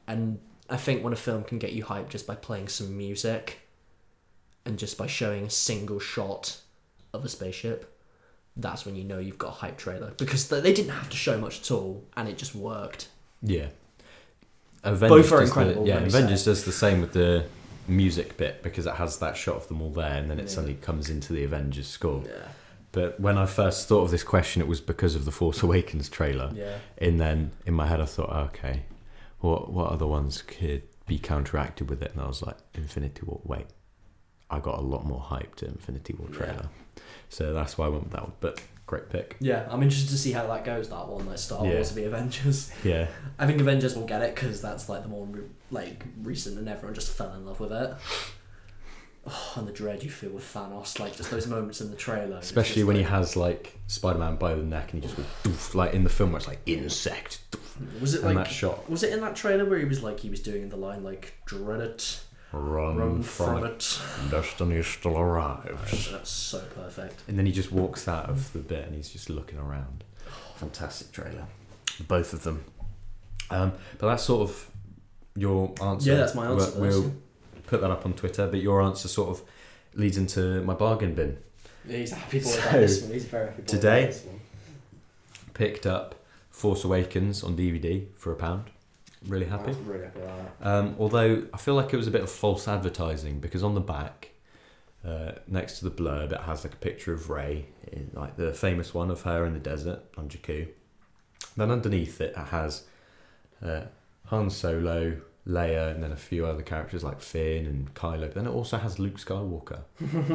And I think when a film can get you hyped just by playing some music and just by showing a single shot of a spaceship, that's when you know you've got a hype trailer, because they didn't have to show much at all and it just worked. Yeah, Avengers both are incredible. Avengers does the same with the music bit, because it has that shot of them all there, and then it suddenly comes into the Avengers score. Yeah. But when I first thought of this question, it was because of the Force Awakens trailer. Yeah. And then in my head I thought, okay, what other ones could be counteracted with it? And I was like, Infinity War. Wait, I got a lot more hype to Infinity War trailer. Yeah. So that's why I went with that one. But great pick. Yeah, I'm interested to see how that goes, that one, like Star Wars v Avengers. Yeah. I think Avengers will get it, because that's like the more like recent, and everyone just fell in love with it. Oh, and the dread you feel with Thanos, like just those moments in the trailer. Especially when he has like Spider-Man by the neck and he just goes doof, like in the film where it's like insect. Doof, was it and like that shot? Was it in that trailer where he was doing the line like, dread it, run from it, destiny still arrives. That's so perfect. And then he just walks out of the bit and he's just looking around. Fantastic trailer, both of them. But that's sort of your answer. Yeah, that's my answer. We'll put that up on Twitter, but your answer sort of leads into my bargain bin. Yeah, he's a happy boy about this one. He's a very happy boy today, about this one. Picked up Force Awakens on DVD for £1. Really happy. I'm really happy about that. Although I feel like it was a bit of false advertising, because on the back, next to the blurb, it has like a picture of Rey, like the famous one of her in the desert on Jakku. Then underneath it has Han Solo, Leia, and then a few other characters like Finn and Kylo. Then it also has Luke Skywalker.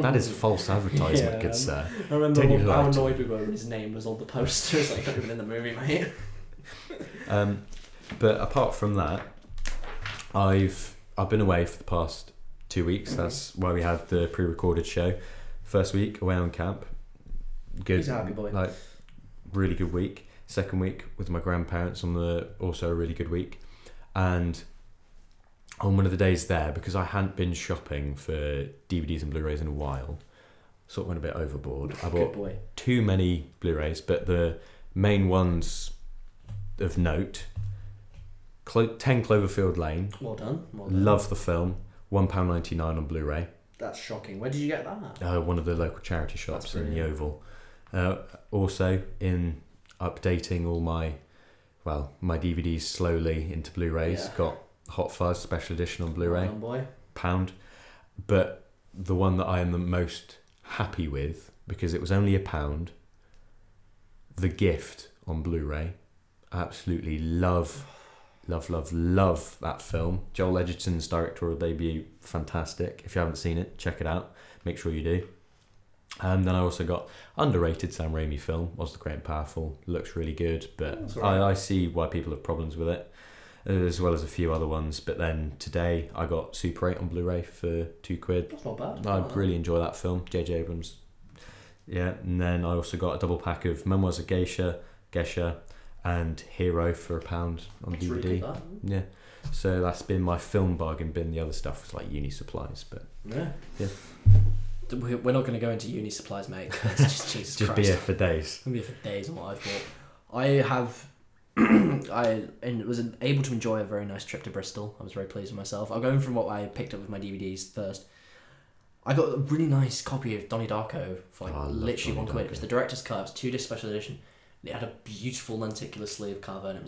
That is false advertisement, good sir. I remember how annoyed we were when his name was on the poster. It's like, not even in the movie, mate. But apart from that, I've been away for the past 2 weeks. That's why we had the pre-recorded show. First week away on camp. Good. He's a happy boy. Like, really good week. Second week with my grandparents also a really good week. And on one of the days there, because I hadn't been shopping for DVDs and Blu-rays in a while, sort of went a bit overboard. I Good bought boy. too many Blu-rays, but the main ones of note: 10 Cloverfield Lane. Well done. Well done. Love the film. £1.99 on Blu-ray. That's shocking. Where did you get that? One of the local charity shops in brilliant. Yeovil. Also, in updating all my DVDs slowly into Blu-rays, Yeah. got Hot Fuzz Special Edition on Blu-ray, Well done, boy. £1. But the one that I am the most happy with, because it was only £1, The Gift on Blu-ray. Absolutely love that film. Joel Edgerton's directorial debut, fantastic. If you haven't seen it, check it out. Make sure you do. And then I also got underrated Sam Raimi film, Was the Great and Powerful. Looks really good, but right. I see why people have problems with it, as well as a few other ones. But then today I got Super 8 on Blu-ray for £2. That's not bad. I really enjoy that film. J.J. Abrams. Yeah, and then I also got a double pack of Memoirs of Geisha and Hero for £1 on That's DVD. really good, that. Yeah, so that's been my film bargain bin. The other stuff was like uni supplies, but Yeah. We're not going to go into uni supplies, mate. It's just Jesus just Christ. be here for days. I'm going to be here for days on what I've bought. I have... I was able to enjoy a very nice trip to Bristol. I was very pleased with myself. I'll go in from what I picked up with my DVDs first. I got a really nice copy of Donnie Darko for literally £1. It was the director's cut. It was 2-disc special edition. It had a beautiful lenticular sleeve cover, and it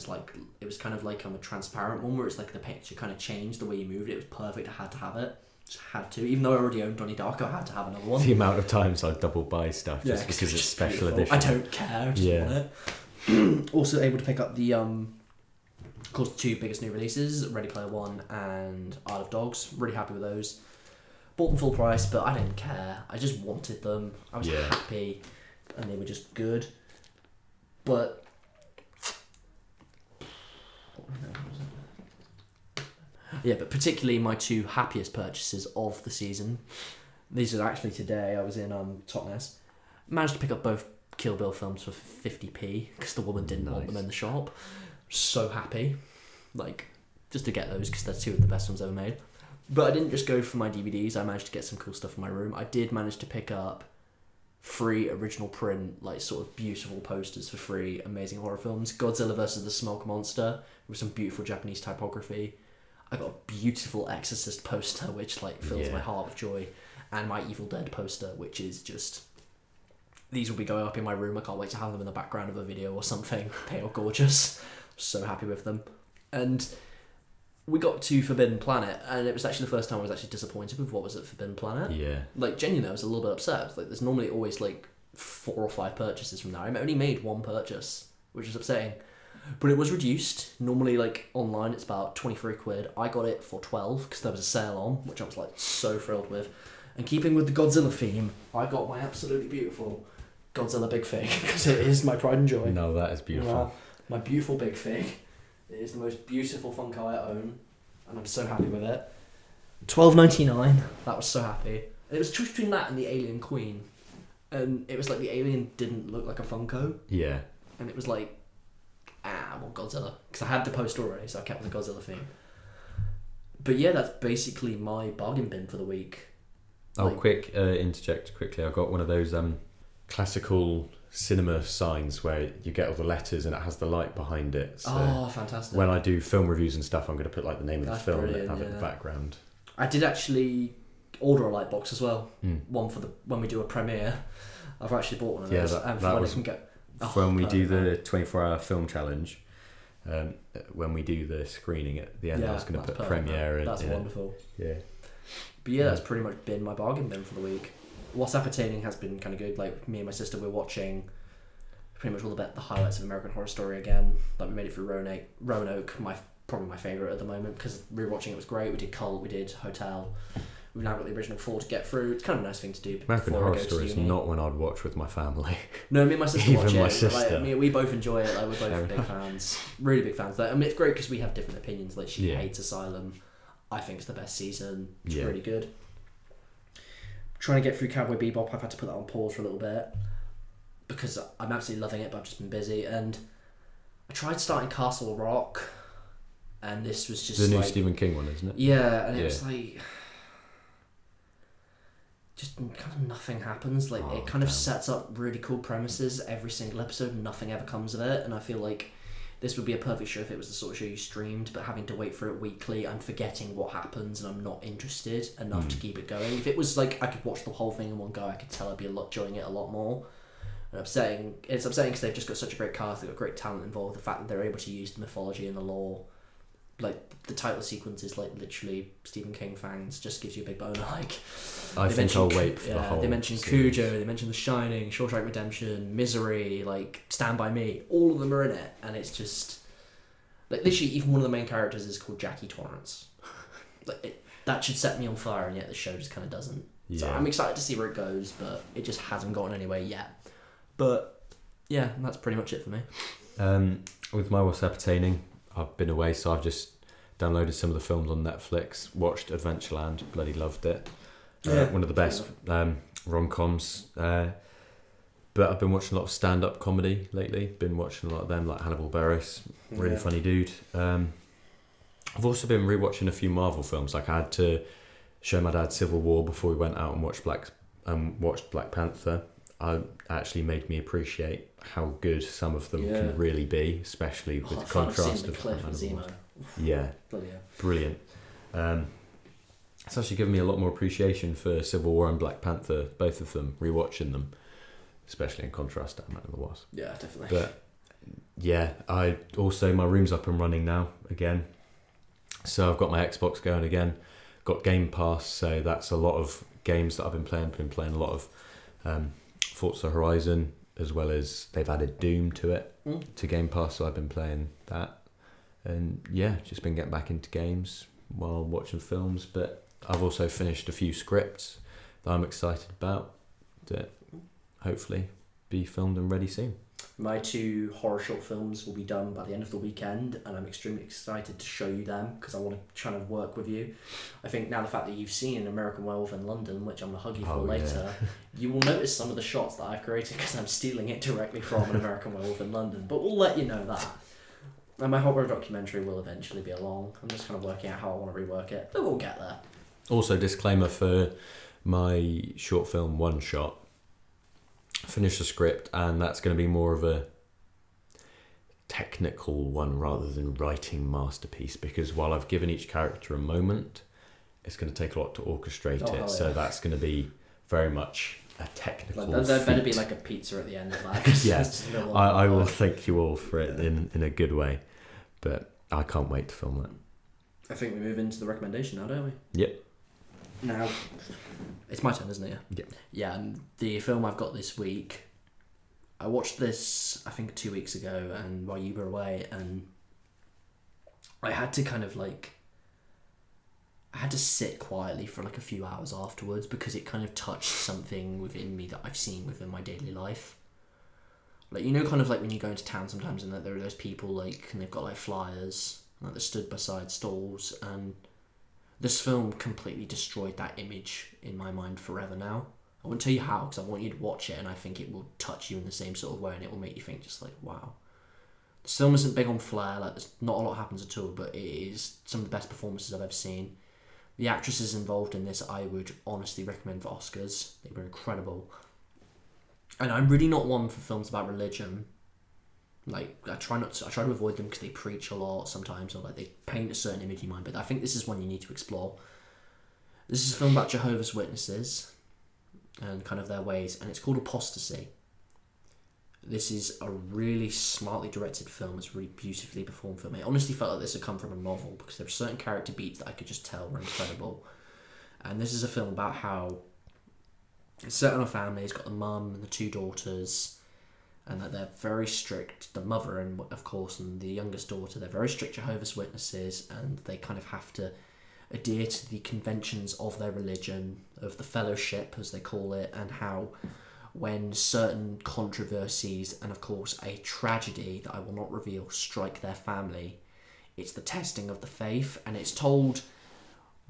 was kind of like a transparent one where it's like the picture kind of changed the way you moved it. It was perfect. I had to have it. Just had to. Even though I already owned Donnie Darko, I had to have another one. The amount of times I double buy stuff just because it's special beautiful. edition. I don't care. I just want it. Also able to pick up the of course, the 2 biggest new releases, Ready Player One and Isle of Dogs. Really happy with those. Bought them full price, but I didn't care. I just wanted them. I was happy, and they were just good. But yeah, but particularly my 2 happiest purchases of the season. These are actually today. I was in Totnes. Managed to pick up both Kill Bill films for 50p because the woman didn't want them in the shop. So happy, just to get those because they're 2 of the best ones ever made. But I didn't just go for my DVDs. I managed to get some cool stuff in my room. I did manage to pick up 3 original print, sort of beautiful posters for 3 amazing horror films. Godzilla vs. the Smoke Monster with some beautiful Japanese typography. I got a beautiful Exorcist poster which fills my heart with joy, and my Evil Dead poster, which is just... These will be going up in my room. I can't wait to have them in the background of a video or something. They are gorgeous. So happy with them. And we got to Forbidden Planet, and it was actually the first time I was actually disappointed with what was at Forbidden Planet. Yeah. Genuinely, I was a little bit upset. There's normally always 4 or 5 purchases from there. I only made 1 purchase, which is upsetting. But it was reduced. Normally, online, it's about £23. I got it for 12 because there was a sale on, which I was so thrilled with. And keeping with the Godzilla theme, I got my absolutely beautiful Godzilla Big Fig because it is my pride and joy. No, that is beautiful. My beautiful Big Fig. It is the most beautiful Funko I own, and I'm so happy with it. $12.99. That was so happy. And it was a choice between that and the Alien Queen, and it was the alien didn't look like a Funko. Yeah. And it was I want Godzilla because I had the poster already, so I kept the Godzilla theme. But yeah, that's basically my bargain bin for the week. Interject quickly. I got one of those classical cinema signs where you get all the letters and it has the light behind it. So fantastic. when I do film reviews and stuff, I'm going to put the name of the film and have it in the yeah. background. I did actually order a light box as well. One for when we do a premiere. I've actually bought one of those. That was when we do the 24-hour film challenge. When we do the screening at the end, I was going to put premiere. That's wonderful. Yeah. But yeah, that's pretty much been my bargain bin for the week. What's Appertaining has been kind of good. Me and my sister, we're watching pretty much all the highlights of American Horror Story again. We made it through Roanoke, probably my favourite at the moment because rewatching it was great. We did Cult, we did Hotel. We've now got the original 4 to get through. It's kind of a nice thing to do. American Horror Story is not one I'd watch with my family. No, me and my sister Even watch it. my sister. We both enjoy it. We're both big fans. Really big fans. It's great because we have different opinions. She hates Asylum. I think it's the best season. It's really good. Trying to get through Cowboy Bebop, I've had to put that on pause for a little bit because I'm absolutely loving it, but I've just been busy. And I tried starting Castle Rock, and this was just the new Stephen King one, isn't it? Yeah, and it was just kind of nothing happens. Like it kind of sets up really cool premises every single episode, and nothing ever comes of it. And I feel like this would be a perfect show if it was the sort of show you streamed, but having to wait for it weekly, I'm forgetting what happens and I'm not interested enough to keep it going. If it was like I could watch the whole thing in one go, I could tell I'd be enjoying it a lot more. And it's upsetting because they've just got such a great cast, they've got great talent involved, the fact that they're able to use the mythology and the lore. Like the title sequence is like literally Stephen King fans, just gives you a big boner. Like I think I'll wait for the whole. They mentioned series. Cujo, they mentioned The Shining, Shawshank Redemption, Misery, like Stand By Me. All of them are in it, and it's just like literally even one of the main characters is called Jackie Torrance. Like that should set me on fire, and yet the show just kind of doesn't. Yeah. So I'm excited to see where it goes, but it just hasn't gotten anywhere yet. But yeah, that's pretty much it for me. With my What's Appertaining, I've been away, so I've just downloaded some of the films on Netflix, watched Adventureland, bloody loved it. One of the best rom-coms. But I've been watching a lot of stand-up comedy lately. Been watching a lot of them, like Hannibal Buress, really funny dude. I've also been rewatching a few Marvel films. Like I had to show my dad Civil War before we went out and watched Black Panther. It actually made me appreciate how good some of them can really be, especially with the contrast of Hannibal. Yeah, brilliant. It's actually given me a lot more appreciation for Civil War and Black Panther, both of them, rewatching them, especially in contrast to Antman The Wasp. Yeah, definitely. But yeah, my room's up and running now again, so I've got my Xbox going again, got Game Pass, so that's a lot of games that I've been playing. Been playing a lot of Forza Horizon, as well as they've added Doom to it to Game Pass, so I've been playing that, and yeah, just been getting back into games while watching films. But I've also finished a few scripts that I'm excited about that hopefully be filmed and ready soon. My 2 horror short films will be done by the end of the weekend, and I'm extremely excited to show you them because I want to try and work with you. I think now the fact that you've seen American Werewolf in London, which I'm going to hug you for later, you will notice some of the shots that I've created because I'm stealing it directly from an American Werewolf in London, but we'll let you know that. And my horror documentary will eventually be along. I'm just kind of working out how I want to rework it, but we'll get there. Also, disclaimer for my short film One Shot. Finish the script, and that's going to be more of a technical one rather than writing masterpiece, because while I've given each character a moment, it's going to take a lot to orchestrate it. So that's going to be very much a technical there better be like a pizza at the end of that. Yes, I will thank you all for it in a good way, but I can't wait to film that. I think we move into the recommendation now, don't we? Yep. Now, it's my turn, isn't it? Yeah. Yeah, and the film I've got this week, I watched this, I think, 2 weeks ago, and while you were away, and I had to kind of like, I had to sit quietly for like a few hours afterwards because it kind of touched something within me that I've seen within my daily life. Like, you know, kind of like when you go into town sometimes and that there are those people like, and they've got like flyers, like they're stood beside stalls, and this film completely destroyed that image in my mind forever now. I won't tell you how because I want you to watch it, and I think it will touch you in the same sort of way, and it will make you think just like, wow. This film isn't big on flair, like there's not a lot happens at all, but it is some of the best performances I've ever seen. The actresses involved in this I would honestly recommend for Oscars. They were incredible. And I'm really not one for films about religion. Like, I try to avoid them because they preach a lot sometimes, or like they paint a certain image in mind, but I think this is one you need to explore. This is a film about Jehovah's Witnesses and kind of their ways, and it's called Apostasy. This is a really smartly directed film. It's a really beautifully performed film. I honestly felt like this had come from a novel because there were certain character beats that I could just tell were incredible. And this is a film about how it's set on a family. It's got the mum and the 2 daughters, and that they're very strict. The mother, and of course, and the youngest daughter, they're very strict Jehovah's Witnesses, and they kind of have to adhere to the conventions of their religion, of the fellowship, as they call it, and how when certain controversies and, of course, a tragedy that I will not reveal strike their family, it's the testing of the faith, and it's told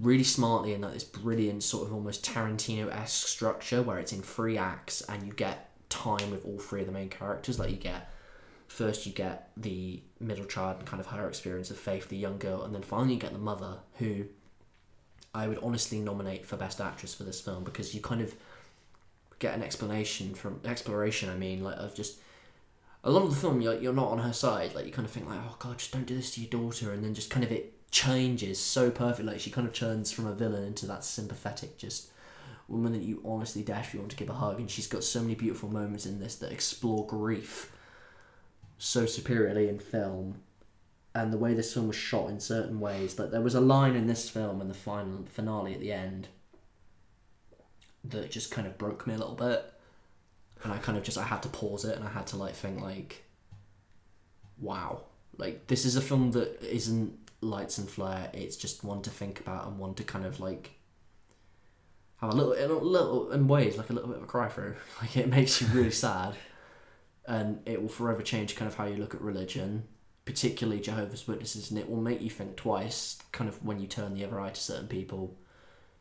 really smartly in that this brilliant sort of almost Tarantino-esque structure where it's in 3 acts, and you get time with all 3 of the main characters. Like, you get the middle child and kind of her experience of faith, the young girl, and then finally you get the mother, who I would honestly nominate for Best Actress for this film, because you kind of get an exploration, I mean, like, of just a lot of the film you're not on her side. Like, you kind of think like, oh god, just don't do this to your daughter, and then just kind of it changes so perfectly. Like, she kind of turns from a villain into that sympathetic just woman that you honestly desperately want to give a hug. And she's got so many beautiful moments in this that explore grief so superiorly in film. And the way this film was shot in certain ways, like there was a line in this film and the final finale at the end that just kind of broke me a little bit, and I had to pause it, and I had to like think like, wow, like this is a film that isn't lights and flair. It's just one to think about and one to kind of like have a little in ways like a little bit of a cry through. Like, it makes you really sad, and it will forever change kind of how you look at religion, particularly Jehovah's Witnesses, and it will make you think twice kind of when you turn the other eye to certain people,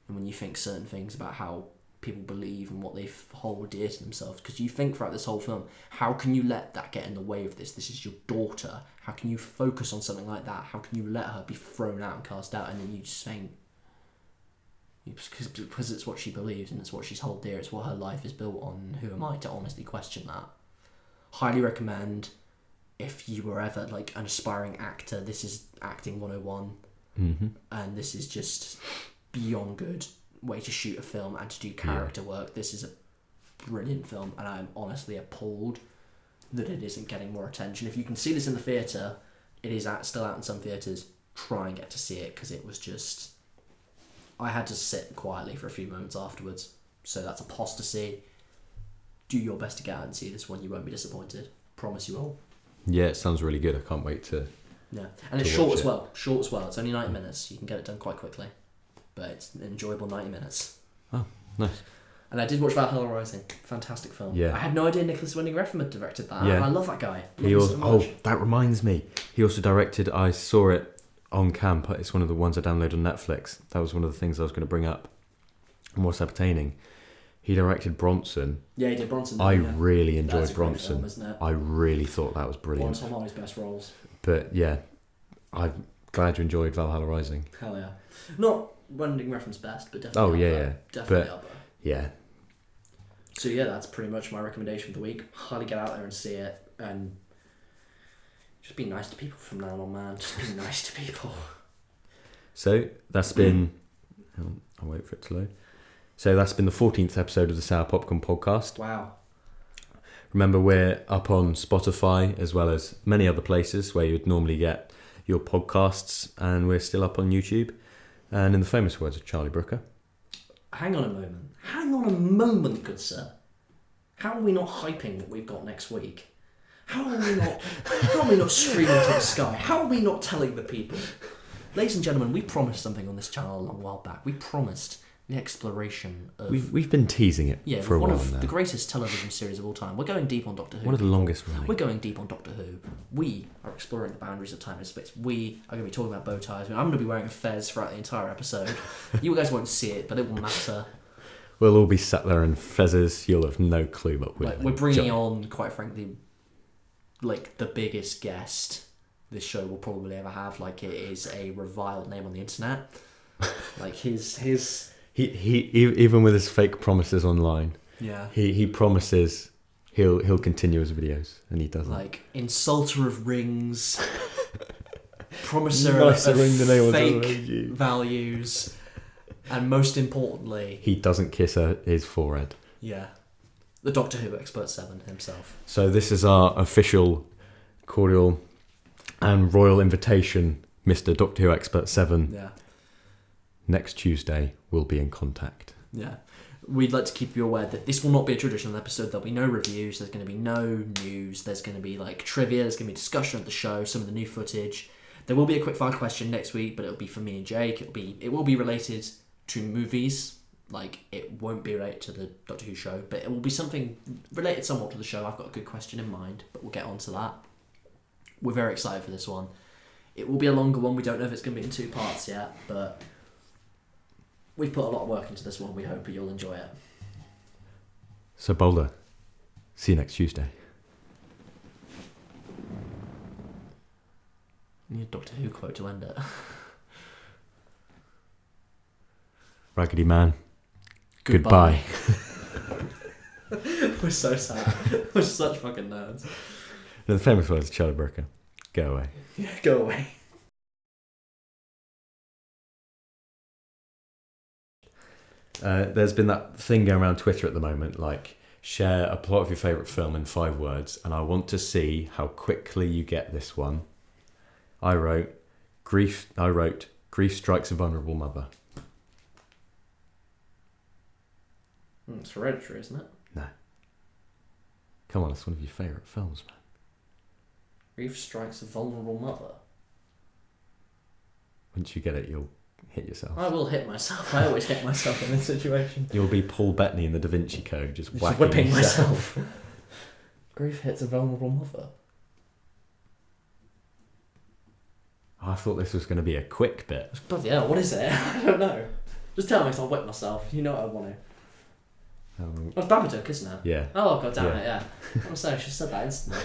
and when you think certain things about how people believe and what they hold dear to themselves. Because you think throughout this whole film, how can you let that get in the way of this? This is your daughter. How can you focus on something like that? How can you let her be thrown out and cast out? And then you just think, because it's what she believes and it's what she's hold dear, it's what her life is built on. Who am I to honestly question that? Highly recommend. If you were ever like an aspiring actor, this is acting 101. Mm-hmm. And this is just beyond good way to shoot a film and to do character work. This is a brilliant film, and I'm honestly appalled that it isn't getting more attention. If you can see this in the theatre, it is still out in some theatres. Try and get to see it, because it was just... I had to sit quietly for a few moments afterwards. So that's apostasy. Do your best to get out and see this one. You won't be disappointed. Promise you will. Yeah, it sounds really good. I can't wait to... Yeah, and it's short as well. Short as well. It's only 90 minutes. You can get it done quite quickly. But it's an enjoyable 90 minutes. Oh, nice. And I did watch Valhalla Rising. Fantastic film. Yeah. I had no idea Nicholas Winding Refn had directed that. Yeah. I love that guy. He also, that reminds me. He also directed, I saw it on camp. It's one of the ones I downloaded on Netflix. That was one of the things I was going to bring up. And what's Appertaining? He directed Bronson. Yeah, he did Bronson. I really enjoyed That's a great Bronson. film, isn't it? I really thought that was One brilliant. of Tom Hardy's best roles. But yeah, I'm glad you enjoyed Valhalla Rising. Hell yeah. Not Winding Refn's best, but definitely. Oh, up yeah, there. yeah. Definitely But- up there. Yeah. So yeah, that's pretty much my recommendation for the week. Highly get out there and see it, and just be nice to people from now on, man. Just be nice to people. So that's been... I'll wait for it to load. So that's been the 14th episode of the Sour Popcorn Podcast. Wow. Remember, we're up on Spotify as well as many other places where you'd normally get your podcasts, and we're still up on YouTube. And in the famous words of Charlie Brooker... Hang on a moment. Hang on a moment, good sir. How are we not hyping what we've got next week? How are we not screaming to the sky? How are we not telling the people? Ladies and gentlemen, we promised something on this channel a long while back. We promised the exploration of... We've been teasing it for a one while of now. the greatest television series of all time. We're going deep on Doctor Who. One of the longest running. We're going deep on Doctor Who. We are exploring the boundaries of time and space. We are going to be talking about bow ties. I'm going to be wearing a fez throughout the entire episode. You guys won't see it, but it will matter. We'll all be sat there in fezzes. You'll have no clue, but we're bringing on, quite frankly, like the biggest guest this show will probably ever have. Like, it is a reviled name on the internet. Like his He even with his fake promises online. Yeah. He promises he'll continue his videos, and he doesn't. Like insulter of rings, promiser Nicer of ring than anyone's ever fake made you. values, and most importantly, He doesn't kiss his forehead. yeah, the Doctor Who Expert 7 himself. So this is our official, cordial, and royal invitation, Mr. Doctor Who Expert 7. Yeah. Next Tuesday, we'll be in contact. Yeah. We'd like to keep you aware that this will not be a traditional episode. There'll be no reviews. There's going to be no news. There's going to be like trivia. There's going to be discussion of the show, some of the new footage. There will be a quickfire question next week, but it'll be for me and Jake. It will be related to movies. Like, it won't be related to the Doctor Who show, but it will be something related somewhat to the show. I've got a good question in mind, but we'll get on to that. We're very excited for this one. It will be a longer one. We don't know if it's going to be in 2 parts yet, but we've put a lot of work into this one. We hope you'll enjoy it. So Boulder, see you next Tuesday. I need a Doctor Who quote to end it. Raggedy Man. Goodbye. We're so sad. We're such fucking nerds. The famous words of Charlie Brooker. Go away. Yeah, go away. There's been that thing going around Twitter at the moment, like, share a plot of your favourite film in 5 words, and I want to see how quickly you get this one. I wrote, grief strikes a vulnerable mother. It's Hereditary, isn't it? No. Come on, it's one of your favourite films, man. Grief strikes a vulnerable mother. Once you get it, you'll hit yourself. I will hit myself. I always hit myself in this situation. You'll be Paul Bettany in the Da Vinci Code, just whipping yourself. myself. Grief hits a vulnerable mother. I thought this was going to be a quick bit. Bloody hell, what is it? I don't know. Just tell me if I'll whip myself. You know what I want to. Well, it's Babadook, isn't it? Yeah. Oh, god damn it, yeah. I'm sorry, I should have said that instantly.